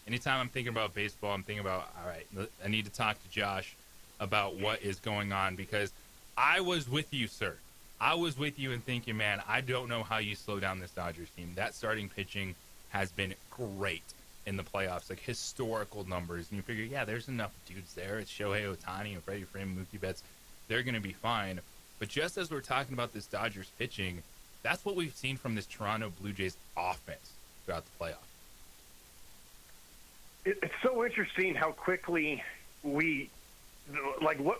anytime I'm thinking about baseball, I'm thinking about, all right, I need to talk to Josh about what is going on, because I was with you, sir. I was with you and thinking, man, I don't know how you slow down this Dodgers team. That starting pitching has been great in the playoffs, like historical numbers. And you figure, yeah, there's enough dudes there. It's Shohei Ohtani and Freddie Freeman, Mookie Betts. They're going to be fine. But just as we're talking about this Dodgers pitching, that's what we've seen from this Toronto Blue Jays offense throughout the playoffs. It's so interesting how quickly what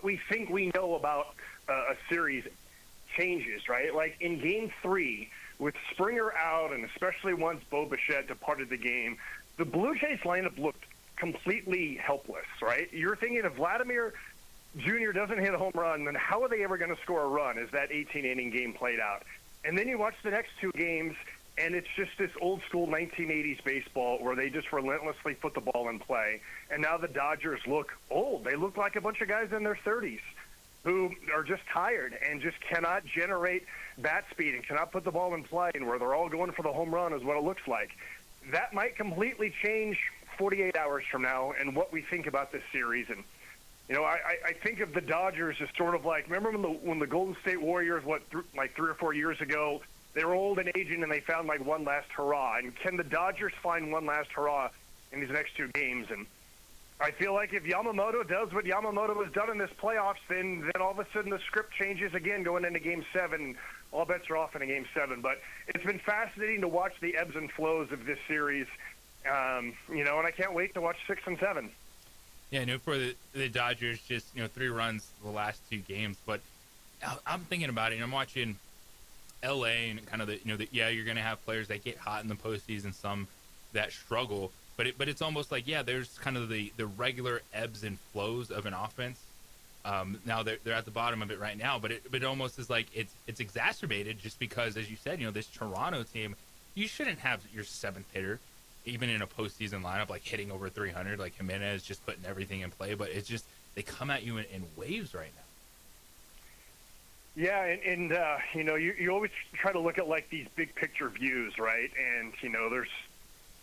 we think we know about a series changes, right? Like in Game 3, with Springer out, and especially once Bo Bichette departed the game, the Blue Jays lineup looked completely helpless, right? You're thinking if Vladimir Jr. doesn't hit a home run, then how are they ever going to score a run as that 18-inning game played out? And then you watch the next two games, and it's just this old-school 1980s baseball where they just relentlessly put the ball in play. And now the Dodgers look old. They look like a bunch of guys in their 30s who are just tired and just cannot generate bat speed and cannot put the ball in play, and where they're all going for the home run is what it looks like. That might completely change 48 hours from now and what we think about this series. And you know, I think of the Dodgers as sort of like, remember when the Golden State Warriors, 3 or 4 years ago, they were old and aging and they found like one last hurrah. And can the Dodgers find one last hurrah in these next two games? And I feel like if Yamamoto does what Yamamoto has done in this playoffs, then all of a sudden the script changes again going into Game 7. All bets are off in a Game 7. But it's been fascinating to watch the ebbs and flows of this series, and I can't wait to watch 6 and 7. Yeah, for the Dodgers, just 3 runs the last 2 games. But I'm thinking about it, and I'm watching L.A. and kind of you're going to have players that get hot in the postseason, some that struggle. But it's almost like, there's kind of the regular ebbs and flows of an offense. Now they're at the bottom of it right now, but it almost is like it's exacerbated just because, as you said, this Toronto team, you shouldn't have your 7th hitter even in a postseason lineup, like hitting over 300, like Jimenez just putting everything in play. But it's just, they come at you in waves right now. Yeah, and you always try to look at like these big picture views, right? And there's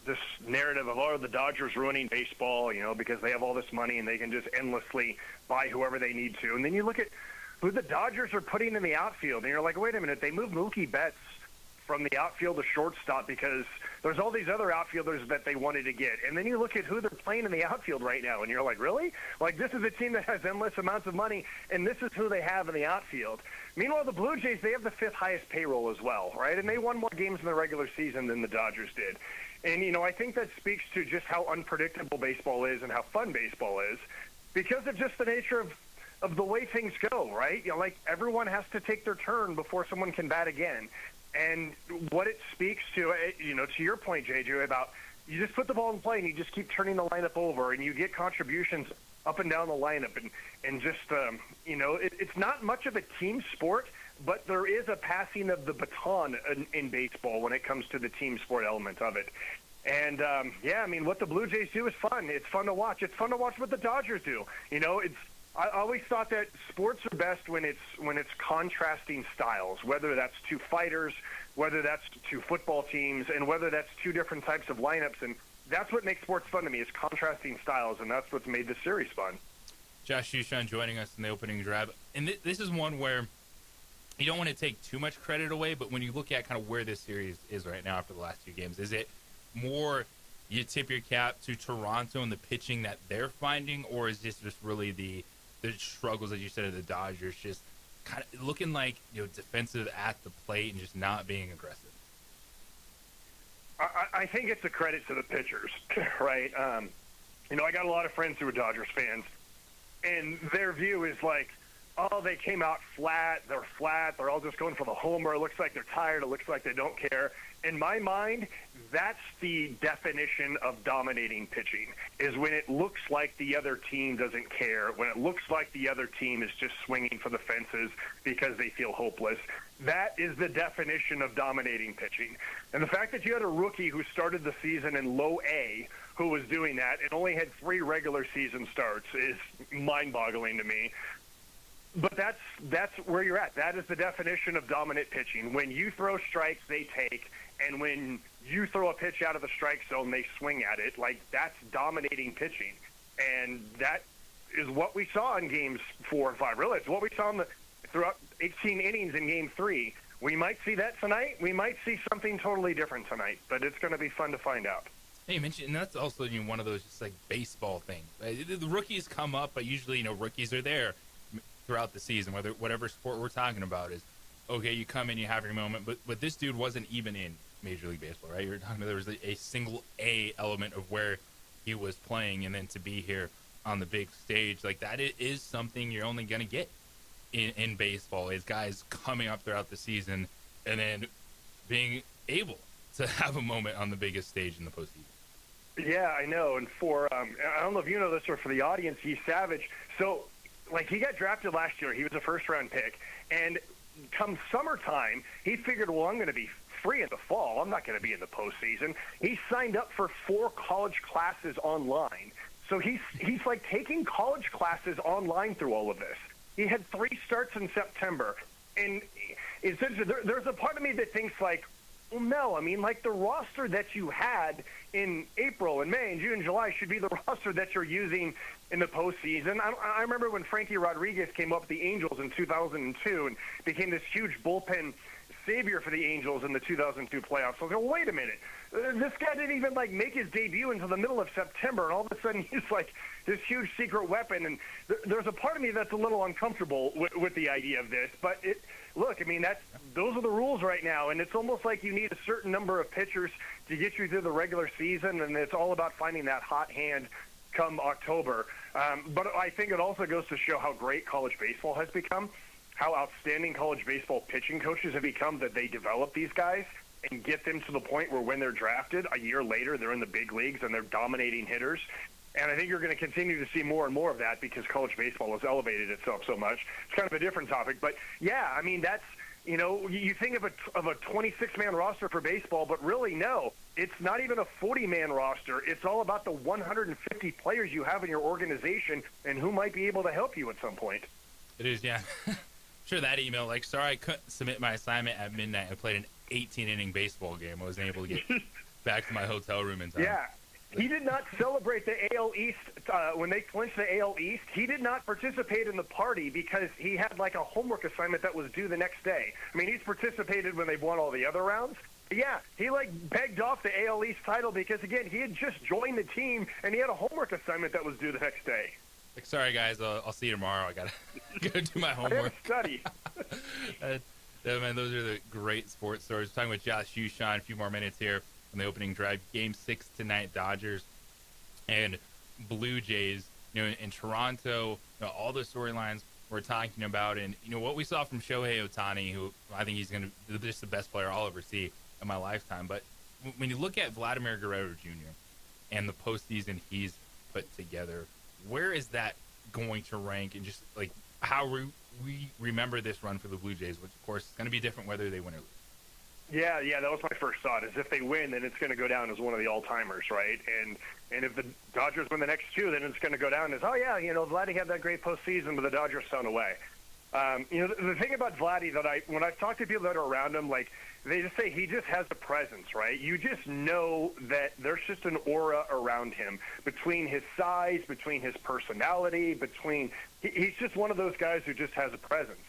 this narrative of, oh, the Dodgers ruining baseball, because they have all this money and they can just endlessly buy whoever they need to. And then you look at who the Dodgers are putting in the outfield, and you're like, wait a minute, they moved Mookie Betts from the outfield to shortstop because there's all these other outfielders that they wanted to get. And then you look at who they're playing in the outfield right now, and you're like, really? Like, this is a team that has endless amounts of money, and this is who they have in the outfield. Meanwhile, the Blue Jays, they have the 5th highest payroll as well, right? And they won more games in the regular season than the Dodgers did. And, I think that speaks to just how unpredictable baseball is and how fun baseball is because of just the nature of the way things go, right? Like, everyone has to take their turn before someone can bat again. And what it speaks to, to your point, JJ, about you just put the ball in play and you just keep turning the lineup over and you get contributions up and down the lineup. And just, it's not much of a team sport, but there is a passing of the baton in baseball when it comes to the team sport element of it. And, what the Blue Jays do is fun. It's fun to watch. It's fun to watch what the Dodgers do. I always thought that sports are best when it's contrasting styles, whether that's two fighters, whether that's two football teams, and whether that's two different types of lineups. And that's what makes sports fun to me is contrasting styles, and that's what's made this series fun. Josh Shushan joining us in the opening drive. And this is one where you don't want to take too much credit away, but when you look at kind of where this series is right now after the last 2 games, is it more you tip your cap to Toronto and the pitching that they're finding, or is this just really the struggles, as you said, of the Dodgers, just kind of looking like defensive at the plate and just not being aggressive? I think it's a credit to the pitchers, right? I got a lot of friends who are Dodgers fans, and their view is like, oh, they came out flat. They're all just going for the homer. It looks like they're tired. It looks like they don't care. In my mind, that's the definition of dominating pitching, is when it looks like the other team doesn't care, when it looks like the other team is just swinging for the fences because they feel hopeless. That is the definition of dominating pitching. And the fact that you had a rookie who started the season in low A who was doing that and only had 3 regular season starts is mind-boggling to me. But that's where you're at. That is the definition of dominant pitching. When you throw strikes, they take, and when you throw a pitch out of the strike zone, they swing at it. Like, that's dominating pitching. And that is what we saw in games 4 and 5. Really, it's what we saw throughout 18 innings in game 3. We might see that tonight. We might see something totally different tonight, but it's going to be fun to find out. Hey, you mentioned, and that's also one of those just like baseball things. The rookies come up, but usually rookies are there throughout the season, whatever sport we're talking about is, okay, you come in, you have your moment, but this dude wasn't even in Major League Baseball, right? You're talking about there was a single A element of where he was playing, and then to be here on the big stage, like that is something you're only going to get in baseball, is guys coming up throughout the season and then being able to have a moment on the biggest stage in the postseason. Yeah, I know. And for, I don't know if you know this or for the audience, he's Savage. So, he got drafted last year. He was a first-round pick. And come summertime, he figured, well, I'm going to be free in the fall. I'm not going to be in the postseason. He signed up for 4 college classes online. So he's taking college classes online through all of this. He had 3 starts in September. And there's a part of me that thinks well, no, the roster that you had in April and May and June and July should be the roster that you're using in the postseason. I remember when Frankie Rodriguez came up with the Angels in 2002 and became this huge bullpen savior for the Angels in the 2002 playoffs. So I was like, wait a minute. This guy didn't even make his debut until the middle of September, and all of a sudden he's this huge secret weapon. And there's a part of me that's a little uncomfortable with the idea of this. But those are the rules right now, and it's almost like you need a certain number of pitchers to get you through the regular season, and it's all about finding that hot hand come October. But I think it also goes to show how great college baseball has become, how outstanding college baseball pitching coaches have become, that they develop these guys and get them to the point where when they're drafted a year later, they're in the big leagues and they're dominating hitters. And I think you're going to continue to see more and more of that because college baseball has elevated itself so much. It's kind of a different topic. But, yeah, that's – you think of a 26-man roster for baseball, but really, no. It's not even a 40-man roster. It's all about the 150 players you have in your organization and who might be able to help you at some point. It is, yeah. I'm sure that email, sorry I couldn't submit my assignment at midnight. I played an 18-inning baseball game. I wasn't able to get back to my hotel room in time. Yeah. He did not celebrate the AL East when they clinched the AL East. He did not participate in the party because he had like a homework assignment that was due the next day. I mean, he's participated when they've won all the other rounds. Yeah, he like begged off the AL East title because, again, he had just joined the team and he had a homework assignment that was due the next day. Like, sorry, guys, I'll see you tomorrow. I got to go do my homework. I have to study. Yeah, man, those are the great sports stories. We're talking with Josh Shushan, a few more minutes here on the opening drive. Game 6 tonight, Dodgers and Blue Jays. You know, in Toronto, you know, all the storylines we're talking about, and you know what we saw from Shohei Ohtani, who I think he's going to be just the best player I'll ever see in my lifetime. But when you look at Vladimir Guerrero Jr. and the postseason he's put together, where is that going to rank? And just like how we remember this run for the Blue Jays, which of course is going to be different whether they win or lose. Yeah, that was my first thought, is if they win, then it's going to go down as one of the all-timers, right? And if the Dodgers win the next two, then it's going to go down as, oh, yeah, you know, Vladdy had that great postseason, but the Dodgers found a way. You know, the thing about Vladdy that when I've talked to people that are around him, like, they just say he just has a presence, right? You just know that there's just an aura around him between his size, between his personality, he's just one of those guys who just has a presence.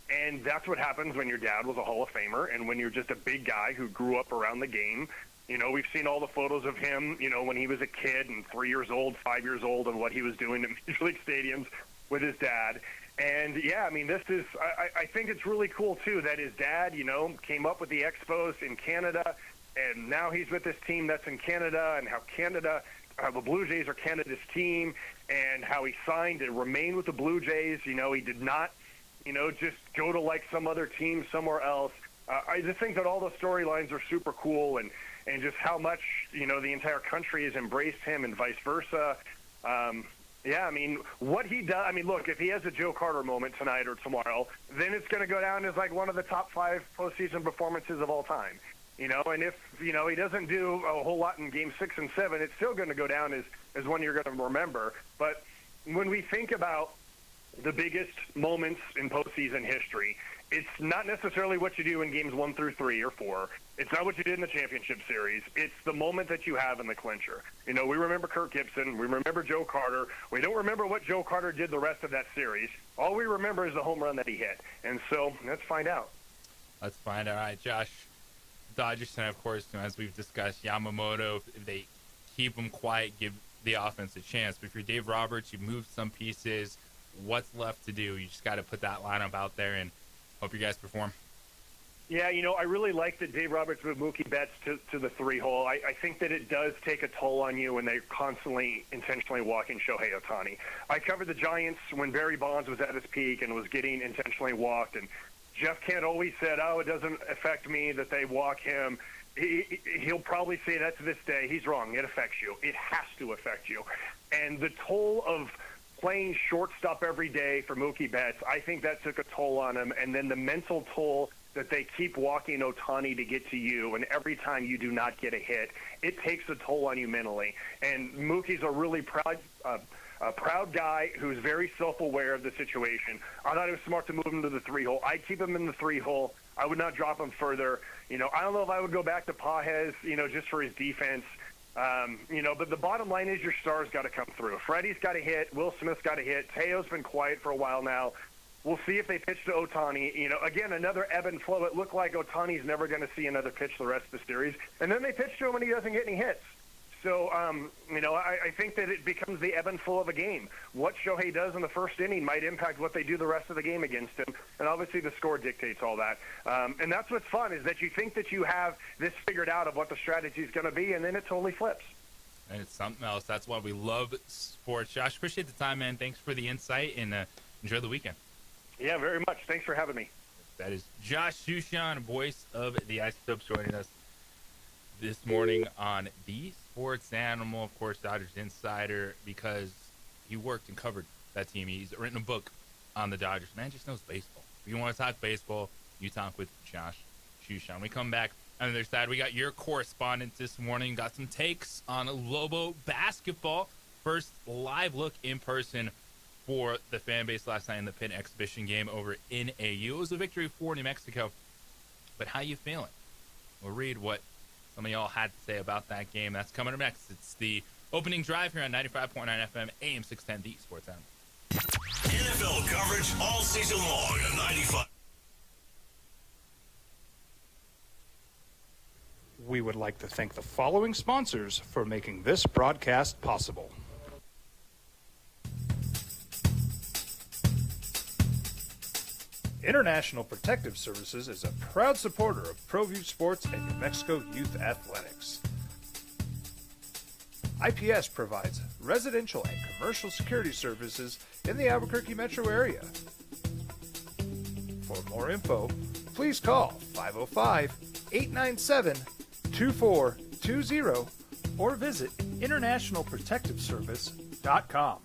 And that's what happens when your dad was a Hall of Famer and when you're just a big guy who grew up around the game. You know, we've seen all the photos of him, you know, when he was a kid and 3 years old, 5 years old, and what he was doing at Major League stadiums with his dad. And, yeah, I mean, I think it's really cool, too, that his dad, you know, came up with the Expos in Canada, and now he's with this team that's in Canada, and how the Blue Jays are Canada's team, and how he signed to remain with the Blue Jays. You know, he did not, you know, just go to like some other team somewhere else. I just think that all the storylines are super cool, and just how much, you know, the entire country has embraced him and vice versa. Yeah, I mean, what he does, I mean, look, if he has a Joe Carter moment tonight or tomorrow, then it's going to go down as like one of the top 5 postseason performances of all time. You know, and if, you know, he doesn't do a whole lot in Game 6 and 7, it's still going to go down as one you're going to remember. But when we think about the biggest moments in postseason history, it's not necessarily what you do in games 1 through 3 or 4. It's not what you did in the championship series. It's the moment that you have in the clincher. You know, we remember Kirk Gibson. We remember Joe Carter. We don't remember what Joe Carter did the rest of that series. All we remember is the home run that he hit. And so let's find out. Let's find out. All right, Josh. Dodgers tonight, of course, as we've discussed, Yamamoto, if they keep him quiet, give the offense a chance. But if you're Dave Roberts, you moved some pieces. What's left to do? You just got to put that lineup out there and hope you guys perform. Yeah, you know, I really like that Dave Roberts moved Mookie Betts to the 3-hole. I think that it does take a toll on you when they're constantly intentionally walking Shohei Ohtani. I covered the Giants when Barry Bonds was at his peak and was getting intentionally walked, and Jeff Kent always said, oh, it doesn't affect me that they walk him. He'll probably say that to this day. He's wrong. It affects you. It has to affect you. And the toll of playing shortstop every day for Mookie Betts, I think that took a toll on him. And then the mental toll that they keep walking Ohtani to get to you, and every time you do not get a hit, it takes a toll on you mentally. And Mookie's a really proud guy who's very self-aware of the situation. I thought it was smart to move him to the 3-hole. I'd keep him in the 3-hole. I would not drop him further. You know, I don't know if I would go back to Pages, you know, just for his defense. You know, but the bottom line is your stars got to come through. Freddie's got a hit. Will Smith's got a hit. Teo's been quiet for a while now. We'll see if they pitch to Ohtani. You know, again, another ebb and flow. It looked like Ohtani's never going to see another pitch the rest of the series. And then they pitch to him and he doesn't get any hits. So, you know, I think that it becomes the ebb and flow of a game. What Shohei does in the first inning might impact what they do the rest of the game against him. And obviously the score dictates all that. And that's what's fun, is that you think that you have this figured out of what the strategy is going to be, and then it totally flips. And it's something else. That's why we love sports. Josh, appreciate the time, man. Thanks for the insight, and enjoy the weekend. Yeah, very much. Thanks for having me. That is Josh Shushan, voice of the Isotopes, joining us this morning on The Sports Animal, of course, Dodgers insider, because he worked and covered that team. He's written a book on the Dodgers. Man just knows baseball. If you want to talk baseball, you talk with Josh Shushan. We come back on the other side. We got your correspondent this morning. Got some takes on Lobo basketball. First live look in person for the fan base last night in the Pitt exhibition game over in AU. It was a victory for New Mexico. But how you feeling? We'll read what some of y'all had to say about that game. That's coming up next. It's the opening drive here on 95.9 FM, AM 610, the Sports Animal. NFL coverage all season long on 95. We would like to thank the following sponsors for making this broadcast possible. International Protective Services is a proud supporter of ProView Sports and New Mexico Youth Athletics. IPS provides residential and commercial security services in the Albuquerque metro area. For more info, please call 505-897-2420 or visit internationalprotectiveservice.com.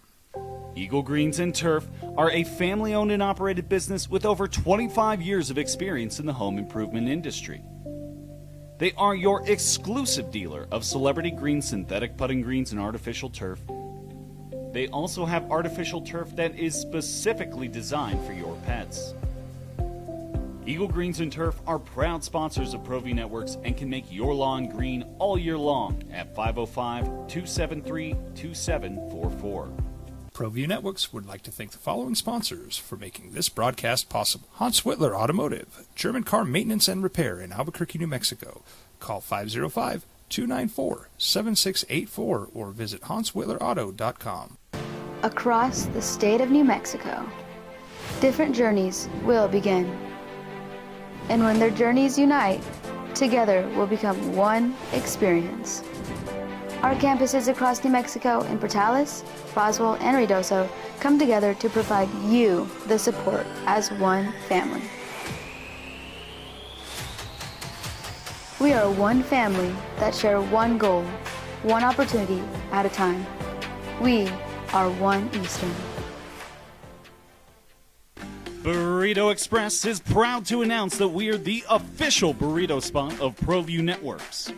Eagle Greens and Turf are a family-owned and operated business with over 25 years of experience in the home improvement industry. They are your exclusive dealer of celebrity green synthetic putting greens and artificial turf. They also have artificial turf that is specifically designed for your pets. Eagle Greens and Turf are proud sponsors of ProView Networks and can make your lawn green all year long at 505-273-2744. ProView Networks would like to thank the following sponsors for making this broadcast possible. Hans Whitler Automotive, German car maintenance and repair in Albuquerque, New Mexico. Call 505-294-7684 or visit hanswhitlerauto.com. Across the state of New Mexico, different journeys will begin. And when their journeys unite, together will become one experience. Our campuses across New Mexico in Portales, Roswell, and Ruidoso come together to provide you the support as one family. We are one family that share one goal, one opportunity at a time. We are One Eastern. Burrito Express is proud to announce that we are the official burrito spot of ProView Networks.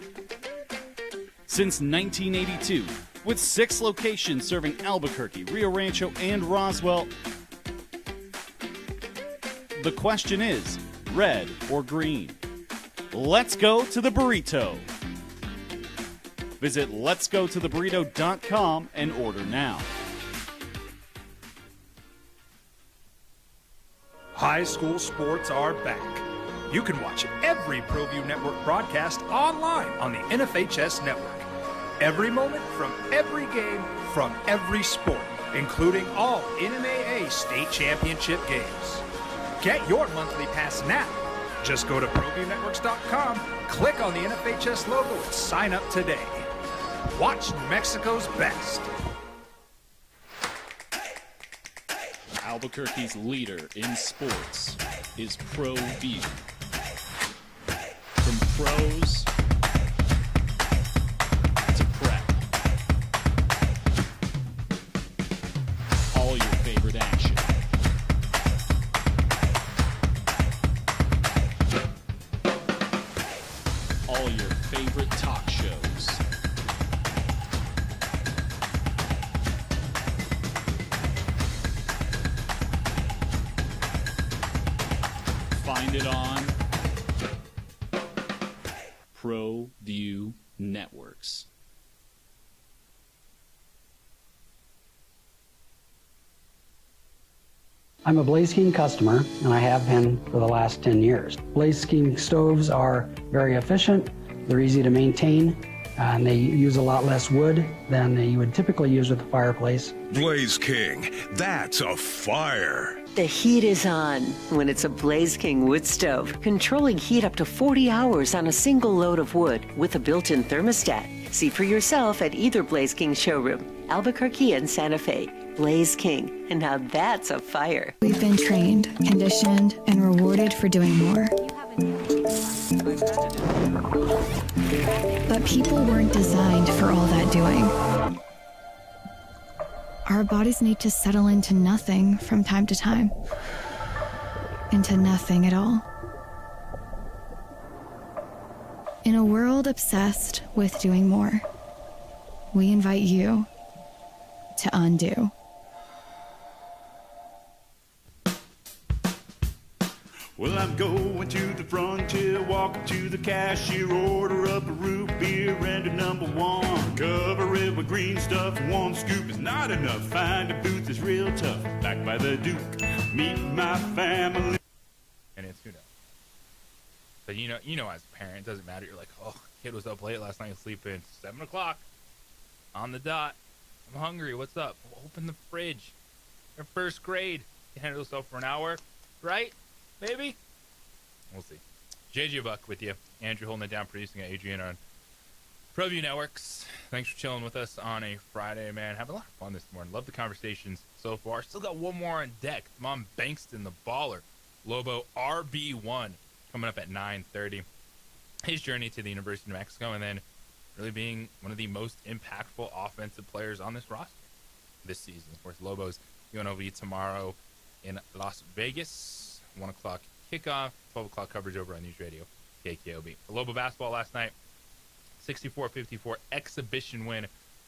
Since 1982, with 6 locations serving Albuquerque, Rio Rancho, and Roswell, the question is, red or green? Let's go to the burrito. Visit letsgototheburrito.com and order now. High school sports are back. You can watch every ProView Network broadcast online on the NFHS network. Every moment from every game from every sport, including all NMAA state championship games. Get your monthly pass now. Just go to ProViewNetworks.com, click on the NFHS logo, and sign up today. Watch New Mexico's best. Albuquerque's leader in sports is ProView. From pros to prep, all your favorite action. All your favorite talk shows. Find it on ProView Networks. I'm a Blaze King customer, and I have been for the last 10 years. Blaze King stoves are very efficient, they're easy to maintain, and they use a lot less wood than you would typically use with a fireplace. Blaze King, that's a fire. The heat is on when it's a Blaze King wood stove, controlling heat up to 40 hours on a single load of wood with a built-in thermostat. See for yourself at either Blaze King showroom, Albuquerque and Santa Fe. Blaze King, and now that's a fire. We've been trained, conditioned, and rewarded for doing more. But people weren't designed for all that doing. Our bodies need to settle into nothing from time to time. Into nothing at all. In a world obsessed with doing more, we invite you to undo. Well, I'm going to the frontier, walking to the cashier, order up a root beer and a number one. Cover it with green stuff, one scoop is not enough. Find a booth is real tough, back by the Duke, meet my family. And it's, but you know, as a parent, it doesn't matter. You're like, oh, kid was up late last night, sleeping 7 o'clock on the dot. I'm hungry. What's up? Well, open the fridge. They're first grade. You handle yourself for an hour, right? Maybe. We'll see. JJ Buck with you. Andrew holding it down, producing it. Adrian on ProView Networks. Thanks for chilling with us on a Friday, man. Having a lot of fun this morning. Love the conversations so far. Still got one more on deck. Mom Bankston, the baller. Lobo RB1 coming up at 9:30. His journey to the University of New Mexico, and then really being one of the most impactful offensive players on this roster this season. Of course, Lobo's UNLV tomorrow in Las Vegas. 1 o'clock kickoff, 12 o'clock coverage over on News Radio, KKOB. Lobo basketball last night, 64-54 exhibition win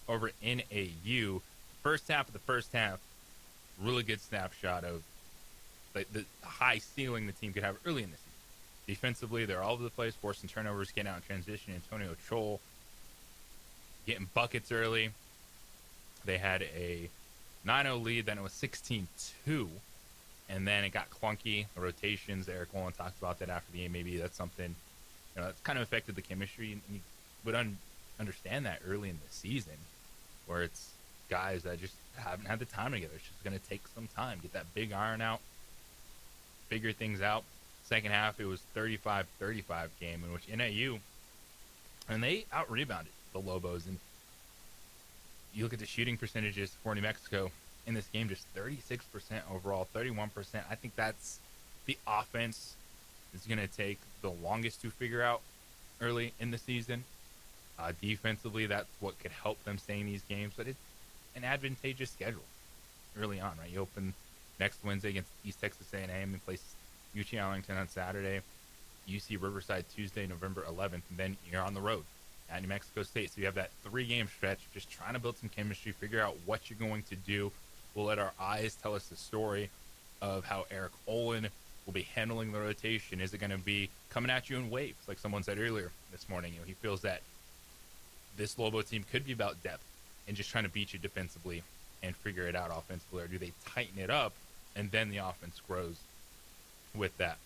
over NAU. First half of the first half, really good snapshot of the high ceiling the team could have early in the season. Defensively, they're all over the place, forcing turnovers, getting out in transition. Antonio Chol getting buckets early. They had a 9-0 lead, then it was 16-2, and then it got clunky. The rotations, Eric Wolin talked about that after the game. Maybe that's something, that's kind of affected the chemistry, and you would understand that early in the season, where it's guys that just haven't had the time together. It's just going to take some time. Get that big iron out, figure things out. Second half, it was 35-35 game in which NAU, and they out-rebounded the Lobos. And you look at the shooting percentages for New Mexico in this game, just 36% overall, 31%. I think that's the offense is going to take the longest to figure out early in the season. Defensively, that's what could help them stay in these games, but it's an advantageous schedule early on, right? You open next Wednesday against East Texas A&M and play UT Arlington on Saturday, UC Riverside Tuesday, November 11th, and then you're on the road at New Mexico State. So you have that 3-game stretch, just trying to build some chemistry, figure out what you're going to do. We'll let our eyes tell us the story of how Eric Olin will be handling the rotation. Is it going to be coming at you in waves, like someone said earlier this morning? He feels that this Lobo team could be about depth and just trying to beat you defensively and figure it out offensively, or do they tighten it up and then the offense grows with that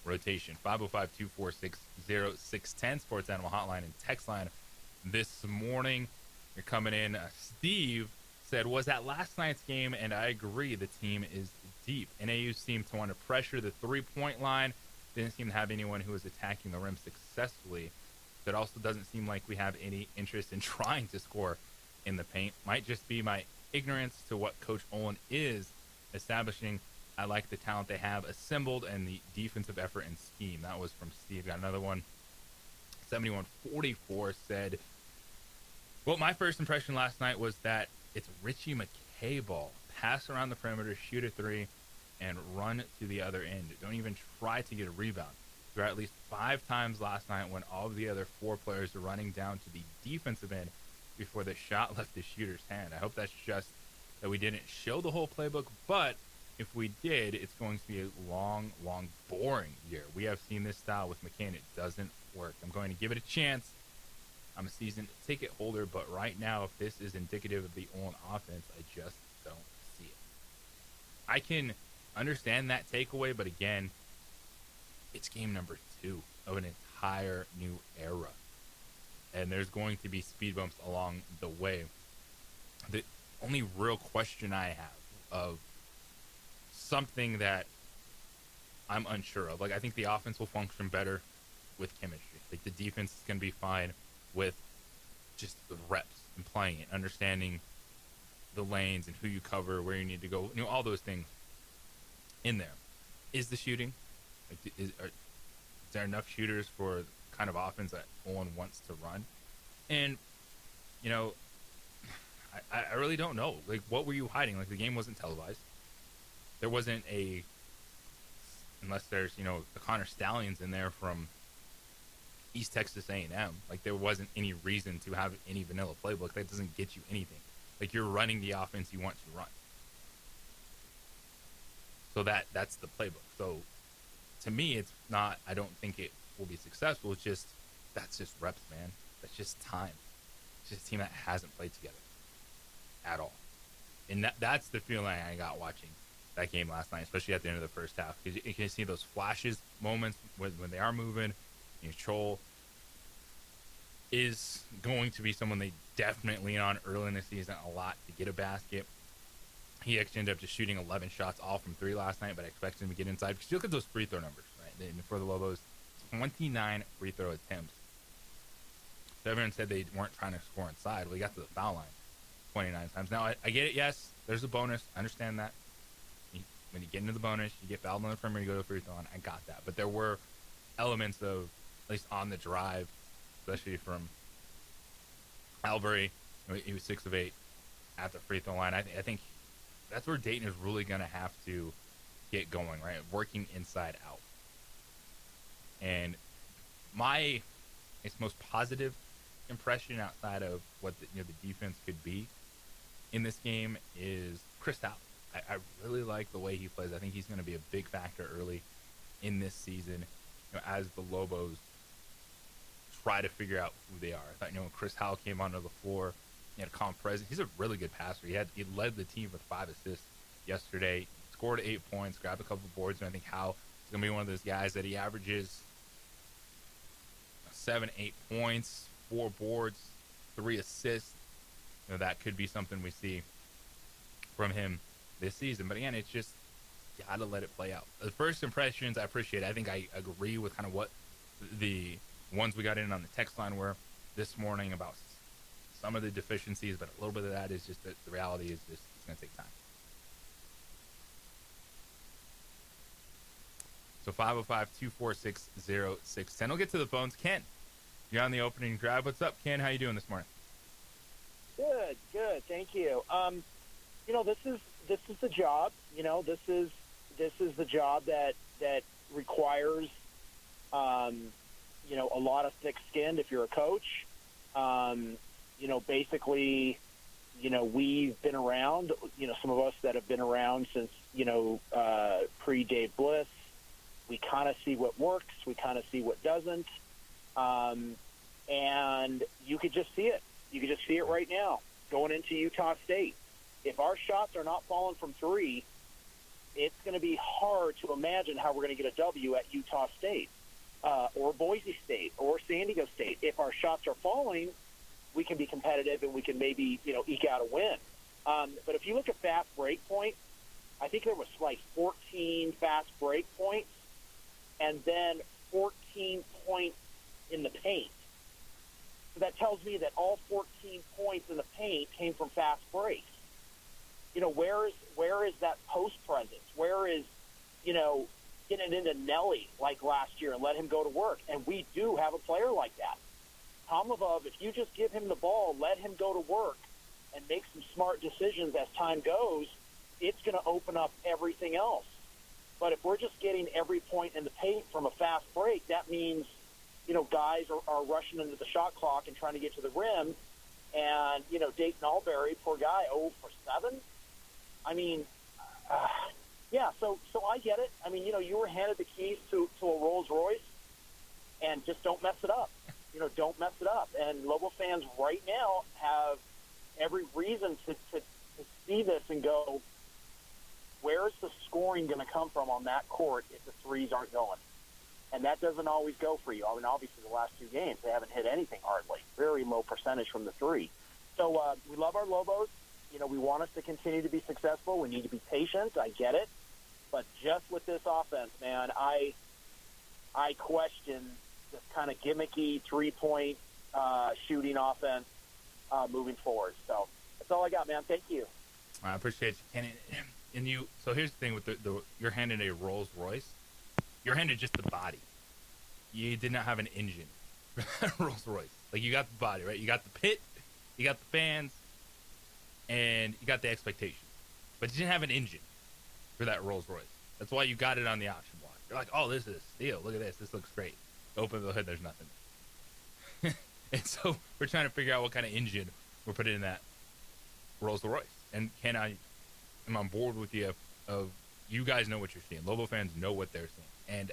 rotation? 505-246-0610 Sports Animal Hotline and text line this morning. You're coming in. Steve said, was that last night's game? And I agree, the team is deep. NAU seemed to want to pressure the three-point line. Didn't seem to have anyone who was attacking the rim successfully. That also doesn't seem like we have any interest in trying to score in the paint. Might just be my ignorance to what Coach Olin is establishing. I like the talent they have assembled and the defensive effort and scheme. That was from Steve. Got another one. 7144 said, well, my first impression last night was that it's Richie McKay ball. Pass around the perimeter, shoot a three, and run to the other end. Don't even try to get a rebound. There were at least 5 times last night when all of the other 4 players are running down to the defensive end before the shot left the shooter's hand. I hope that's just that we didn't show the whole playbook, but if we did, it's going to be a long, boring year. We have seen this style with McCain. It doesn't work. I'm going to give it a chance. I'm a season ticket holder, but right now, if this is indicative of the Olin offense, I just don't see it. I can understand that takeaway, but again, it's game number 2 of an entire new era. And there's going to be speed bumps along the way. The only real question I have of something that I'm unsure of, like, I think the offense will function better with chemistry. Like, the defense is going to be fine with just the reps and playing it, understanding the lanes and who you cover, where you need to go, all those things in there. Is the shooting? Like, is there enough shooters for the kind of offense that Olin wants to run? And, I really don't know. Like, what were you hiding? Like, the game wasn't televised. There wasn't unless there's, the Connor Stallions in there from East Texas A&M. Like, there wasn't any reason to have any vanilla playbook. That doesn't get you anything. Like, you're running the offense you want to run. So that's the playbook. So to me, it's not. I don't think it will be successful. It's just that's just reps, man. That's just time. It's just a team that hasn't played together at all, and that's the feeling I got watching that game last night, especially at the end of the first half, because you can see those flashes, moments when they are moving. Troll is going to be someone they definitely lean on early in the season a lot to get a basket. He actually ended up just shooting 11 shots all from 3 last night, but I expect him to get inside. Because you look at those free throw numbers, right? For the Lobos, 29 free throw attempts. So everyone said they weren't trying to score inside. Well, he got to the foul line 29 times. Now, I get it. Yes, there's a bonus. I understand that. When you get into the bonus, you get fouled on the perimeter, you go to the free throw line. I got that. But there were elements of, at least on the drive, especially from Albury, he was 6 of 8 at the free throw line. I think that's where Dayton is really going to have to get going, right? Working inside out. And my most positive impression outside of what the defense could be in this game is Chris Howe. I really like the way he plays. I think he's going to be a big factor early in this season, as the Lobos try to figure out who they are. I thought, when Chris Howe came onto the floor, he had a calm presence. He's a really good passer. He led the team with 5 assists yesterday, scored 8 points, grabbed a couple of boards, and I think Howe is going to be one of those guys that he averages 7, 8 points, 4 boards, 3 assists. That could be something we see from him this season. But again, it's just got to let it play out. The first impressions I appreciate. I think I agree with kind of what the ones we got in on the text line were this morning about some of the deficiencies, but a little bit of that is just that the reality is just it's going to take time. So 505-246-0610. We'll get to the phones. Ken, you're on the opening drive. What's up, Ken? How you doing this morning? Good. Thank you. This is the job. This is the job that requires a lot of thick skin if you're a coach. Basically, we've been around. Some of us that have been around since pre Dave Bliss. We kind of see what works. We kind of see what doesn't. And you could just see it. You could just see it right now going into Utah State. If our shots are not falling from 3, it's going to be hard to imagine how we're going to get a W at Utah State or Boise State or San Diego State. If our shots are falling, we can be competitive and we can maybe, eke out a win. But if you look at fast break point, I think there was like 14 fast break points and then 14 points in the paint. So that tells me that all 14 points in the paint came from fast breaks. Where is that post presence? Where is, getting into Nelly like last year and let him go to work? And we do have a player like that. Tomlov, if you just give him the ball, let him go to work and make some smart decisions as time goes, it's going to open up everything else. But if we're just getting every point in the paint from a fast break, that means, guys are rushing into the shot clock and trying to get to the rim. And, Dayton Albury, poor guy, 0 for 7. I mean, so I get it. I mean, you were handed the keys to a Rolls Royce, and just don't mess it up. Don't mess it up. And Lobo fans right now have every reason to see this and go, where's the scoring going to come from on that court if the threes aren't going? And that doesn't always go for you. I mean, obviously the last 2 games, they haven't hit anything hardly. Very low percentage from the 3. So we love our Lobos. We want us to continue to be successful. We need to be patient. I get it. But just with this offense, man, I question this kind of gimmicky 3-point shooting offense moving forward. So that's all I got, man. Thank you. I appreciate you, Ken. And so here's the thing with you're handed a Rolls Royce. You're handed just the body. You did not have an engine for that Rolls Royce. Like, you got the body, right? You got the pit, you got the fans, and you got the expectation. But you didn't have an engine for that Rolls Royce. That's why you got it on the option block. You're like, oh, this is a steal. Look at this. This looks great. Open the hood, there's nothing. And so we're trying to figure out what kind of engine we're putting in that Rolls Royce. And Ken, I'm on board with you of you guys know what you're seeing. Lobo fans know what they're seeing. And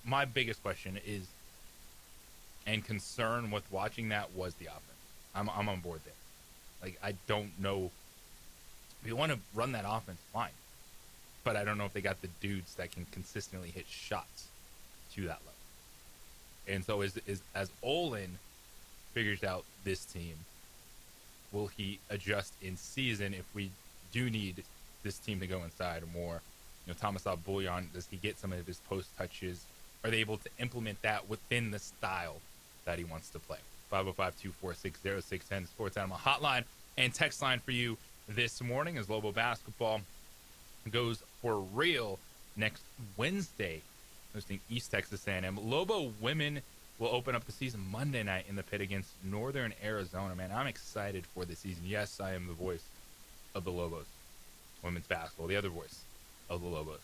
my biggest question is, and concern with watching that, was the offense. I'm on board there. Like, I don't know. If you want to run that offense, fine. But I don't know if they got the dudes that can consistently hit shots to that level. And so as Olin figures out this team, will he adjust in season if we do need this team to go inside more? Thomas Bouillon, does he get some of his post touches? Are they able to implement that within the style that he wants to play? 505-246-0610 Sports Animal hotline and text line for you this morning as Lobo basketball goes for real next Wednesday, hosting East Texas A&M. Lobo women will open up the season Monday night in the pit against Northern Arizona. Man, I'm excited for the season. Yes, I am the voice of the Lobos women's basketball, the other voice of the Lobos.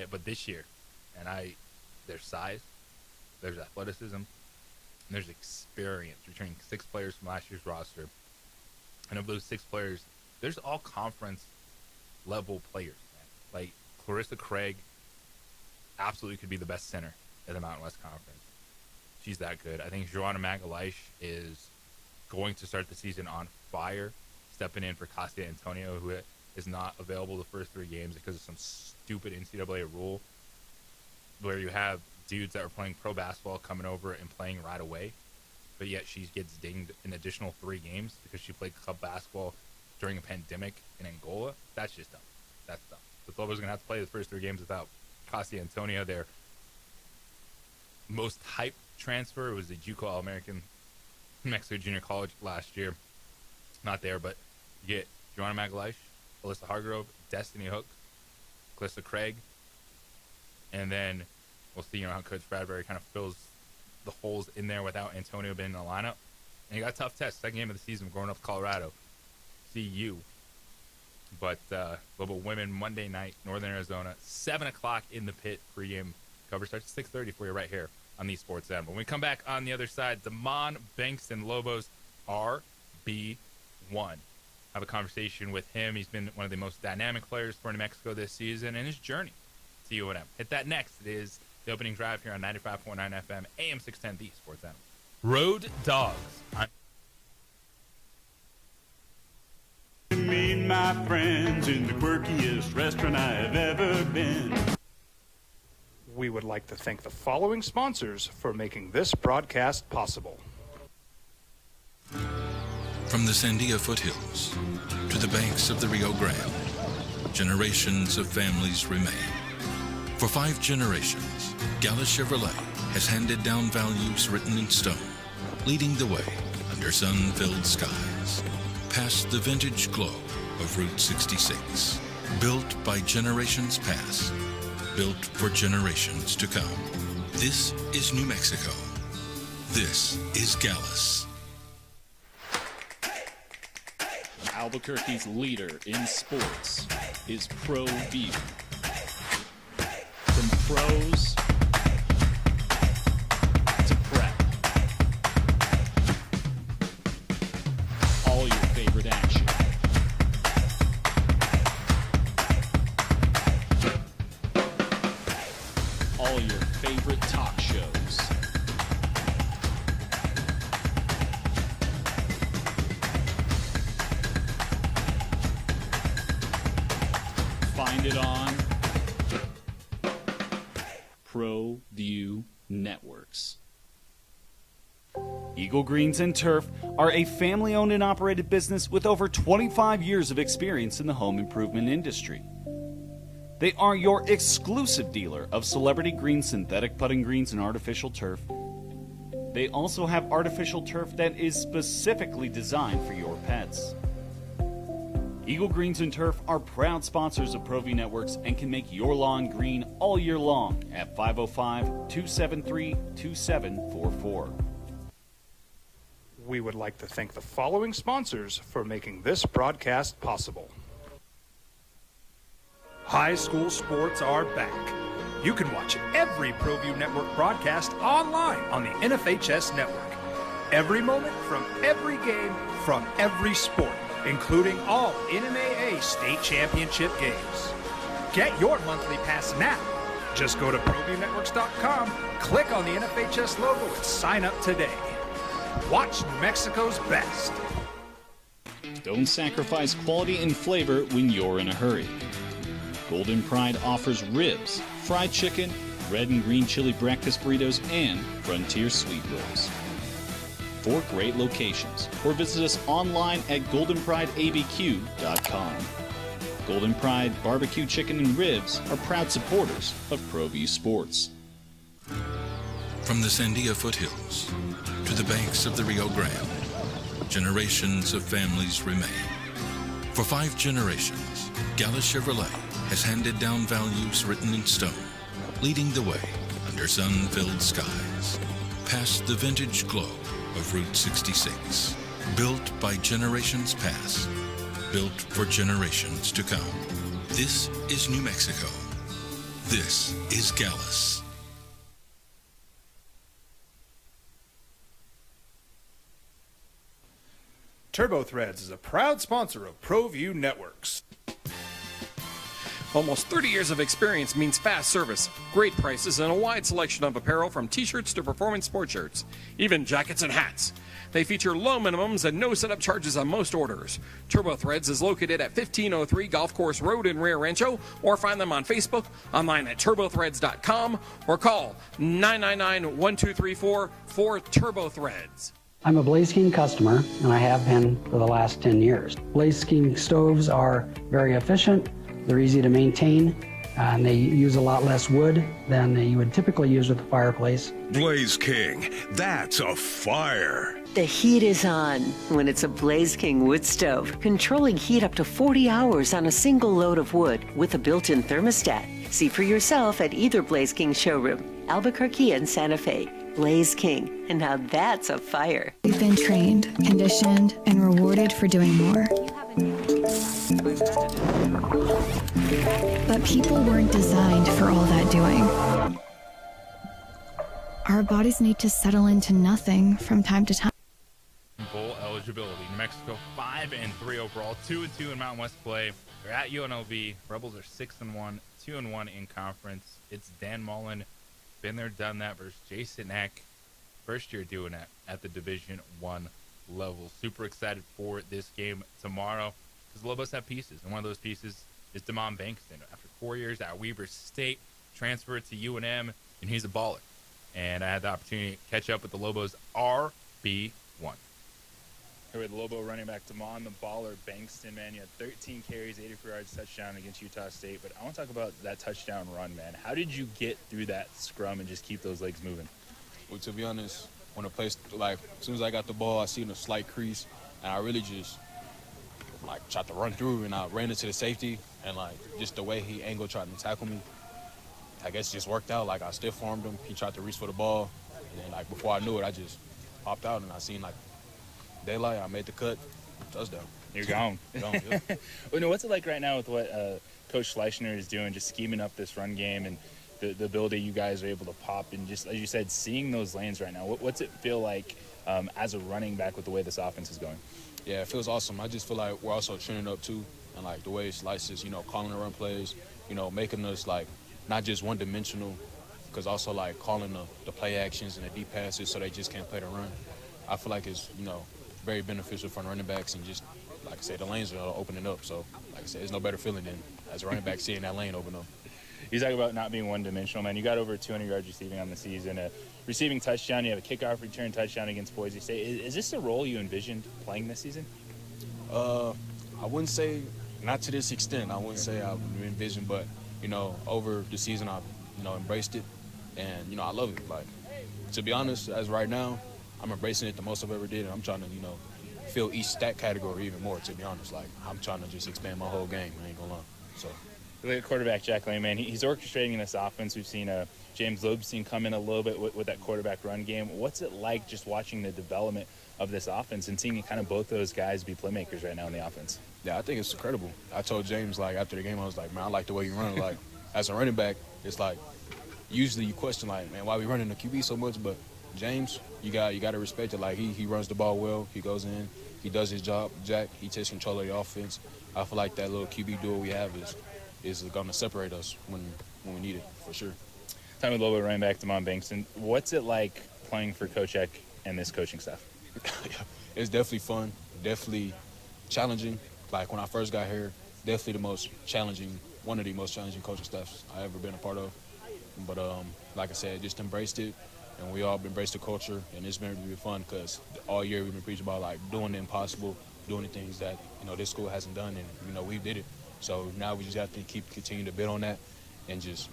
But this year, there's size, there's athleticism, and there's experience. Returning 6 players from last year's roster. And of those 6 players, there's all conference level players, man. Like Clarissa Craig absolutely could be the best center in the Mountain West Conference. She's that good. I think Joanna Magalish is going to start the season on fire, stepping in for Cassia Antonio, who is not available the first 3 games because of some stupid NCAA rule where you have dudes that are playing pro basketball coming over and playing right away, but yet she gets dinged an additional 3 games because she played club basketball during a pandemic in Angola. That's just dumb. That's dumb. The Lobos are going to have to play the first 3 games without Cassia Antonio. Their most hyped transfer was the JUCO All-American Mexico Junior College last year. Not there, but you get Joanna Magalish, Alyssa Hargrove, Destiny Hook, Clarissa Craig, and then we'll see how Coach Bradbury kind of fills the holes in there without Antonio being in the lineup. And you got a tough test. Second game of the season, going up to Colorado. See you. But Lobo women Monday night, Northern Arizona, 7 o'clock in the pit. Pregame coverage starts at 6:30 for you right here on the Sports Animal. When we come back on the other side, Damon Bankston, Lobos RB1. Have a conversation with him. He's been one of the most dynamic players for New Mexico this season and his journey to UNM. Hit that next. It is the opening drive here on 95.9 FM, AM 610, the Sports Animal. Road Dogs. Me and my friends in the quirkiest restaurant I have ever been. We would like to thank the following sponsors for making this broadcast possible. From the Sandia foothills to the banks of the Rio Grande, generations of families remain. For 5 generations, Gala Chevrolet has handed down values written in stone, leading the way under sun-filled skies, past the vintage glow of Route 66. Built by generations past, built for generations to come. This is New Mexico. This is Gallus. Albuquerque's leader in sports is Pro View. From pros to prep, all your favorite action. All your favorite talk shows. Find it on Pro View Networks. Eagle Greens and Turf are a family-owned and operated business with over 25 years of experience in the home improvement industry. They are your exclusive dealer of celebrity green, synthetic putting greens, and artificial turf. They also have artificial turf that is specifically designed for your pets. Eagle Greens and Turf are proud sponsors of ProView Networks and can make your lawn green all year long at 505-273-2744. We would like to thank the following sponsors for making this broadcast possible. High school sports are back. You can watch every ProView Network broadcast online on the NFHS network. Every moment from every game from every sport, including all NMAA state championship games. Get your monthly pass now Just go to ProViewNetworks.com, click on the NFHS logo, and sign up today. Watch New Mexico's best. Don't sacrifice quality and flavor when you're in a hurry. Golden Pride offers ribs, fried chicken, red and green chili breakfast burritos, and Frontier sweet rolls. 4 great locations, or visit us online at goldenprideabq.com. Golden Pride Barbecue Chicken and Ribs are proud supporters of ProView Sports. From the Sandia foothills to the banks of the Rio Grande, generations of families remain. For 5 generations, Gala Chevrolet has handed down values written in stone, leading the way under sun-filled skies, past the vintage glow of Route 66. Built by generations past, built for generations to come. This is New Mexico. This is Gallus. TurboThreads is a proud sponsor of ProView Networks. Almost 30 years of experience means fast service, great prices, and a wide selection of apparel from t-shirts to performance sport shirts, even jackets and hats. They feature low minimums and no setup charges on most orders. TurboThreads is located at 1503 Golf Course Road in Rio Rancho, or find them on Facebook, online at turbothreads.com, or call 999-1234 for TurboThreads. I'm a Blaze King customer, and I have been for the last 10 years. Blaze King stoves are very efficient, they're easy to maintain, and they use a lot less wood than you would typically use with a fireplace. Blaze King, that's a fire. The heat is on when it's a Blaze King wood stove, controlling heat up to 40 hours on a single load of wood with a built-in thermostat. See for yourself at either Blaze King showroom, Albuquerque and Santa Fe. Blaze King, and now that's a fire. We've been trained, conditioned, and rewarded for doing more. But people weren't designed for all that doing. Our bodies need to settle into nothing from time to time. Bowl eligibility. New Mexico 5-3 overall, 2-2 in Mountain West play. They're at UNLV. Rebels are 6-1, 2-1 in conference. It's Dan Mullen. Been there, done that versus Jason Eck. First year doing that at the Division I level. Super excited for this game tomorrow because Lobos have pieces, and one of those pieces is Damon Bankston. After 4 years at Weber State, transferred to UNM, and he's a baller. And I had the opportunity to catch up with the Lobos RB1. Here with Lobo running back Damon the Baller Bankston, man. You had 13 carries, 84 yards, touchdown against Utah State. But I want to talk about that touchdown run, man. How did you get through that scrum and just keep those legs moving? Well, to be honest, when the place, like, as soon as I got the ball, I seen a slight crease, and I really just, like, tried to run through, and I ran into the safety, and, like, just the way he angled trying to tackle me, I guess it just worked out. Like, I stiff-armed him. He tried to reach for the ball, and then, like, before I knew it, I just popped out, and I seen, like, daylight. I made the cut, touchdown. You're gone. Gone, yeah. Well, no, what's it like right now with what Coach Schleichner is doing, just scheming up this run game and the ability you guys are able to pop and just, as you said, seeing those lanes right now? What's it feel like as a running back with the way this offense is going? Yeah, it feels awesome. I just feel like we're also trending up too, and like the way Schleicher is, calling the run plays, making us like not just one-dimensional, because also like calling the play actions and the deep passes so they just can't play the run. I feel like it's very beneficial for running backs, and just like I said, the lanes are opening up. So like I said, there's no better feeling than as a running back seeing that lane open up. You talk about not being one-dimensional, man. You got over 200 yards receiving on the season, a receiving touchdown. You have a kickoff return touchdown against Boise State. Is this a role you envisioned playing this season? I wouldn't say not to this extent. I wouldn't say I envisioned, but over the season I've embraced it, and I love it. Like, to be honest, as right now, I'm embracing it the most I've ever did, and I'm trying to fill each stat category even more. To be honest, like I'm trying to just expand my whole game. I ain't gonna lie. So. The quarterback, Jack Lane, man, he's orchestrating this offense. We've seen James Lobstein come in a little bit with that quarterback run game. What's it like just watching the development of this offense and seeing kind of both those guys be playmakers right now in the offense? Yeah, I think it's incredible. I told James, like, after the game, I was like, man, I like the way you run. Like, as a running back, it's like, usually you question, like, man, why we running the QB so much? But James, you got to respect it. Like, he runs the ball well. He goes in. He does his job. Jack, he takes control of the offense. I feel like that little QB duo we have is going to separate us when when we need it, for sure. Time with Lobo running back Damon Bankston. What's it like playing for Coach Eck and this coaching staff? It's definitely fun, definitely challenging. Like when I first got here, definitely one of the most challenging coaching staffs I ever been a part of. But like I said, just embraced it, and we all embraced the culture, and it's been really fun because all year we've been preaching about like doing the impossible, doing the things that this school hasn't done, and we did it. So now we just have to continue to build on that, and just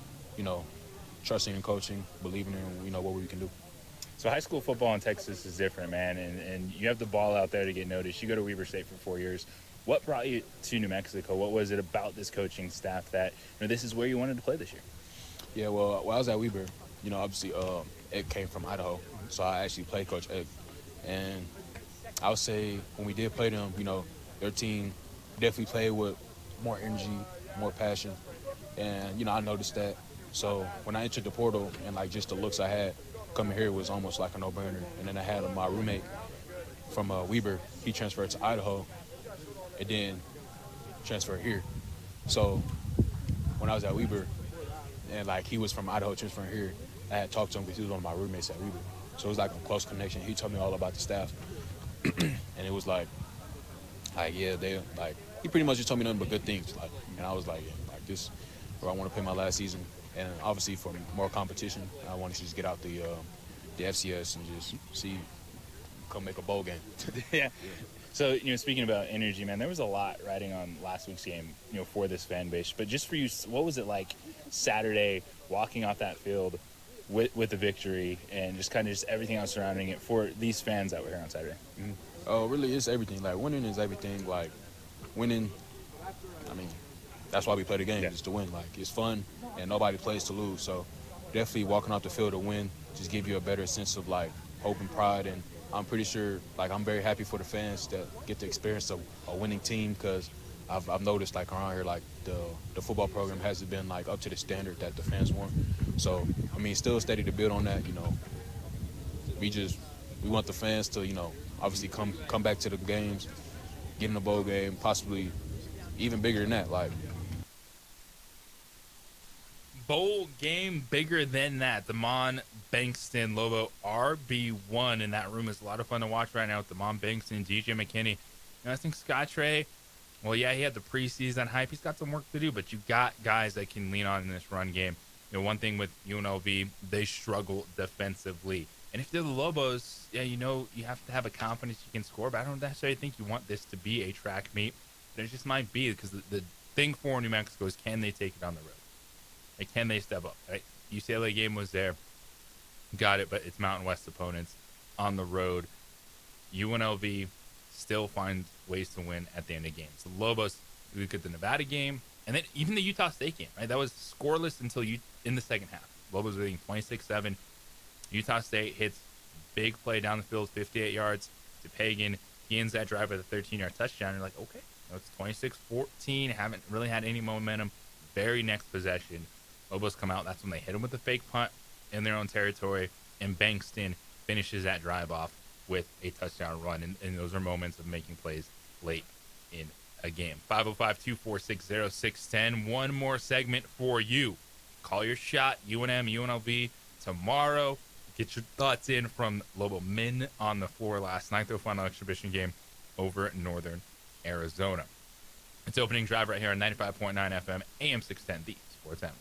trusting in coaching, believing in what we can do. So high school football in Texas is different, man, and you have the ball out there to get noticed. You go to Weber State for 4 years. What brought you to New Mexico? What was it about this coaching staff that this is where you wanted to play this year? Yeah, well, when I was at Weber, obviously Ed came from Idaho, so I actually played Coach Ed. And I would say when we did play them, their team definitely played with more energy, more passion. And, I noticed that. So when I entered the portal and, just the looks I had, coming here was almost like a no-brainer. And then I had my roommate from Weber. He transferred to Idaho and then transferred here. So when I was at Weber and, he was from Idaho transferring here, I had talked to him because he was one of my roommates at Weber. So it was like a close connection. He told me all about the staff. And it was yeah, he pretty much just told me nothing but good things. And I was like, yeah, this is where I want to play my last season. And obviously for more competition, I wanted to just get out the FCS and just come make a bowl game. Yeah. So, speaking about energy, man, there was a lot riding on last week's game, for this fan base. But just for you, what was it like Saturday walking off that field with the victory and just kind of just everything else surrounding it for these fans that were here on Saturday? Mm-hmm. Oh, really, it's everything. Winning is everything. Winning, that's why we play the game, is to win. It's fun, and nobody plays to lose. So definitely walking off the field to win just give you a better sense of, hope and pride. And I'm pretty sure, I'm very happy for the fans that get to experience a winning team because I've noticed, around here, the football program hasn't been, up to the standard that the fans want. So, still steady to build on that, We want the fans to, obviously come back to the games, get in the bowl game, possibly even bigger than that, Bowl game bigger than that. Damon Bankston, Lobo, RB1 in that room is a lot of fun to watch right now with Damon Bankston, DJ McKinney. I think Scott Trey, well, yeah, he had the preseason hype. He's got some work to do, but you got guys that can lean on in this run game. One thing with UNLV, they struggle defensively. And if they're the Lobos, yeah, you have to have a confidence you can score, but I don't necessarily think you want this to be a track meet. But it just might be because the thing for New Mexico is can they take it on the road? Can they step up? Right? UCLA game was there. Got it, but it's Mountain West opponents on the road. UNLV still finds ways to win at the end of games. The Lobos, we look at the Nevada game, and then even the Utah State game, right? That was scoreless until in the second half. Lobos were leading 26-7. Utah State hits big play down the field, 58 yards to Pagan. He ends that drive with a 13-yard touchdown. You're like, okay, it's 26-14. Haven't really had any momentum. Very next possession, Lobos come out. That's when they hit him with the fake punt in their own territory, and Bankston finishes that drive off with a touchdown run. And those are moments of making plays late in a game. 505-246-0610. One more segment for you. Call your shot, UNM, UNLV, tomorrow. Get your thoughts in from Lobo men on the floor last night. Their final exhibition game over at Northern Arizona. It's opening drive right here on 95.9 FM, AM 610, the Sports Animal.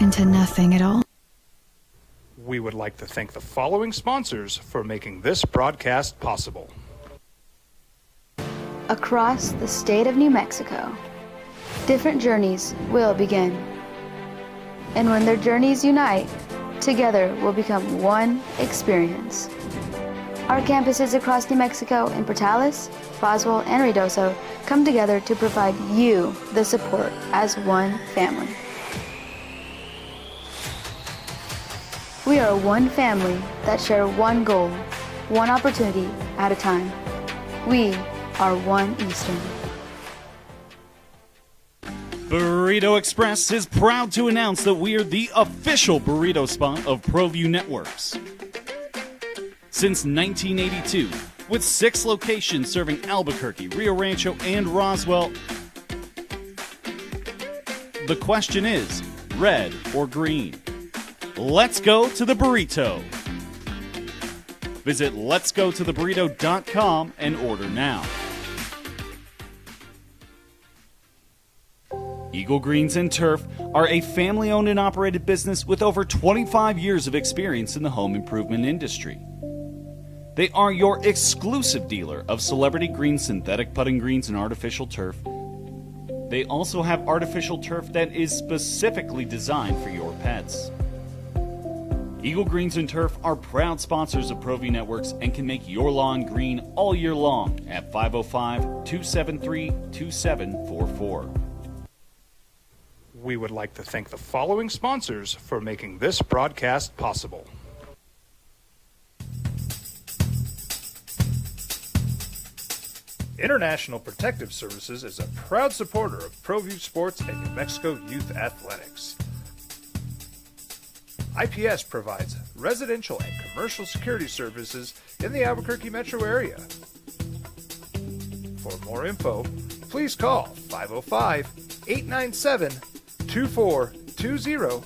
Into nothing at all. We would like to thank the following sponsors for making this broadcast possible. Across the state of New Mexico, different journeys will begin. And when their journeys unite, together will become one experience. Our campuses across New Mexico in Portales, Boswell, and Ruidoso come together to provide you the support as one family. We are one family that share one goal, one opportunity at a time. We are one Eastern. Burrito Express is proud to announce that we are the official burrito spot of ProView Networks. Since 1982, With 6 locations serving Albuquerque, Rio Rancho, and Roswell, the question is, red or green? Let's go to the burrito. Visit letsgototheburrito.com and order now. Eagle Greens and Turf are a family-owned and operated business with over 25 years of experience in the home improvement industry. They are your exclusive dealer of celebrity green, synthetic putting greens, and artificial turf. They also have artificial turf that is specifically designed for your pets. Eagle Greens and Turf are proud sponsors of ProView Networks and can make your lawn green all year long at 505-273-2744. We would like to thank the following sponsors for making this broadcast possible. International Protective Services is a proud supporter of ProView Sports and New Mexico Youth Athletics. IPS provides residential and commercial security services in the Albuquerque metro area. For more info, please call 505-897-2420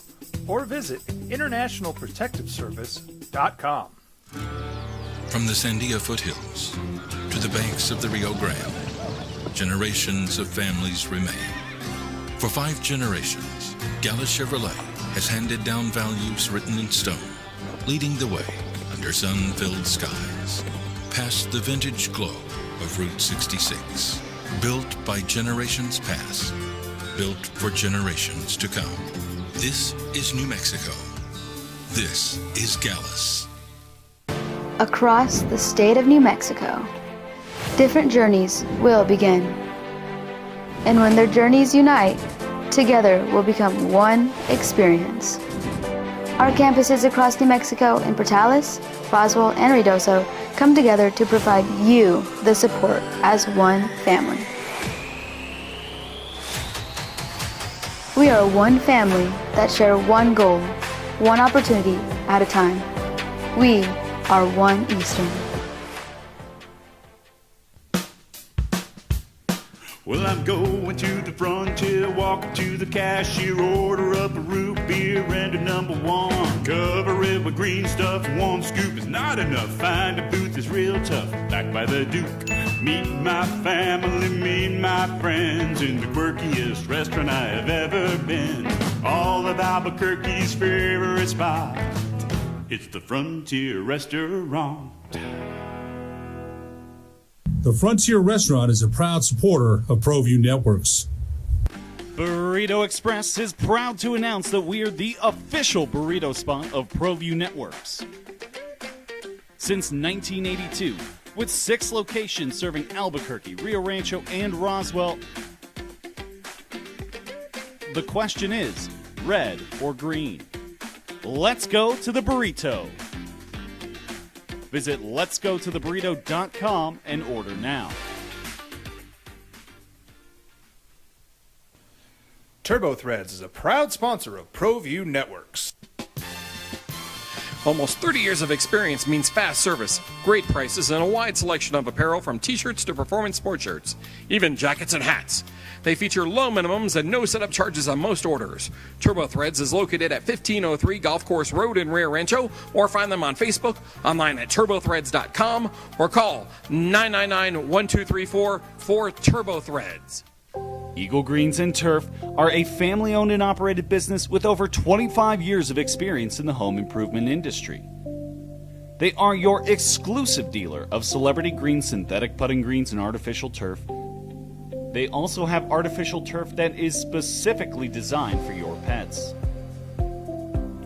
or visit internationalprotectiveservice.com. From the Sandia foothills to the banks of the Rio Grande, generations of families remain. For 5 generations, Gallus Chevrolet has handed down values written in stone, leading the way under sun-filled skies, past the vintage glow of Route 66. Built by generations past, built for generations to come. This is New Mexico. This is Gallus. Across the state of New Mexico, different journeys will begin. And when their journeys unite, together will become one experience. Our campuses across New Mexico in Portales, Roswell, and Ruidoso come together to provide you the support as one family. We are one family that share one goal, one opportunity at a time. We are One Eastern. Well, I'm going to the frontier, walking to the cashier, order up a root beer and a number 1. Cover it with green stuff, 1 scoop is not enough. Find a booth is real tough, back by the Duke. Meet my family, meet my friends in the quirkiest restaurant I have ever been. All of Albuquerque's favorite spot, it's the Frontier Restaurant. The Frontier Restaurant is a proud supporter of ProView Networks. Burrito Express is proud to announce that we are the official burrito spot of ProView Networks. Since 1982, with 6 locations serving Albuquerque, Rio Rancho, and Roswell, the question is, red or green? Let's go to the burrito. Visit letsgototheburrito.com and order now. Turbo Threads is a proud sponsor of ProView Networks. Almost 30 years of experience means fast service, great prices, and a wide selection of apparel from t-shirts to performance sport shirts, even jackets and hats. They feature low minimums and no setup charges on most orders. Turbo Threads is located at 1503 Golf Course Road in Rio Rancho, or find them on Facebook, online at turbothreads.com, or call 999-1234 for Turbo Threads. Eagle Greens and Turf are a family-owned and operated business with over 25 years of experience in the home improvement industry. They are your exclusive dealer of celebrity green, synthetic putting greens, and artificial turf. They also have artificial turf that is specifically designed for your pets.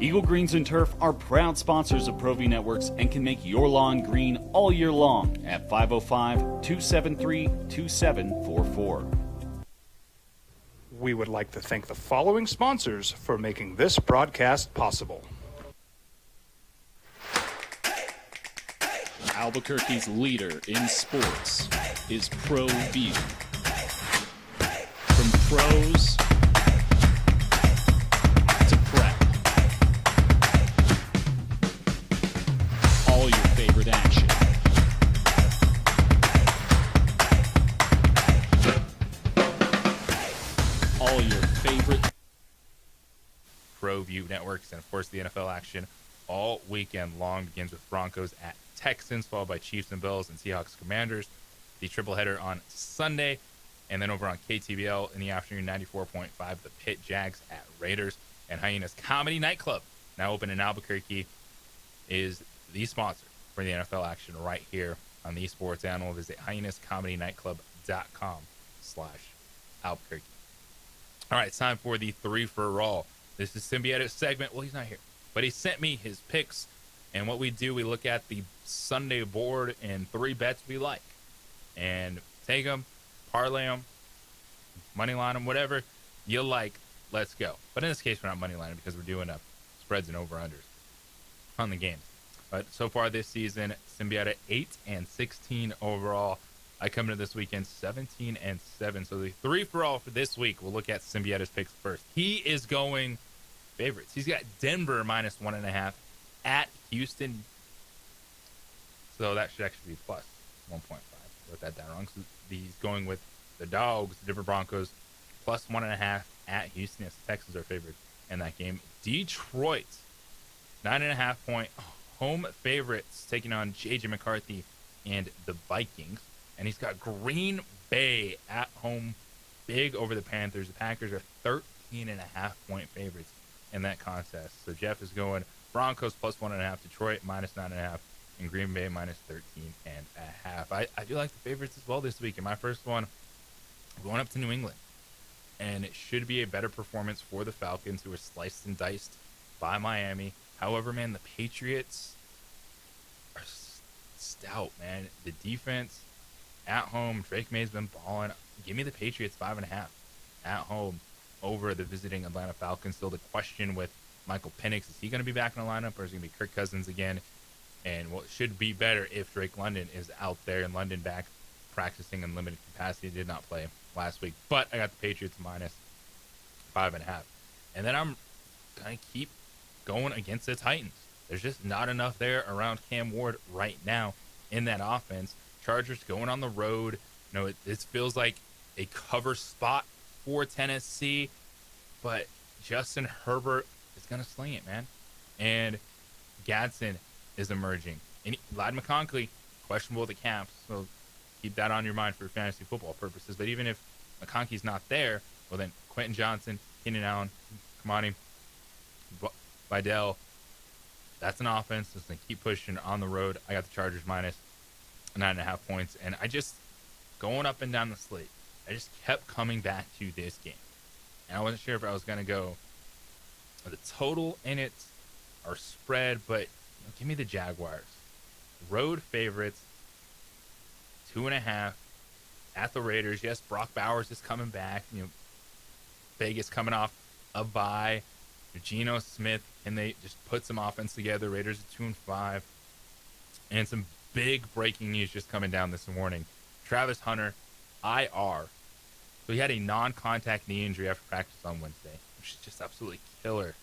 Eagle Greens and Turf are proud sponsors of ProView Networks and can make your lawn green all year long at 505-273-2744. We would like to thank the following sponsors for making this broadcast possible. Albuquerque's leader in sports is ProView. From pros to prep, all your favorite action ProView networks. And, of course, the NFL action all weekend long begins with Broncos at Texans, followed by Chiefs and Bills and Seahawks Commanders. The triple header on Sunday. And then over on KTBL in the afternoon, 94.5, the Pitt Jags at Raiders. And Hyenas Comedy Nightclub, now open in Albuquerque, is the sponsor for the NFL action right here on the Sports Animal. Visit hyenascomedynightclub.com/Albuquerque. All right, it's time for the 3 for All. This is Symbiote's segment. Well, he's not here, but he sent me his picks. And what we do, we look at the Sunday board and 3 bets we like. And take them, parlay them, money line them, whatever you like, let's go. But in this case, we're not money lining because we're doing spreads and over-unders on the games. But so far this season, Symbiote 8-16 overall. I come into this weekend 17-7. So the 3 for All for this week, we'll look at Symbiote's picks first. He is going favorites. He's got Denver -1.5 at Houston. So that should actually be plus 1.5. Wrote that down wrong. So he's going with the Dogs, the Denver Broncos, plus 1.5 at Houston. Yes, the Texans are favored in that game. Detroit, 9.5 point home favorites, taking on J.J. McCarthy and the Vikings. And he's got Green Bay at home, big over the Panthers. The Packers are 13.5 point favorites in that contest. So Jeff is going Broncos plus 1.5, Detroit -9.5, and Green Bay -13.5. I do like the favorites as well this week. In my first one, going up to New England. And it should be a better performance for the Falcons, who are sliced and diced by Miami. However, man, the Patriots are stout, man. The defense at home, Drake May's been balling. Give me the Patriots 5.5 at home over the visiting Atlanta Falcons. Still the question with Michael Penix, is he going to be back in the lineup, or is it going to be Kirk Cousins again? And what should be better if Drake London is out there, and London back practicing in limited capacity. Did not play last week, but I got the Patriots -5.5. And then I'm going to keep going against the Titans. There's just not enough there around Cam Ward right now in that offense. Chargers going on the road. You know, it feels like a cover spot for Tennessee, but Justin Herbert is going to sling it, man. And Gadsden is emerging. And Ladd McConkey, questionable with the Caps, so keep that on your mind for fantasy football purposes. But even if McConkey's not there, well then Quentin Johnson, Keenan Allen, Kamani, Vidal, that's an offense that's going to keep pushing on the road. I got the Chargers -9.5 points. And I just, going up and down the slate, I just kept coming back to this game. And I wasn't sure if I was going to go with a total in it or spread, but give me the Jaguars. Road favorites, 2.5 at the Raiders. Yes, Brock Bowers is coming back. Vegas coming off a bye. Geno Smith, and they just put some offense together. Raiders are 2-5. And some big breaking news just coming down this morning. Travis Hunter, IR. So he had a non-contact knee injury after practice on Wednesday, which is just absolutely killer.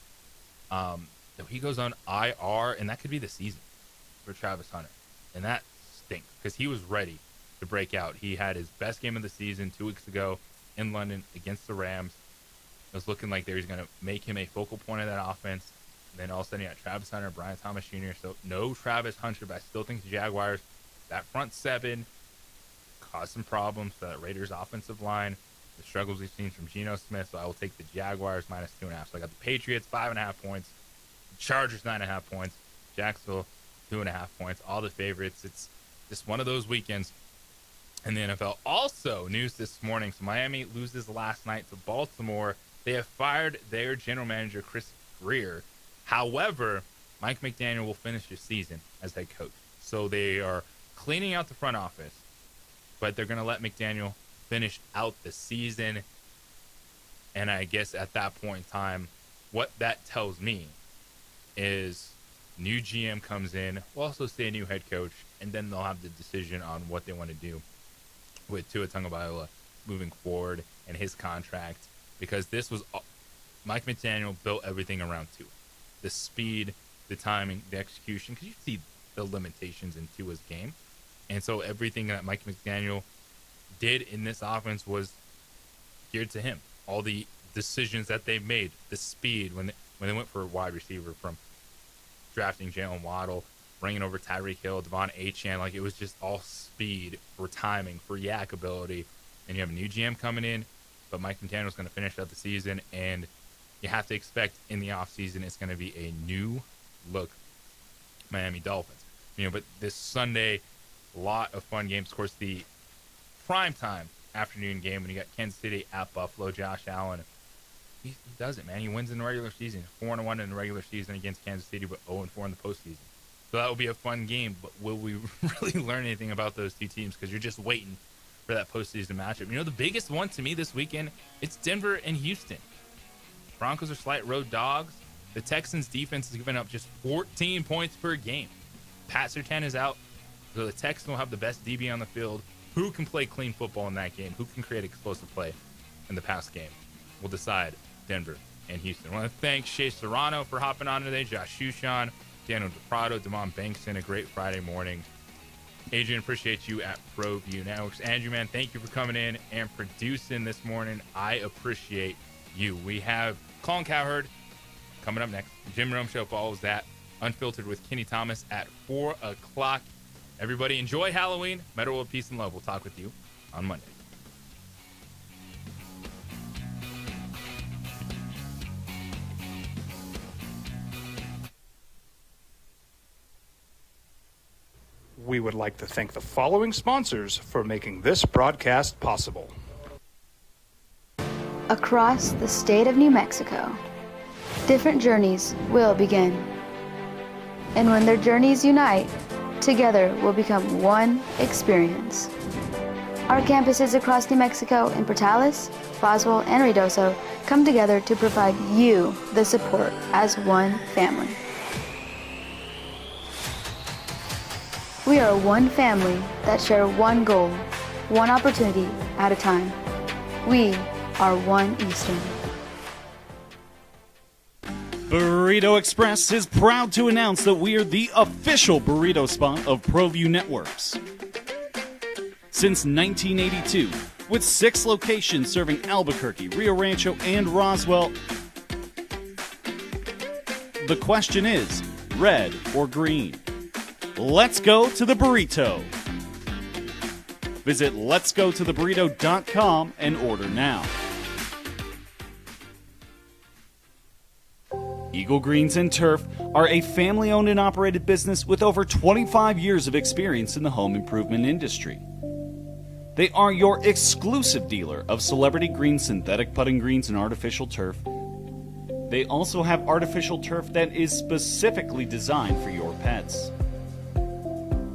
So he goes on IR, and that could be the season for Travis Hunter. And that stinks because he was ready to break out. He had his best game of the season 2 weeks ago in London against the Rams. It was looking like they were going to make him a focal point of that offense. And then all of a sudden you got Travis Hunter, Brian Thomas Jr. So no Travis Hunter, but I still think the Jaguars, that front seven, caused some problems for that Raiders offensive line. The struggles we've seen from Geno Smith. So I will take the Jaguars -2.5. So I got the Patriots 5.5 points, Chargers 9.5 points, Jacksonville 2.5 points. All the favorites. It's just one of those weekends in the NFL. Also, news this morning. So Miami loses last night to Baltimore. They have fired their general manager, Chris Greer. However, Mike McDaniel will finish his season as head coach. So they are cleaning out the front office, but they're going to let McDaniel finish out the season. And I guess at that point in time, what that tells me is new GM comes in, will also stay a new head coach, and then they'll have the decision on what they want to do with Tua Tagovailoa moving forward and his contract. Because this was, Mike McDaniel built everything around Tua. The speed, the timing, the execution, because you see the limitations in Tua's game. And so everything that Mike McDaniel did in this offense was geared to him. All the decisions that they made, the speed, when when they went for a wide receiver, from drafting Jalen Waddle, bringing over Tyreek Hill, Devon Achane, like it was just all speed for timing, for yak ability. And you have a new GM coming in, but Mike McDaniel's going to finish out the season, and you have to expect in the offseason it's going to be a new look Miami Dolphins. But this Sunday, a lot of fun games. Of course, the primetime afternoon game when you got Kansas City at Buffalo. Josh Allen, he does it, man. He wins in the regular season, 4-1 in the regular season against Kansas City, but 0-4 in the postseason. So that will be a fun game, but will we really learn anything about those two teams? Because you're just waiting for that postseason matchup. The biggest one to me this weekend, it's Denver and Houston. Broncos are slight road dogs. The Texans' defense has given up just 14 points per game. Pat Surtain is out, so the Texans will have the best DB on the field. Who can play clean football in that game? Who can create explosive play in the pass game? We'll decide Denver and Houston. I want to thank Shea Serrano for hopping on today, Josh Shushan, Daniel DePrado, Damon Bankston. A great Friday morning. Adrian, appreciate you at ProView Networks. Andrew, man, thank you for coming in and producing this morning. I appreciate you. We have Colin Cowherd coming up next. Jim Rome Show follows that. Unfiltered with Kenny Thomas at 4 o'clock. Everybody enjoy Halloween. Metal World Peace and Love. We'll talk with you on Monday. We would like to thank the following sponsors for making this broadcast possible. Across the state of New Mexico, different journeys will begin. And when their journeys unite, together will become one experience. Our campuses across New Mexico in Portales, Boswell, and Ruidoso come together to provide you the support as one family. We are one family that share one goal, one opportunity at a time. We are One Eastern. Burrito Express is proud to announce that we are the official burrito spot of ProView Networks. Since 1982, with 6 locations serving Albuquerque, Rio Rancho, and Roswell, the question is, red or green? Let's go to the burrito. Visit letsgototheburrito.com and order now. Eagle Greens and Turf are a family-owned and operated business with over 25 years of experience in the home improvement industry. They are your exclusive dealer of celebrity green synthetic putting greens and artificial turf. They also have artificial turf that is specifically designed for your pets.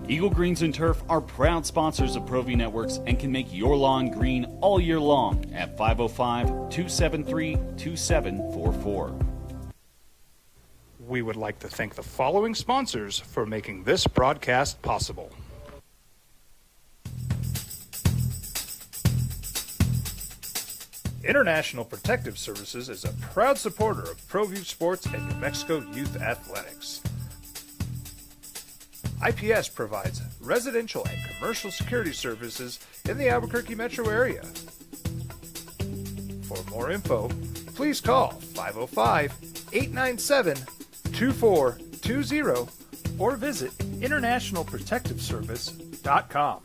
Eagle Greens and Turf are proud sponsors of ProView Networks and can make your lawn green all year long at 505-273-2744. We would like to thank the following sponsors for making this broadcast possible. International Protective Services is a proud supporter of ProView Sports and New Mexico Youth Athletics. IPS provides residential and commercial security services in the Albuquerque metro area. For more info, please call 505-897-2420 or visit internationalprotectiveservice.com.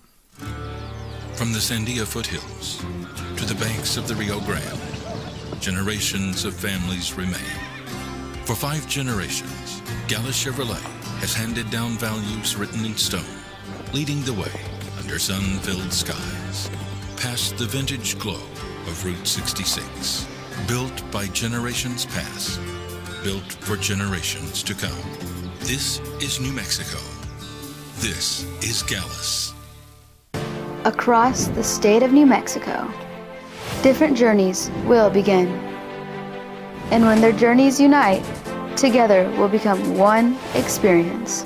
From the Sandia foothills to the banks of the Rio Grande, generations of families remain. For 5 generations, Gallus Chevrolet has handed down values written in stone, leading the way under sun-filled skies, past the vintage glow of Route 66. Built by generations past, built for generations to come. This is New Mexico. This is Gallus. Across the state of New Mexico, different journeys will begin. And when their journeys unite, together will become one experience.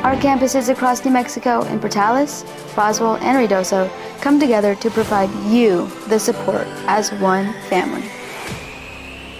Our campuses across New Mexico in Portales, Boswell, and Ruidoso come together to provide you the support as one family.